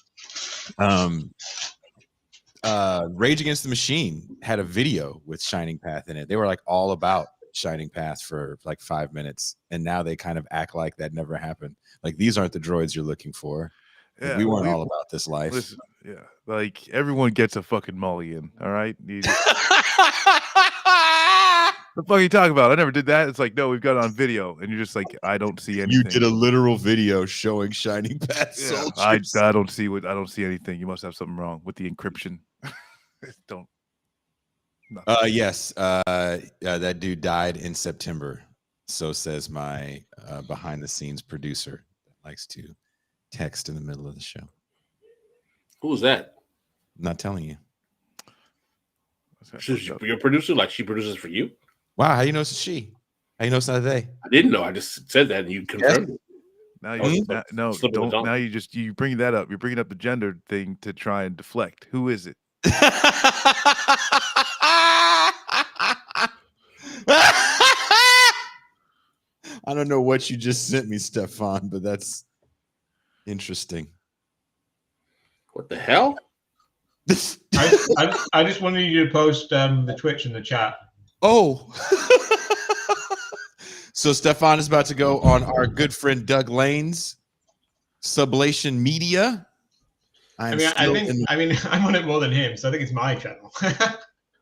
[SPEAKER 1] Rage Against the Machine had a video with Shining Path in it. They were like all about Shining Path for like 5 minutes, and now they kind of act like that never happened. Like, these aren't the droids you're looking for. Yeah, we weren't all about this life.
[SPEAKER 3] Listen, yeah, like everyone gets a fucking mulligan. All right. The fuck are you talking about? I never did that. It's like, no, we've got it on video, and you're just like, I don't see anything.
[SPEAKER 1] You did a literal video showing Shining Path.
[SPEAKER 3] Yeah, I don't see anything. You must have something wrong with the encryption. Don't.
[SPEAKER 1] Yes. That dude died in September. So says my behind the scenes producer that likes to text in the middle of the show.
[SPEAKER 2] Who was that?
[SPEAKER 1] I'm not telling you.
[SPEAKER 2] Your producer, like she produces for you?
[SPEAKER 1] Wow, how you know it's she? How you know it's not they?
[SPEAKER 2] I didn't know. I just said that and you confirmed it.
[SPEAKER 3] Now you don't. Now you bring that up. You're bringing up the gender thing to try and deflect. Who is it?
[SPEAKER 1] I don't know what you just sent me, Stefan, but that's interesting.
[SPEAKER 2] What the hell?
[SPEAKER 5] I just wanted you to post the Twitch in the chat.
[SPEAKER 1] Oh. So Stefan is about to go on our good friend Doug Lane's Sublation Media.
[SPEAKER 5] I'm on it more than him, so I think it's my channel.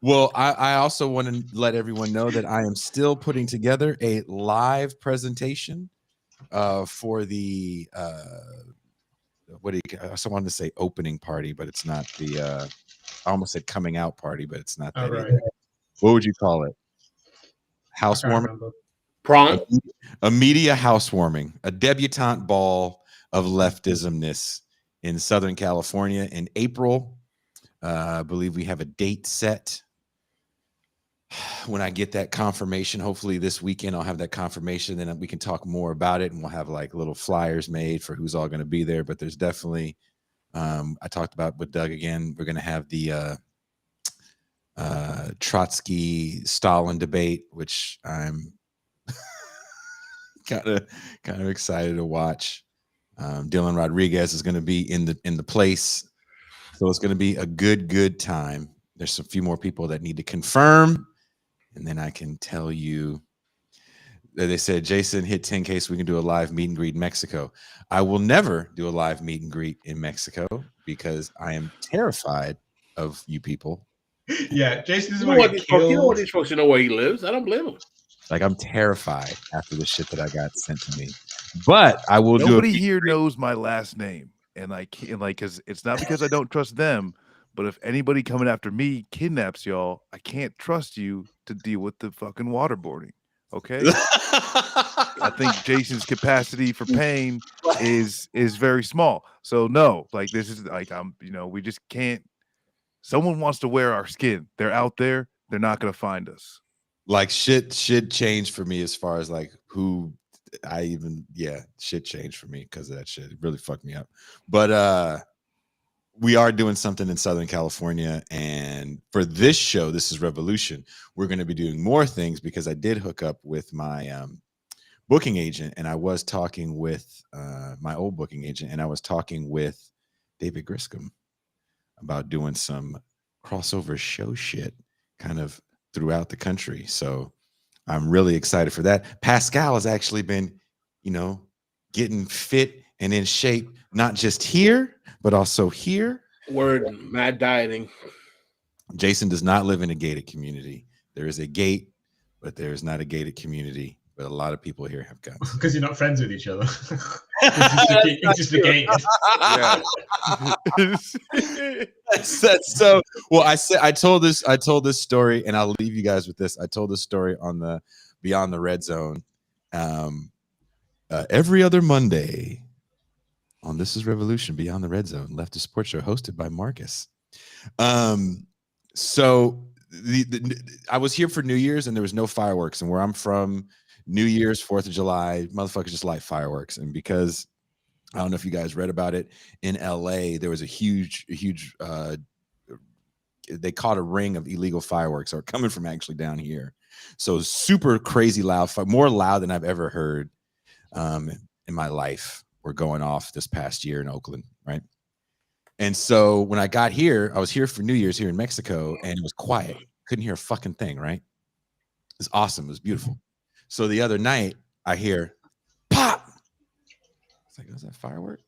[SPEAKER 1] Well, I also want to let everyone know that I am still putting together a live presentation for the I also wanted to say opening party, but it's not the I almost said coming out party, but it's not that. Right. What would you call it? Housewarming?
[SPEAKER 2] Prom?
[SPEAKER 1] A media housewarming, a debutante ball of leftismness in Southern California in April. I believe we have a date set. When I get that confirmation, hopefully this weekend I'll have that confirmation, then we can talk more about it, and we'll have like little flyers made for who's all going to be there. But there's definitely, I talked about with Doug again, we're going to have the Trotsky Stalin debate, which I'm kind of excited to watch. Dylan Rodriguez is going to be in the place, so it's going to be a good time. There's a few more people that need to confirm, and then I can tell you. They said, Jason, hit 10K so we can do a live meet and greet in Mexico. I will never do a live meet and greet in Mexico because I am terrified of you people.
[SPEAKER 5] Yeah, Jason doesn't
[SPEAKER 2] want to get killed. You don't want these folks to know where he lives. I don't blame him.
[SPEAKER 1] Like, I'm terrified after the shit that I got sent to me. But I will.
[SPEAKER 3] Nobody here knows my last name, and because it's not because I don't trust them, But if anybody coming after me kidnaps y'all, I can't trust you to deal with the fucking waterboarding. Okay. I think Jason's capacity for pain is very small. So no, like this is like we just can't. Someone wants to wear our skin. They're out there. They're not gonna find us.
[SPEAKER 1] Like shit changed for me as far as like who shit changed for me because of that shit. It really fucked me up. But we are doing something in Southern California, and for this show, This is Revolution, we're going to be doing more things because I did hook up with my booking agent, and I was talking with my old booking agent, and I was talking with David Griscom about doing some crossover show shit kind of throughout the country. So I'm really excited for that. Pascal has actually been, getting fit and in shape, not just here, but also here.
[SPEAKER 2] Word, mad dieting.
[SPEAKER 1] Jason does not live in a gated community. There is a gate, but there is not a gated community. But a lot of people here have guns.
[SPEAKER 5] Because you're not friends with each other. It's just the gate.
[SPEAKER 1] That's so. Well, I told this story, and I'll leave you guys with this. I told this story on the Beyond the Red Zone every other Monday on This is Revolution Beyond the Red Zone, leftist sports show hosted by Marcus. So I was here for New Year's and there was no fireworks, and where I'm from, New Year's, 4th of July, motherfuckers just light fireworks. And because I don't know if you guys read about it, in LA there was a huge they caught a ring of illegal fireworks or coming from actually down here. So super crazy loud, more loud than I've ever heard in my life. Were going off this past year in Oakland, right? And so when I got here, I was here for New Year's here in Mexico, and it was quiet. Couldn't hear a fucking thing, right? It was awesome. It was beautiful. So the other night, I hear pop. It's like, was that firework?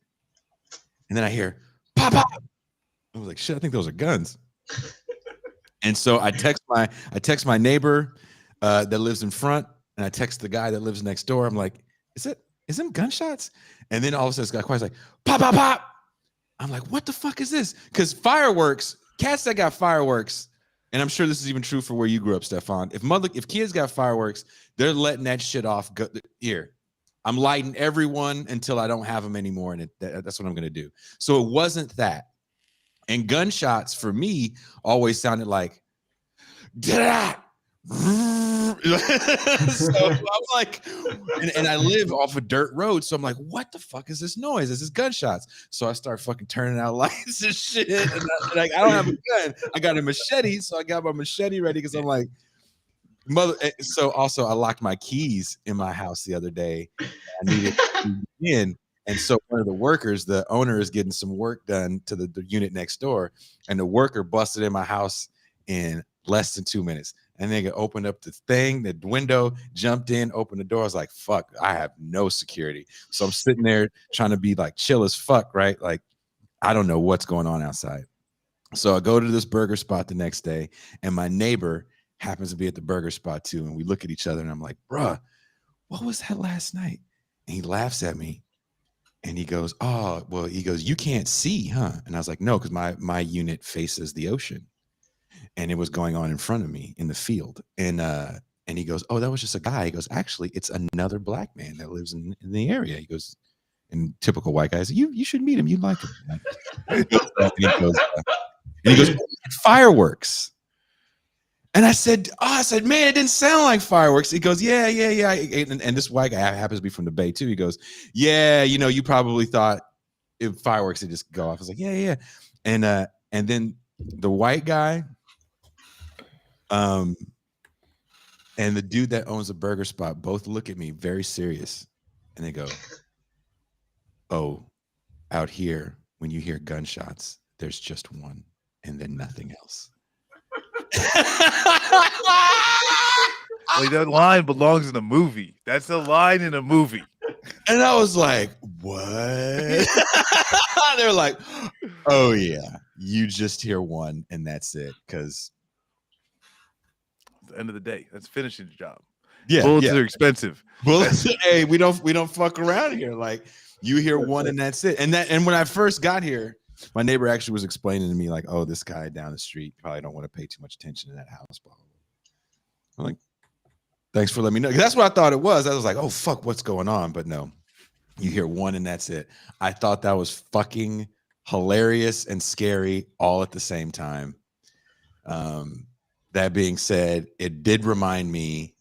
[SPEAKER 1] And then I hear pop, pop. I was like, shit, I think those are guns. And so I text my neighbor that lives in front, and I text the guy that lives next door. I'm like, is them gunshots? And then all of a sudden this guy quiet's like, pop, pop, pop. I'm like, what the fuck is this? Because fireworks, cats that got fireworks, and I'm sure this is even true for where you grew up, Stefan. If kids got fireworks, they're letting that shit off. Here, I'm lighting everyone until I don't have them anymore, and that's what I'm gonna do. So it wasn't that. And gunshots for me always sounded like, da. So I'm like, and I live off a dirt road, so I'm like, what the fuck is this noise? This is gunshots. So I start fucking turning out lights and shit. And I don't have a gun. I got a machete, so I got my machete ready because I'm like, mother. So also, I locked my keys in my house the other day. I needed to be in. And so one of the workers, the owner, is getting some work done to the unit next door, and the worker busted in my house in less than 2 minutes. And they opened up the thing, the window, jumped in, opened the door. I was like, fuck, I have no security. So I'm sitting there trying to be like chill as fuck, right? Like, I don't know what's going on outside. So I go to this burger spot the next day, and my neighbor happens to be at the burger spot too. And we look at each other, and I'm like, bruh, what was that last night? And he laughs at me. And he goes, oh, well, he goes, you can't see, huh? And I was like, no, because my unit faces the ocean. And it was going on in front of me in the field. And he goes, oh, that was just a guy. He goes, actually, it's another black man that lives in the area. He goes, and typical white guys, you should meet him. You'd like him. And he goes, fireworks. And I said, man, it didn't sound like fireworks. He goes, yeah. And this white guy happens to be from the Bay too. He goes, yeah, you probably thought if fireworks would just go off. I was like, yeah. And then the white guy, and the dude that owns the burger spot both look at me very serious, and they go, oh, out here, when you hear gunshots, there's just one, and then nothing else.
[SPEAKER 3] Like, that line belongs in a movie. That's the line in a movie.
[SPEAKER 1] And I was like, what? They're like, oh yeah, you just hear one and that's it. Because
[SPEAKER 3] at the end of the day, that's finishing the job.
[SPEAKER 1] Yeah,
[SPEAKER 3] bullets are expensive.
[SPEAKER 1] Bullets, hey, we don't fuck around here. Like, you hear one and that's it. And when I first got here, My neighbor actually was explaining to me like, oh, this guy down the street probably don't want to pay too much attention to that house. I'm like, thanks for letting me know. That's what I thought it was. I was like, oh, fuck, what's going on? But no, you hear one and that's it. I thought that was fucking hilarious and scary all at the same time. That being said, it did remind me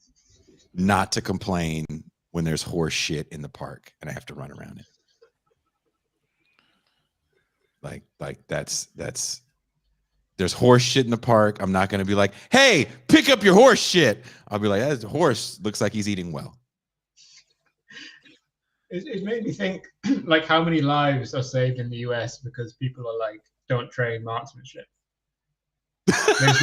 [SPEAKER 1] not to complain when there's horse shit in the park and I have to run around it. Like that's there's horse shit in the park. I'm not going to be like, hey, pick up your horse shit. I'll be like, that horse looks like he's eating well.
[SPEAKER 5] It made me think like how many lives are saved in the US because people are like, don't train marksmanship. And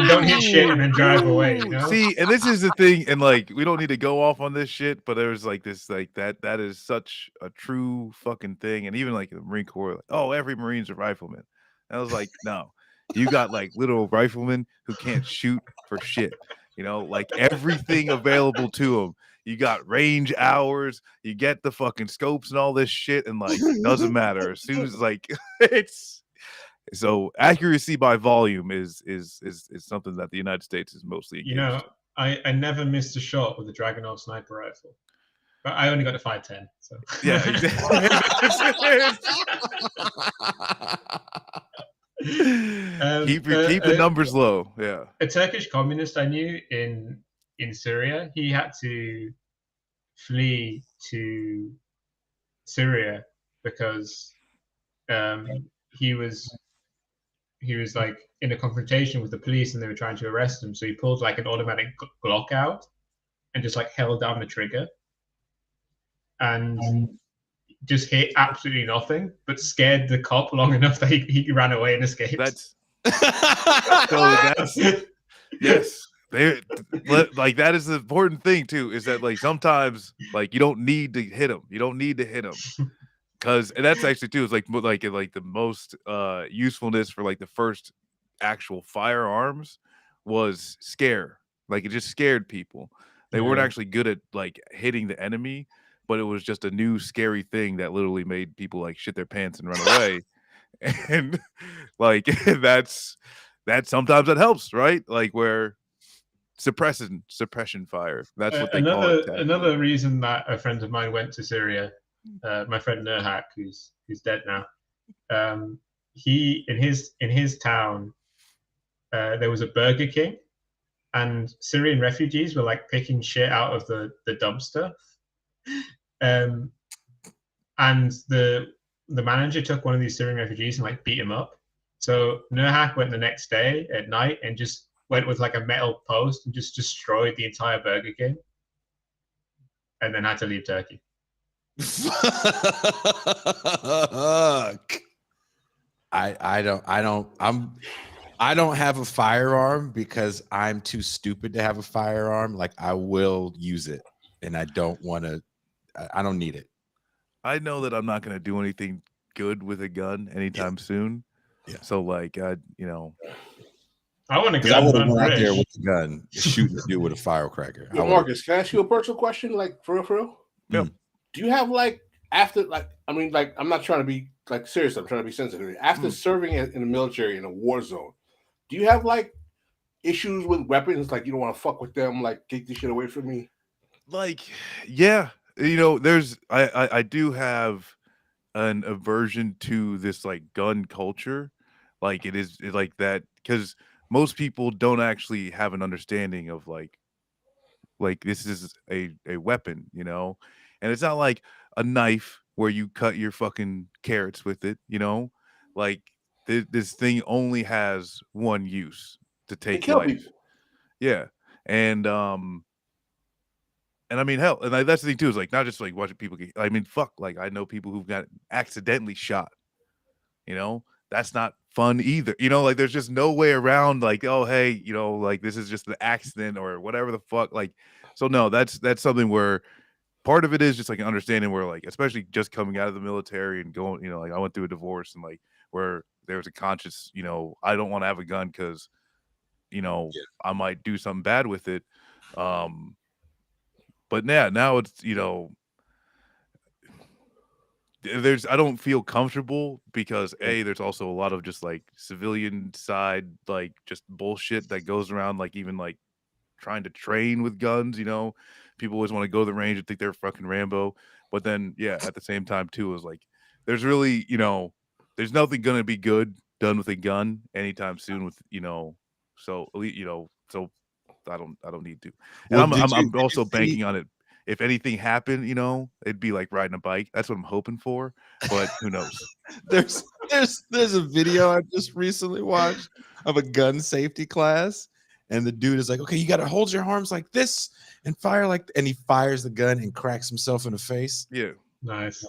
[SPEAKER 5] don't hit shit and then drive away. You know?
[SPEAKER 3] See, and this is the thing, and like we don't need to go off on this shit, but there's like this, like that is such a true fucking thing. And even like the Marine Corps, like, oh, every Marine's a rifleman. And I was like, no, you got like little riflemen who can't shoot for shit. You know, like everything available to them. You got range hours, you get the fucking scopes and all this shit, and like it doesn't matter. As soon as like it's so accuracy by volume is something that the United States is mostly against.
[SPEAKER 5] You know, I never missed a shot with a Dragunov sniper rifle. But I only got to 5'10", so
[SPEAKER 3] yeah, exactly. Keep the numbers low. Yeah.
[SPEAKER 5] A Turkish communist I knew in Syria, he had to flee to Syria because he was like in a confrontation with the police and they were trying to arrest him. So he pulled like an automatic Glock out and just like held down the trigger and just hit absolutely nothing, but scared the cop long enough that he ran away and escaped.
[SPEAKER 3] Yes. Like that is the important thing too, is that like sometimes like you don't need to hit them. You don't need to hit them. Because and that's actually too is like the most usefulness for like the first actual firearms was scare. Like it just scared people. They weren't actually good at like hitting the enemy, but it was just a new scary thing that literally made people like shit their pants and run away. And like that's sometimes that helps, right? Like where suppression fire. That's what they call it.
[SPEAKER 5] Another reason that a friend of mine went to Syria, my friend Nurhak, who's dead now. He in his town, there was a Burger King, and Syrian refugees were like picking shit out of the dumpster. And the manager took one of these Syrian refugees and like beat him up. So Nurhak went the next day at night and just went with like a metal post and just destroyed the entire Burger King, and then had to leave Turkey.
[SPEAKER 1] I don't have a firearm because I'm too stupid to have a firearm. Like I will use it, and I don't need it.
[SPEAKER 3] I know that I'm not going to do anything good with a gun anytime soon. Yeah. So like, I
[SPEAKER 5] want to
[SPEAKER 1] I would have went out there with a gun, shooting a dude with a firecracker.
[SPEAKER 2] Yo, Marcus, can I ask you a personal question? Like for real?
[SPEAKER 3] Yeah.
[SPEAKER 2] Do you have like after like I'm not trying to be like serious. I'm trying to be sensitive. After serving in the military in a war zone, do you have like issues with weapons? Like you don't want to fuck with them. Like take this shit away from me.
[SPEAKER 3] Like, yeah, there's I do have an aversion to this like gun culture. Like it's like that because most people don't actually have an understanding of like this is a weapon, and it's not like a knife where you cut your fucking carrots with it, like this thing only has one use to take life. People. Yeah. And I mean, hell, and that's the thing too, is like, not just like watching people get, I mean, fuck, like I know people who've got accidentally shot, that's not fun either. Like there's just no way around like, oh, hey, like this is just an accident or whatever the fuck. Like, so no, that's something where part of it is just like an understanding where like, especially just coming out of the military and going, like I went through a divorce and like where there was a conscious, I don't want to have a gun because, I might do something bad with it. But yeah, now it's, I don't feel comfortable because there's also a lot of just like civilian side, like just bullshit that goes around, like even like trying to train with guns, people always want to go to the range and think they're fucking Rambo. But then, at the same time too, is like, there's really, there's nothing going to be good done with a gun anytime soon with, so, so I don't need to. And
[SPEAKER 1] Well,
[SPEAKER 3] I'm also banking on it. If anything happened, it'd be like riding a bike. That's what I'm hoping for, but who knows?
[SPEAKER 1] There's a video I just recently watched of a gun safety class, and the dude is like, okay, you got to hold your arms like this and fire and he fires the gun and cracks himself in the face.
[SPEAKER 3] Yeah.
[SPEAKER 5] Nice.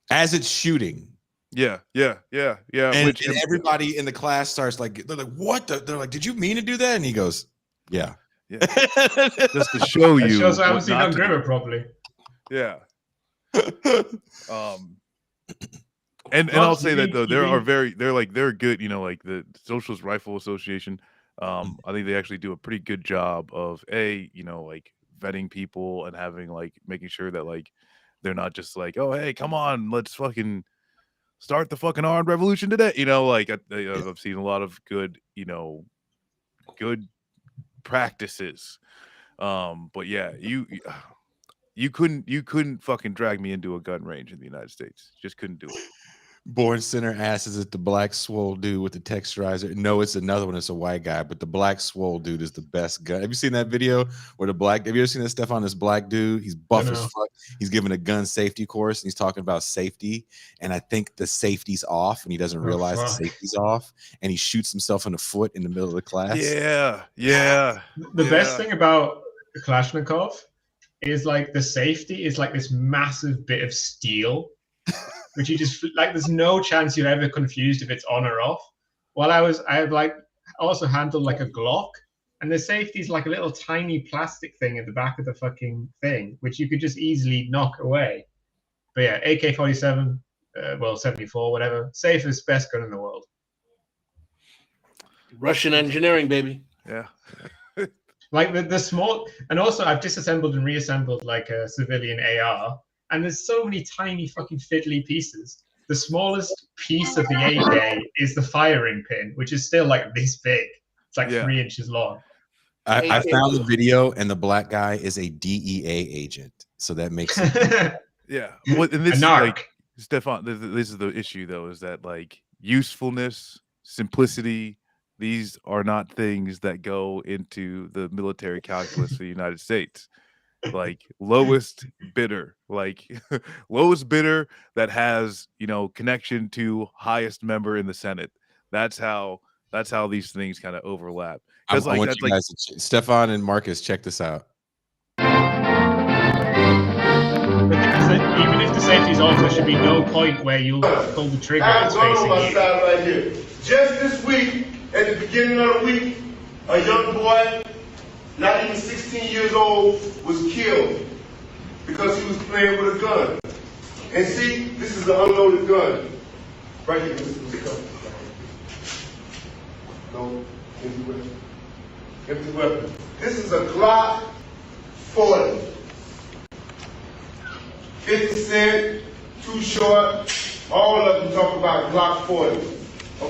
[SPEAKER 1] As it's shooting.
[SPEAKER 3] Yeah.
[SPEAKER 1] And everybody in the class starts like, they're like, what? They're like, did you mean to do that? And he goes, yeah.
[SPEAKER 3] Yeah. Just to show you.
[SPEAKER 5] It shows I haven't seen Ungrimmer properly.
[SPEAKER 3] Yeah. And I'll say that though, they're good, like the Socialist Rifle Association. I think they actually do a pretty good job of like vetting people and having like making sure that like they're not just like, oh hey, come on, let's fucking start the fucking armed revolution today. Like I've seen a lot of good, good practices. But yeah, you couldn't fucking drag me into a gun range in the United States. Just couldn't do it.
[SPEAKER 1] Born Center asks, it the black swole dude with the texturizer? No, it's another one. It's a white guy, but the black swole dude is the best gun. Have you seen that video where have you ever seen that stuff on this black dude? He's buff as fuck. He's giving a gun safety course and he's talking about safety. And I think the safety's off and he doesn't realize the safety's off. And he shoots himself in the foot in the middle of the class.
[SPEAKER 3] Yeah.
[SPEAKER 5] The best thing about the Kalashnikov is like the safety is like this massive bit of steel. Which you just like, there's no chance you're ever confused if it's on or off. While I had like also handled like a Glock, and the safety is like a little tiny plastic thing at the back of the fucking thing, which you could just easily knock away. But yeah, AK-47, 74, whatever, safest, best gun in the world.
[SPEAKER 2] Russian engineering, baby.
[SPEAKER 3] Yeah.
[SPEAKER 5] Like the small, and also I've disassembled and reassembled like a civilian AR. And there's so many tiny fucking fiddly pieces. The smallest piece of the AK is the firing pin, which is still like this big. It's like 3 inches long.
[SPEAKER 1] I found the video, and the black guy is a DEA agent, so that makes sense.
[SPEAKER 3] Yeah. Well, and this, like, Stefan, this is the issue though, is that like usefulness, simplicity, these are not things that go into the military calculus for the United States. Like lowest bidder, lowest bidder that has connection to highest member in the Senate. That's how these things kind of overlap.
[SPEAKER 1] I want you guys to Stefan and Marcus, check this out.
[SPEAKER 5] Even if the safety's off, there should be no point where you'll pull the trigger.
[SPEAKER 11] It's facing you. Right here. Just this week, at the beginning of the week, a young boy, not even 16 years old, was killed because he was playing with a gun. And see, this is an unloaded gun. Right here. No, empty weapon. Empty weapon. This is a Glock 40. 50 Cent, Too Short, all of them talk about Glock 40.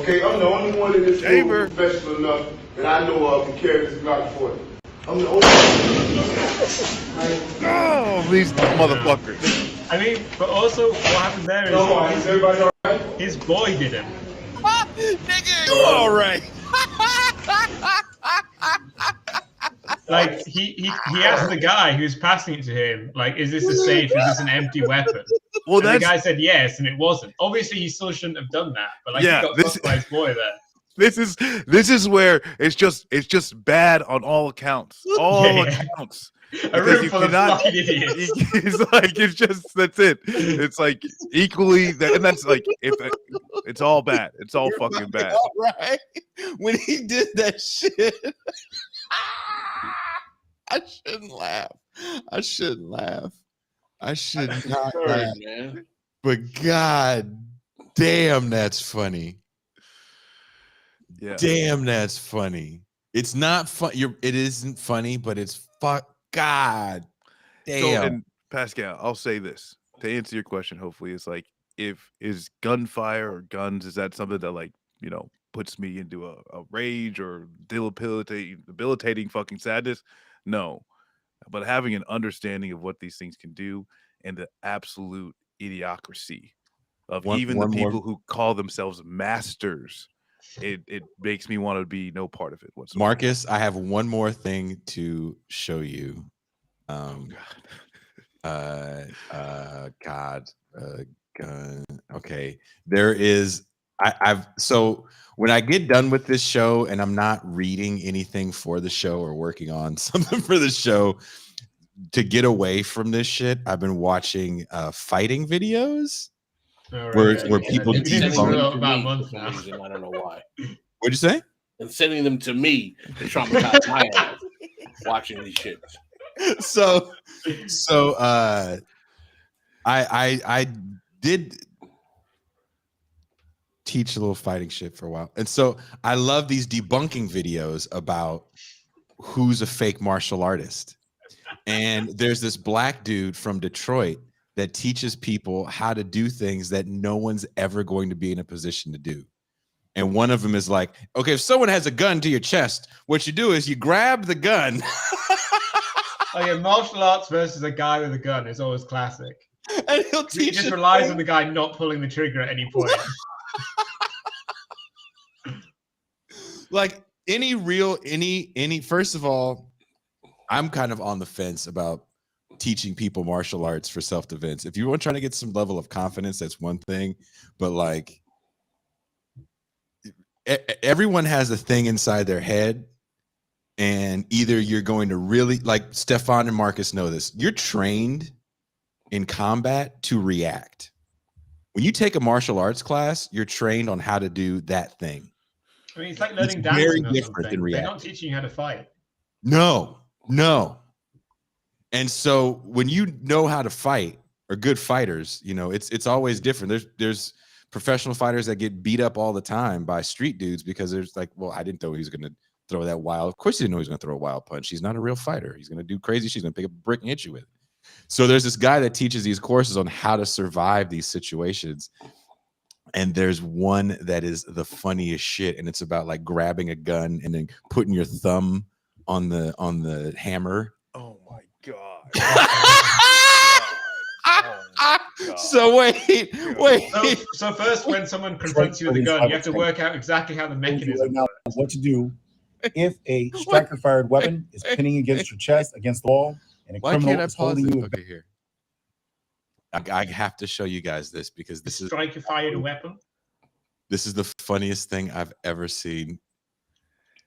[SPEAKER 11] Okay, I'm the only one in this room professional enough that I know of to carry this Glock 40. I'm the only
[SPEAKER 3] Oh, these motherfuckers.
[SPEAKER 5] I mean, but also what happened there is
[SPEAKER 11] everybody all right?
[SPEAKER 5] His boy did him.
[SPEAKER 1] Nigga, you all right?
[SPEAKER 5] Like he asked the guy who's passing it to him, like, is this a safe? Is this an empty weapon?
[SPEAKER 3] Well,
[SPEAKER 5] and the guy said yes, and it wasn't. Obviously, he still shouldn't have done that. But like, he got fucked by his boy there.
[SPEAKER 3] This is where it's just bad on all accounts. All accounts.
[SPEAKER 5] A room full of fucking idiots.
[SPEAKER 3] That's it. It's like equally that, and that's like it's all bad. It's all fucking bad.
[SPEAKER 1] All right. When he did that shit, I shouldn't laugh. I should not laugh.
[SPEAKER 2] Man.
[SPEAKER 1] But god damn, that's funny.
[SPEAKER 3] Yeah.
[SPEAKER 1] Damn, that's funny. It's not fun. It isn't funny, but it's fuck. God damn.
[SPEAKER 3] So, and Pascal, I'll say this. to answer your question, hopefully, is like, if is gunfire or guns, is that something that like, puts me into a rage or debilitating fucking sadness? No. But having an understanding of what these things can do and the absolute idiocracy of even the people who call themselves masters, it makes me want to be no part of it whatsoever.
[SPEAKER 1] Marcus, I have one more thing to show you. Okay, there is. So when I get done with this show and I'm not reading anything for the show or working on something for the show, to get away from this shit, I've been watching fighting videos where people
[SPEAKER 2] about a month now. I don't know why.
[SPEAKER 1] What'd you say?
[SPEAKER 2] And sending them to me to traumatize my ass watching these shits.
[SPEAKER 1] So I did teach a little fighting shit for a while, and so I love these debunking videos about who's a fake martial artist. And there's this black dude from Detroit that teaches people how to do things that no one's ever going to be in a position to do. And one of them is like, okay, if someone has a gun to your chest, what you do is you grab the gun.
[SPEAKER 5] Okay, martial arts versus a guy with a gun is always classic.
[SPEAKER 1] And he'll teach.
[SPEAKER 5] He just relies on the guy not pulling the trigger at any point.
[SPEAKER 1] Like first of all, I'm kind of on the fence about teaching people martial arts for self-defense. If you want to try to get some level of confidence, that's one thing. But like, everyone has a thing inside their head, and either you're going to really, like Stefan and Marcus know this, you're trained in combat to react. When you take a martial arts class, you're trained on how to do that thing.
[SPEAKER 5] I mean, it's like learning dancing
[SPEAKER 1] very
[SPEAKER 5] or
[SPEAKER 1] different
[SPEAKER 5] something.
[SPEAKER 1] than
[SPEAKER 5] They're not teaching you how to fight.
[SPEAKER 1] No. And so when you know how to fight, or good fighters, it's always different. There's professional fighters that get beat up all the time by street dudes because there's like, well, I didn't know he was going to throw that wild. Of course he didn't know he was going to throw a wild punch. He's not a real fighter. He's going to do crazy shit. He's going to pick up a brick and hit you with it. So there's this guy that teaches these courses on how to survive these situations. And there's one that is the funniest shit. And it's about like grabbing a gun and then putting your thumb on the hammer.
[SPEAKER 3] Oh my God.
[SPEAKER 1] So wait.
[SPEAKER 5] So first, when someone confronts you with a gun, you have to work out exactly how the mechanism works.
[SPEAKER 12] What to do if a striker-fired weapon is pinning against your chest, against the wall, and a criminal is holding you.
[SPEAKER 1] Okay, here. I have to show you guys this because this is
[SPEAKER 5] striker-fired weapon.
[SPEAKER 1] This is the funniest thing I've ever seen.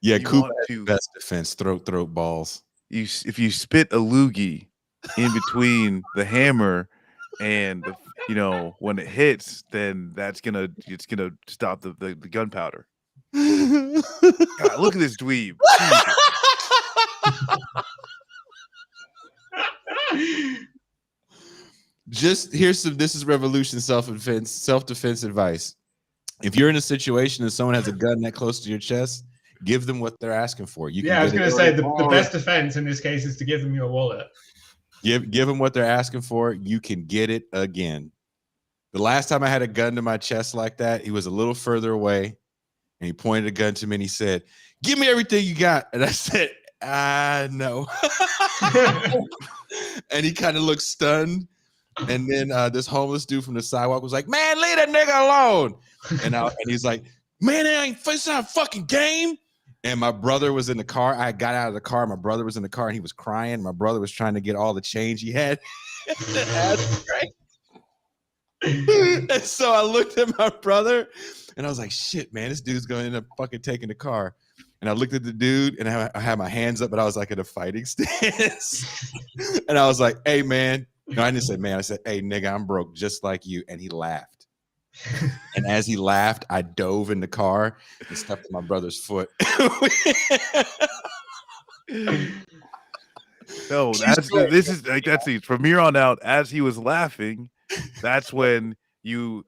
[SPEAKER 1] Yeah, Coup best defense, throat balls.
[SPEAKER 3] If you spit a loogie in between the hammer and when it hits, then it's gonna stop the gunpowder. God, look at this dweeb.
[SPEAKER 1] This is revolution self-defense advice. If you're in a situation and someone has a gun that close to your chest, give them what they're asking for.
[SPEAKER 5] I was going to say the best defense in this case is to give them your wallet.
[SPEAKER 1] Give them what they're asking for. You can get it again. The last time I had a gun to my chest like that, he was a little further away, and he pointed a gun to me and he said, "Give me everything you got." And I said, no. And he kind of looked stunned. And then this homeless dude from the sidewalk was like, "Man, leave that nigga alone." And he's like, "Man, it's not a fucking game." And my brother was in the car. I got out of the car. My brother was in the car and he was crying. My brother was trying to get all the change he had. And so I looked at my brother and I was like, shit, man, this dude's going to end up fucking taking the car. And I looked at the dude and I had my hands up, but I was like in a fighting stance. And I was like, "Hey, man." No, I didn't say man. I said, "Hey, nigga, I'm broke just like you." And he laughed. And as he laughed, I dove in the car and stepped on my brother's foot.
[SPEAKER 3] No, this is like that's it. From here on out, as he was laughing, that's when you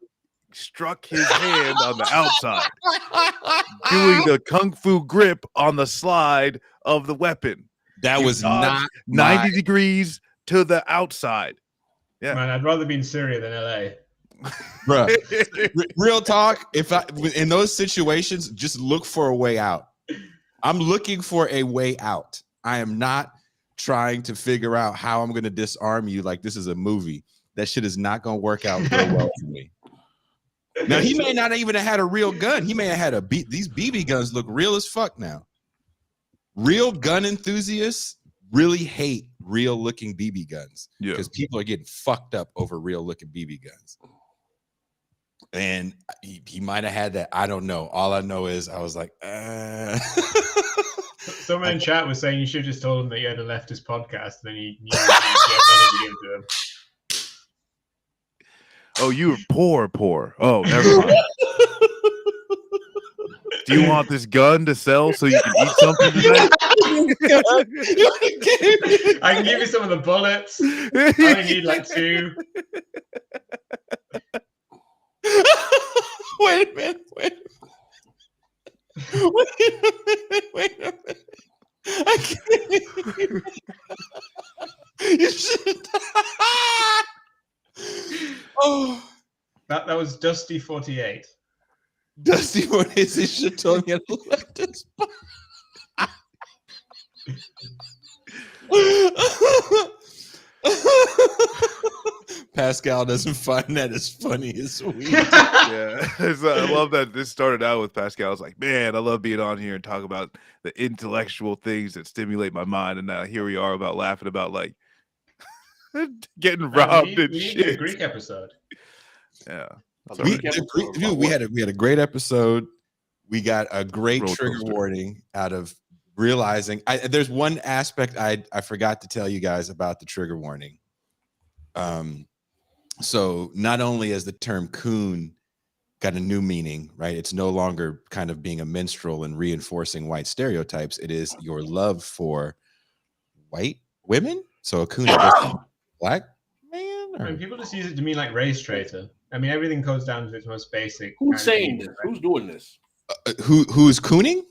[SPEAKER 3] struck his hand on the outside, doing the kung fu grip on the slide of the weapon.
[SPEAKER 1] That was not
[SPEAKER 3] 90 degrees to the outside. Yeah.
[SPEAKER 5] Man, I'd rather be in Syria than LA.
[SPEAKER 1] Bruh, real talk. If I in those situations, just look for a way out. I'm looking for a way out. I am not trying to figure out how I'm going to disarm you like this is a movie. That shit is not going to work out real well for me. Now he may not even have had a real gun. He may have had these BB guns look real as fuck now. Real gun enthusiasts really hate real looking BB guns because people are getting fucked up over real looking BB guns. And he might have had that. I don't know. All I know is I was like,
[SPEAKER 5] Someone in chat was saying you should have just told him that you had a leftist podcast, and then you knew you into him.
[SPEAKER 3] Oh, you were poor. Oh, never mind. Do you want this gun to sell so you can eat something tonight?
[SPEAKER 5] I can give you some of the bullets. I only need like 2.
[SPEAKER 1] Wait a minute. I can't. You should. Oh,
[SPEAKER 5] that was Dusty 48.
[SPEAKER 1] Dusty 48. He should told me to let this. Pascal doesn't find that as funny as we.
[SPEAKER 3] Yeah, I love that this started out with Pascal. I was like, man, I love being on here and talk about the intellectual things that stimulate my mind, and now here we are about laughing about like getting robbed and shit.
[SPEAKER 5] A Greek episode.
[SPEAKER 3] Yeah,
[SPEAKER 1] we had a great episode. We got a great trigger warning out of realizing. There's one aspect I forgot to tell you guys about the trigger warning. So not only has the term coon got a new meaning, right? It's no longer kind of being a minstrel and reinforcing white stereotypes. It is your love for white women. So a coon is black man.
[SPEAKER 5] I mean, people just use it to mean like race traitor. I mean, everything goes down to its most basic.
[SPEAKER 2] Who's saying this? Who's doing this?
[SPEAKER 1] Who's cooning?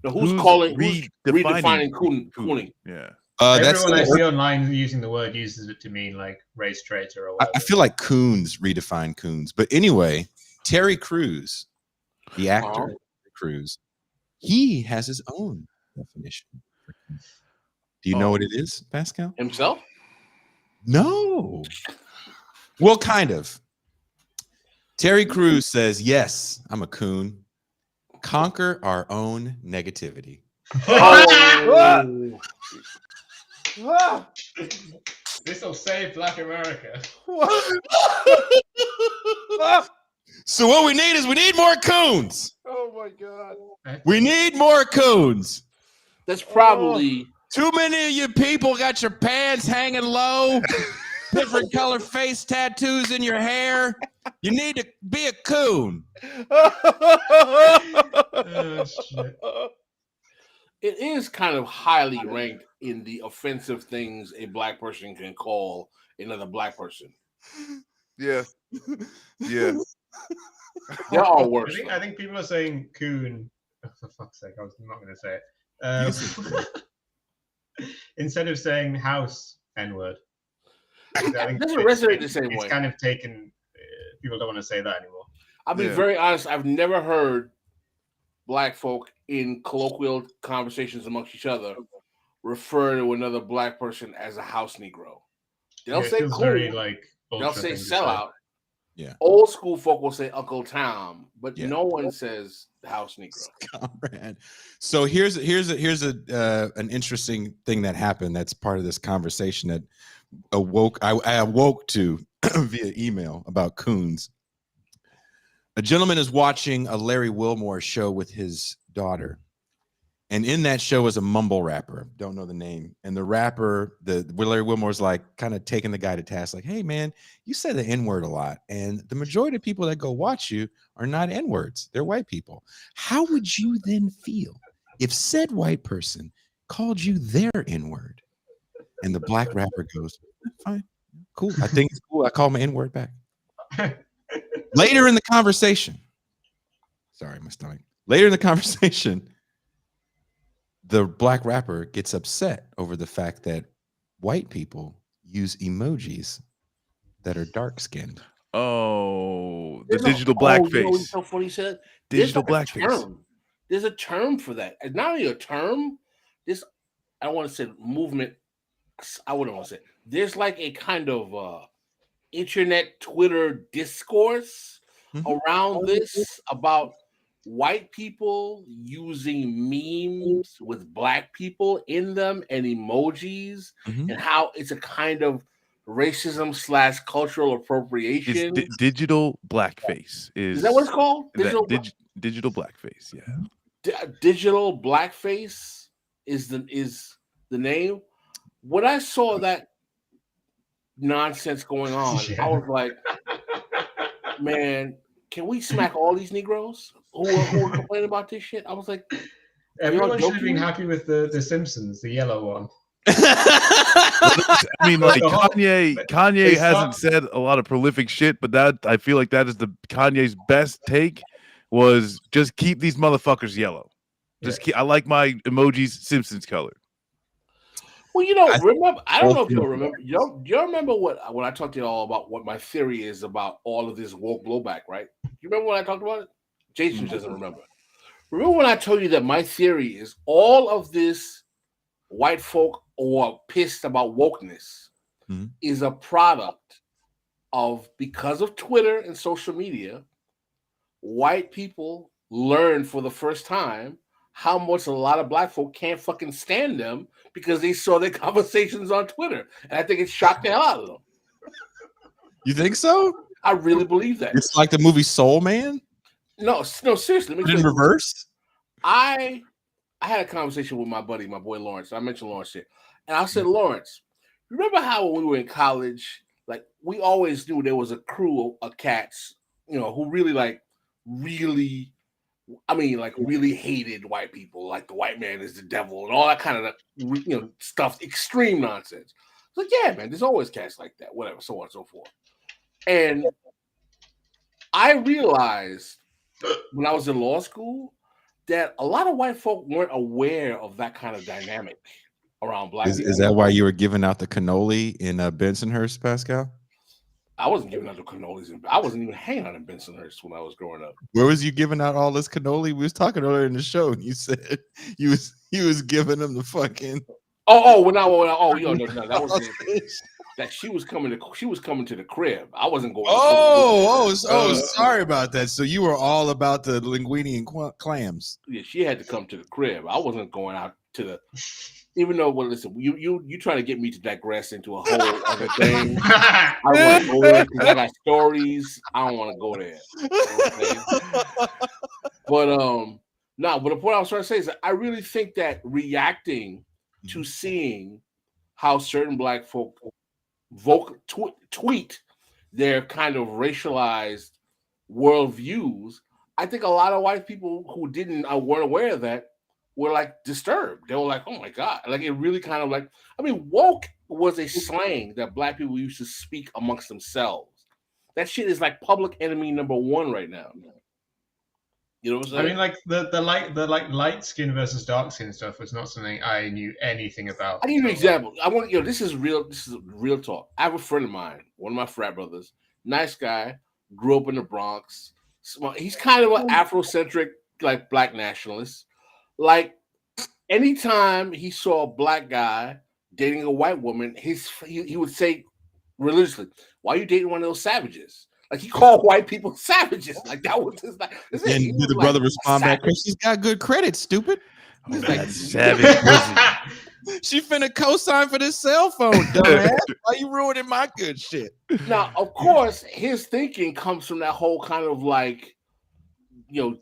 [SPEAKER 2] No, who's redefining cooning?
[SPEAKER 3] Yeah.
[SPEAKER 5] Everyone I see online using the word uses it to mean like race traitor or whatever.
[SPEAKER 1] I feel like coons redefine coons. But anyway, Terry Crews, the actor, Crews, he has his own definition. Do you know what it is, Pascal?
[SPEAKER 2] Himself?
[SPEAKER 1] No. Well, kind of. Terry Crews says, yes, I'm a coon. Conquer our own negativity.
[SPEAKER 5] Oh. This will save Black America.
[SPEAKER 1] So what we need more coons.
[SPEAKER 2] Oh my god.
[SPEAKER 1] We need more coons.
[SPEAKER 2] That's probably
[SPEAKER 1] too many of you people got your pants hanging low, different color face tattoos in your hair. You need to be a coon.
[SPEAKER 5] Oh, shit.
[SPEAKER 2] It is kind of highly ranked in the offensive things a black person can call another black person.
[SPEAKER 3] Yeah. Yeah.
[SPEAKER 2] There are worse.
[SPEAKER 5] I think people are saying coon. Oh, for fuck's sake, I was not going to say it. Instead of saying house N-word.
[SPEAKER 2] It doesn't resonate the same way.
[SPEAKER 5] It's kind of taken. People don't want to say that anymore.
[SPEAKER 2] I'll be very honest. I've never heard black folk in colloquial conversations amongst each other refer to another black person as a house Negro. They'll say cool. They'll say sellout.
[SPEAKER 1] Yeah.
[SPEAKER 2] Old school folk will say Uncle Tom, but no one says house Negro.
[SPEAKER 1] Comrade. So here's an interesting thing that happened. That's part of this conversation that I awoke to via email about coons. A gentleman is watching a Larry Wilmore show with his daughter. And in that show is a mumble rapper. Don't know the name. And the rapper, Larry Wilmore's like kind of taking the guy to task, like, hey, man, you say the N-word a lot. And the majority of people that go watch you are not N-words. They're white people. How would you then feel if said white person called you their N-word? And the black rapper goes, fine, cool. I think it's cool. I call my N-word back. Later in the conversation, sorry, my stomach. Later in the conversation, the black rapper gets upset over the fact that white people use emojis that are dark skinned.
[SPEAKER 3] Oh, the
[SPEAKER 2] There's
[SPEAKER 3] digital
[SPEAKER 2] you know what's
[SPEAKER 3] blackface.
[SPEAKER 2] so funny, said
[SPEAKER 3] Digital
[SPEAKER 2] there's like a
[SPEAKER 3] blackface.
[SPEAKER 2] term. There's a term for that. It's not only a term. This I don't want to say movement. I wouldn't want to say. There's like a kind of internet Twitter discourse around this about white people using memes with black people in them and emojis, and how it's a kind of racism / cultural appropriation.
[SPEAKER 3] It's digital blackface.
[SPEAKER 2] Is that what it's called?
[SPEAKER 3] Digital blackface. Yeah.
[SPEAKER 2] Digital blackface is the name. When I saw that nonsense going on, I was like, man, can we smack all these Negroes who are complaining about this shit? I was like,
[SPEAKER 5] everyone should have been happy with the Simpsons, the yellow one.
[SPEAKER 3] I mean, like Kanye hasn't said a lot of prolific shit, but that I feel like that is Kanye's best take was just keep these motherfuckers yellow. I like my emojis Simpsons colored.
[SPEAKER 2] Well, you know, remember, I don't know if you'll remember. Do you remember when I talked to you all about what my theory is about all of this woke blowback, right? You remember when I talked about it? Jason doesn't remember. Remember when I told you that my theory is all of this white folk or pissed about wokeness is a product of, because of Twitter and social media, white people learned for the first time how much a lot of black folk can't fucking stand them because they saw their conversations on Twitter. And I think it shocked the hell out of them.
[SPEAKER 1] You think so?
[SPEAKER 2] I really believe that.
[SPEAKER 1] It's like the movie Soul Man?
[SPEAKER 2] No, seriously.
[SPEAKER 1] In reverse?
[SPEAKER 2] I had a conversation with my buddy, my boy Lawrence. I mentioned Lawrence here. And I said, Lawrence, remember how when we were in college, like we always knew there was a crew of cats, you know, who really really hated white people, like the white man is the devil and all that kind of stuff, extreme nonsense. It's like, yeah, man, there's always cats like that, whatever, so on and so forth. And I realized when I was in law school that a lot of white folk weren't aware of that kind of dynamic around black people.
[SPEAKER 1] Is that why you were giving out the cannoli in Bensonhurst, Pascal?
[SPEAKER 2] I wasn't giving out the cannolis. I wasn't even hanging out in Bensonhurst when I was growing up.
[SPEAKER 1] Where was you giving out all this cannoli? We was talking earlier in the show, and you said you was giving them the fucking.
[SPEAKER 2] No, that was it. That she was coming to the crib. I wasn't going.
[SPEAKER 1] Sorry about that. So you were all about the linguine and clams.
[SPEAKER 2] Yeah, she had to come to the crib. I wasn't going out to the. Even though, well, listen, you trying to get me to digress into a whole other thing. I want to go there because I got stories. I don't want to go there. But but the point I was trying to say is that I really think that reacting to seeing how certain black folk tweet their kind of racialized worldviews, I think a lot of white people who weren't aware of that were like disturbed. They were like, oh my God. Like it really kind of like, I mean, woke was a slang that black people used to speak amongst themselves. That shit is like public enemy number one right now. You know what I'm saying?
[SPEAKER 5] I mean, like the light skin versus dark skin stuff was not something I knew anything about.
[SPEAKER 2] I'll give you an example. I want this is real talk. I have a friend of mine, one of my frat brothers, nice guy, grew up in the Bronx. He's kind of an Afrocentric, like black nationalist. Like anytime he saw a black guy dating a white woman, he would say religiously, "Why are you dating one of those savages?" Like he called white people savages. Like that was his like.
[SPEAKER 1] And did the brother respond back? Because she's got good credit, stupid.
[SPEAKER 2] He's like
[SPEAKER 3] savage.
[SPEAKER 1] She finna co-sign for this cell phone, dumbass. Why you ruining my good shit?
[SPEAKER 2] Now, of course, his thinking comes from that whole kind of like, the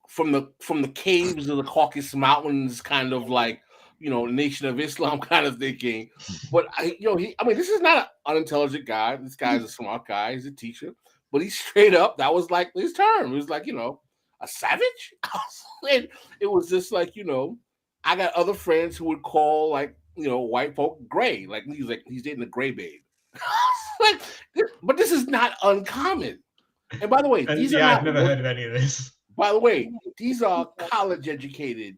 [SPEAKER 2] from the caves of the Caucasus Mountains, kind of like, Nation of Islam kind of thinking. But this is not an unintelligent guy. This guy's a smart guy. He's a teacher, but he's straight up. That was like his term. It was like, a savage. And it was just like, I got other friends who would call like, white folk gray. Like he's dating a gray babe. But this is not uncommon. And by the way,
[SPEAKER 5] I've never heard of any of this.
[SPEAKER 2] By the way, these are college-educated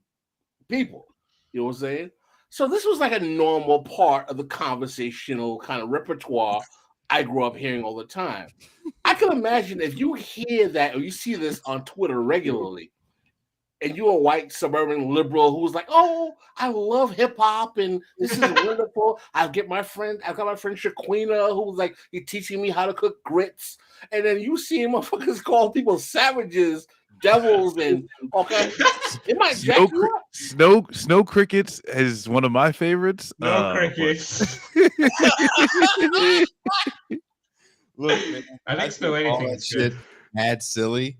[SPEAKER 2] people. You know what I'm saying? So this was like a normal part of the conversational kind of repertoire I grew up hearing all the time. I can imagine if you hear that or you see this on Twitter regularly, and you're a white suburban liberal who's like, "Oh, I love hip hop and this is wonderful." I've got my friend Shaquina who's like, he's teaching me how to cook grits, and then you see motherfuckers call people savages, devils, and all kinds. It might jack you up.
[SPEAKER 3] Snow crickets is one of my favorites.
[SPEAKER 5] No crickets.
[SPEAKER 1] Look, man,
[SPEAKER 5] I think snow anything is
[SPEAKER 1] shit
[SPEAKER 5] good.
[SPEAKER 1] mad silly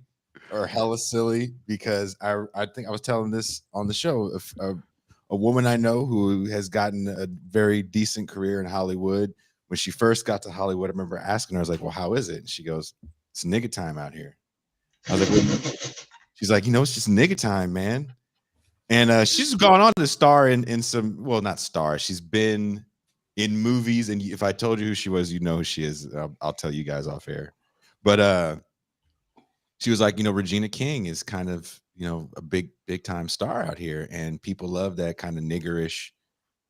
[SPEAKER 1] or hella silly because I think I was telling this on the show. A woman I know who has gotten a very decent career in Hollywood. When she first got to Hollywood, I remember asking her, I was like, "Well, how is it?" And she goes, "It's nigga time out here." I was like, "What?" She's like, "It's just nigga time, man." And she's gone on to star in some, well, not star. She's been in movies, and if I told you who she was, you know who she is. I'll tell you guys off air. But she was like, Regina King is kind of, a big time star out here, and people love that kind of niggerish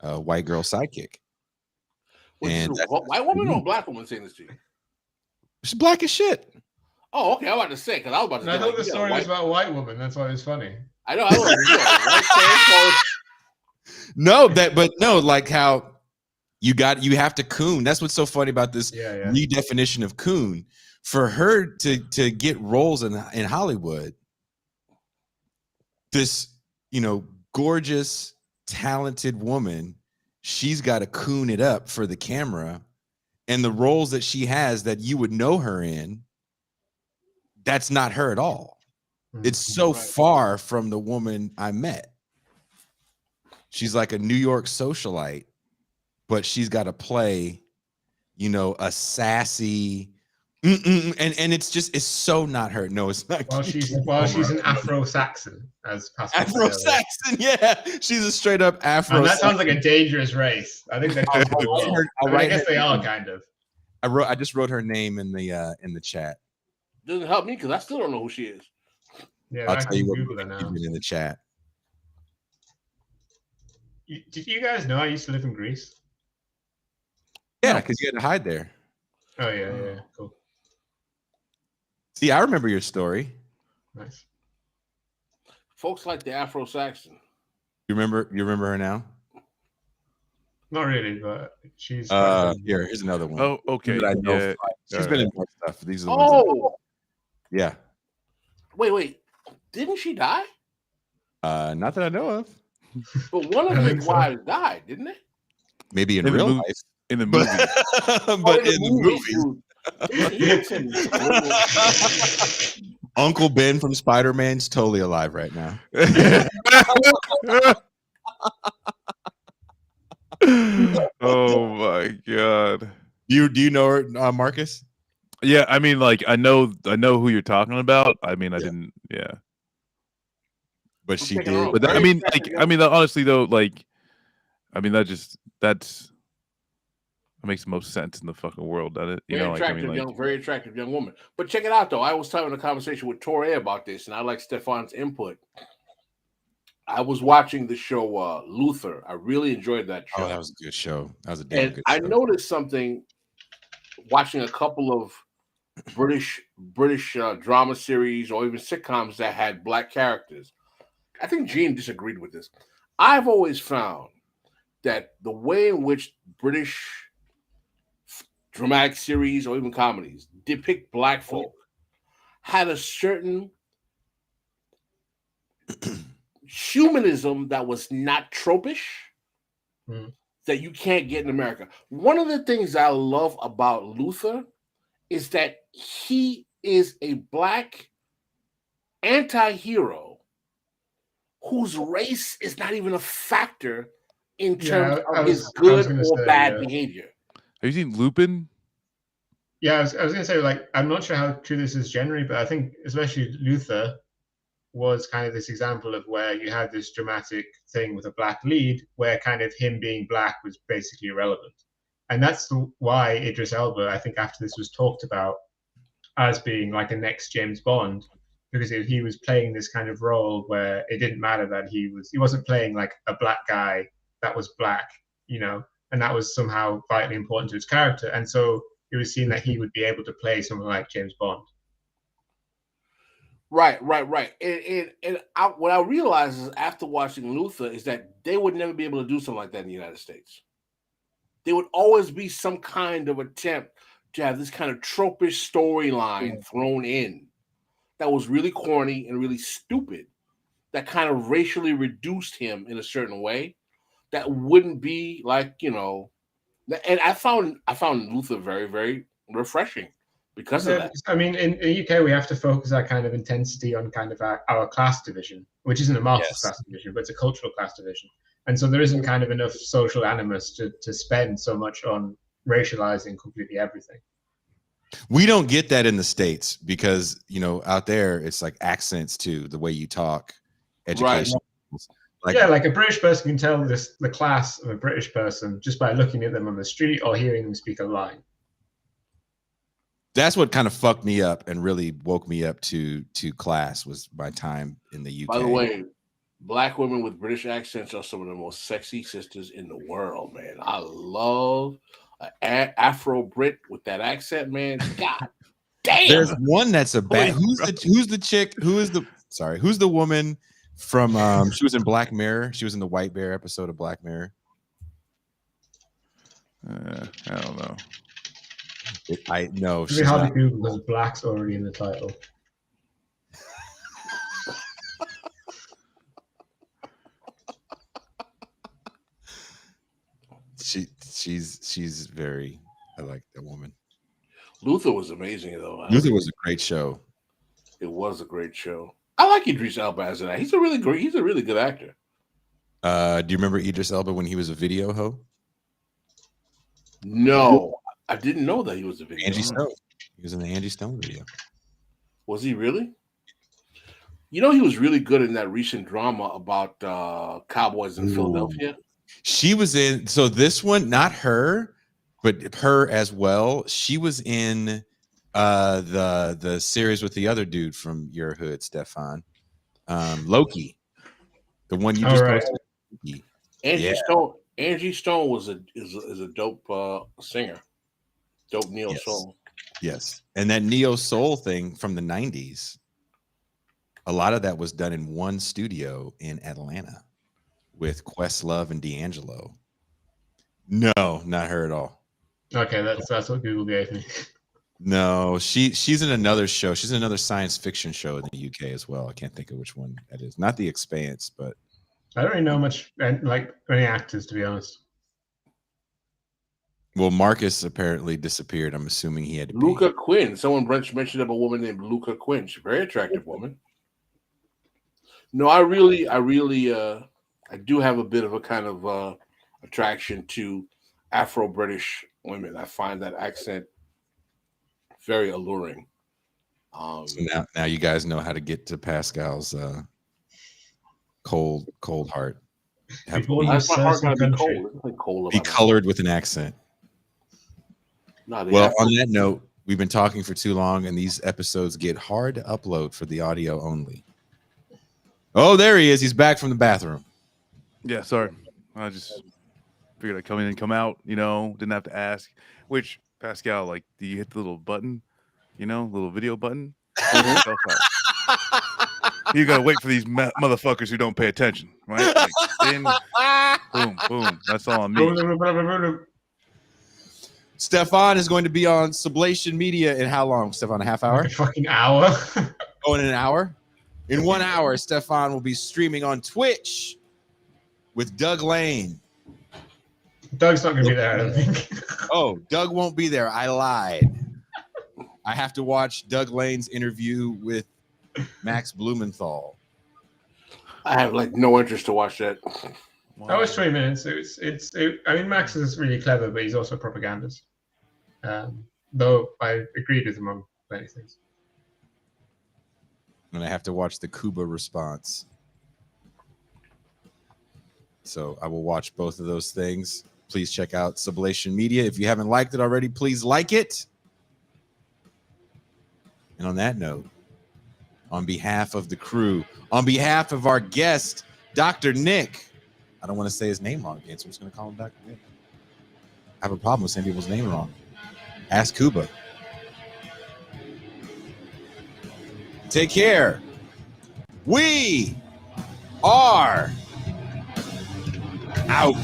[SPEAKER 1] white girl sidekick.
[SPEAKER 2] And white woman or black woman saying this to you?
[SPEAKER 1] She's black as shit.
[SPEAKER 2] Oh, okay. I was about to say because I was about to.
[SPEAKER 5] I thought the story was about a white woman. That's why it's funny.
[SPEAKER 2] I know.
[SPEAKER 1] Like how you have to coon. That's what's so funny about this redefinition of coon. For her to get roles in Hollywood, this gorgeous, talented woman, she's got to coon it up for the camera, and the roles that she has that you would know her in, that's not her at all. It's so far from the woman I met. She's like a New York socialite, but she's got to play, a sassy, and it's so not her. No, it's not.
[SPEAKER 5] She's an Afro-Saxon, as Pascal
[SPEAKER 1] Afro-Saxon, yeah. She's a straight up Afro.
[SPEAKER 5] And that sounds like a dangerous race. I think I guess they are kind of.
[SPEAKER 1] I just wrote her name in the chat.
[SPEAKER 2] Doesn't help me because I still don't know who she is.
[SPEAKER 5] Yeah,
[SPEAKER 1] I'll tell you what
[SPEAKER 5] now.
[SPEAKER 1] In the chat.
[SPEAKER 5] Did you guys know I used to live in Greece?
[SPEAKER 1] Yeah, because you had to hide there.
[SPEAKER 5] Oh yeah, cool.
[SPEAKER 1] See, I remember your story.
[SPEAKER 5] Nice.
[SPEAKER 2] Folks like the Afro-Saxon.
[SPEAKER 1] You remember her now?
[SPEAKER 5] Not really, but she's.
[SPEAKER 1] Here's another one.
[SPEAKER 3] Oh, okay.
[SPEAKER 1] I know
[SPEAKER 3] Yeah.
[SPEAKER 1] she's been in more stuff. These are the ones. Yeah.
[SPEAKER 2] Wait. Didn't she die?
[SPEAKER 1] Not that I know of.
[SPEAKER 2] But one of his wives died, didn't it?
[SPEAKER 1] Maybe in real life.
[SPEAKER 3] In the movie.
[SPEAKER 1] But in the movie. Uncle Ben from Spider-Man's totally alive right now.
[SPEAKER 3] Oh my god.
[SPEAKER 1] Do you know her, Marcus?
[SPEAKER 3] Yeah, I mean, like I know who you're talking about. I mean, I didn't. Yeah,
[SPEAKER 1] but she did.
[SPEAKER 3] But honestly though, like, I mean, that makes the most sense in the fucking world, doesn't it?
[SPEAKER 2] Very attractive young woman. But check it out though. I was having a conversation with Torre about this, and I like Stefan's input. I was watching the show Luther. I really enjoyed that show.
[SPEAKER 1] Oh, that was a good show. That was a damn good show.
[SPEAKER 2] I noticed something watching a couple of British drama series or even sitcoms that had black characters. I think Djene disagreed with this. I've always found that the way in which British dramatic series or even comedies depict black folk had a certain humanism that was not tropish that you can't get in America. One of the things I love about Luther is that he is a black anti-hero whose race is not even a factor in terms of his good or bad behavior.
[SPEAKER 3] Have you seen Lupin?
[SPEAKER 5] Yeah, I was going to say, like, I'm not sure how true this is generally, but I think especially Luther was kind of this example of where you had this dramatic thing with a black lead where kind of him being black was basically irrelevant. And that's why Idris Elba, I think after this was talked about as being like a next James Bond, because he was playing this kind of role where it didn't matter that he wasn't playing like a black guy that was black, and that was somehow vitally important to his character. And so it was seen that he would be able to play someone like James Bond.
[SPEAKER 2] Right. What I realized is after watching Luther is that they would never be able to do something like that in the United States. There would always be some kind of attempt to have this kind of tropish storyline thrown in that was really corny and really stupid, that kind of racially reduced him in a certain way that wouldn't be like, you know, and I found Luther very, very refreshing because of that.
[SPEAKER 5] I mean, in the UK, we have to focus our kind of intensity on kind of our class division, which isn't a Marxist class division, but it's a cultural class division. And so there isn't kind of enough social animus to spend so much on racializing completely everything.
[SPEAKER 1] We don't get that in the States because, you know, out there, it's like accents too, the way you talk, education.
[SPEAKER 5] Right. Like a British person can tell the class of a British person just by looking at them on the street or hearing them speak a line.
[SPEAKER 1] That's what kind of fucked me up and really woke me up to class was my time in the UK.
[SPEAKER 2] By the way, Black women with British accents are some of the most sexy sisters in the world, man. I love an Afro Brit with that accent, man. God damn.
[SPEAKER 1] There's one that's a bad. Who's the chick? Who's the woman from? She was in Black Mirror. She was in the White Bear episode of Black Mirror.
[SPEAKER 3] I don't know.
[SPEAKER 1] I know.
[SPEAKER 5] It's really hard to Google because Black's already in the title.
[SPEAKER 1] She's very. I like that woman.
[SPEAKER 2] Luther was amazing though.
[SPEAKER 1] Luther was a great show.
[SPEAKER 2] It was a great show. I like Idris Elba as that. He's a really good actor.
[SPEAKER 1] Do you remember Idris Elba when he was a video hoe?
[SPEAKER 2] No, I didn't know that he was a video.
[SPEAKER 1] Angie Stone. He was in the Angie Stone video.
[SPEAKER 2] Was he really? You know, he was really good in that recent drama about cowboys in Philadelphia.
[SPEAKER 1] She was in. So this one, not her, but her as well. She was in the series with the other dude from your hood, Stefan. Loki, the one you just posted.
[SPEAKER 2] Angie Stone is a dope singer, dope neo soul.
[SPEAKER 1] Yes, and that neo soul thing from the 90s. A lot of that was done in one studio in Atlanta with Questlove and D'Angelo. No, not her at all.
[SPEAKER 5] Okay, that's what Google gave me.
[SPEAKER 1] No, she's in another show. She's in another science fiction show in the UK as well. I can't think of which one that is. Not The Expanse, but
[SPEAKER 5] I don't really know much like any actors, to be honest.
[SPEAKER 1] Well, Marcus apparently disappeared. I'm assuming he had to
[SPEAKER 2] Luca Quinn. Someone mentioned of a woman named Luca Quinn. She's a very attractive woman. No, I do have a bit of a kind of attraction to Afro-British women. I find that accent very alluring.
[SPEAKER 1] So now you guys know how to get to Pascal's cold heart. My heart gotta be cold. Be colored with an accent. Well, on that note, we've been talking for too long, and these episodes get hard to upload for the audio only. Oh, there he is. He's back from the bathroom.
[SPEAKER 3] Yeah, sorry. I just figured I'd come in and come out, you know, didn't have to ask. Which, Pascal, like, do you hit the little button, you know, little video button? You gotta wait for these motherfuckers who don't pay attention, right? Like, in, boom, boom. That's all on me.
[SPEAKER 1] Stefan is going to be on Sublation Media in how long, Stefan? A half hour?
[SPEAKER 5] Like a fucking hour.
[SPEAKER 1] Oh, in an hour? In 1 hour, Stefan will be streaming on Twitch with Doug Lane.
[SPEAKER 5] Doug's not going to be there, I don't think.
[SPEAKER 1] Oh, Doug won't be there. I lied. I have to watch Doug Lane's interview with Max Blumenthal.
[SPEAKER 2] I have like no interest to watch that.
[SPEAKER 5] That was 20 minutes. I mean, Max is really clever, but he's also a propagandist. Though I agreed with him on many things.
[SPEAKER 1] And I have to watch the Kuba response. So I will watch both of those things. Please check out Sublation Media. If you haven't liked it already, please like it. And on that note, on behalf of the crew, on behalf of our guest, Dr. Nik, I don't want to say his name wrong again, so I'm just going to call him Dr. Nik. I have a problem with saying people's name wrong. Ask Kuba. Take care. We are out.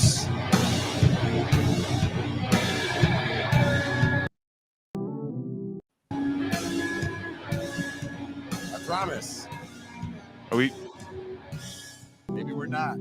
[SPEAKER 1] I promise.
[SPEAKER 3] Are we?
[SPEAKER 1] Maybe we're not.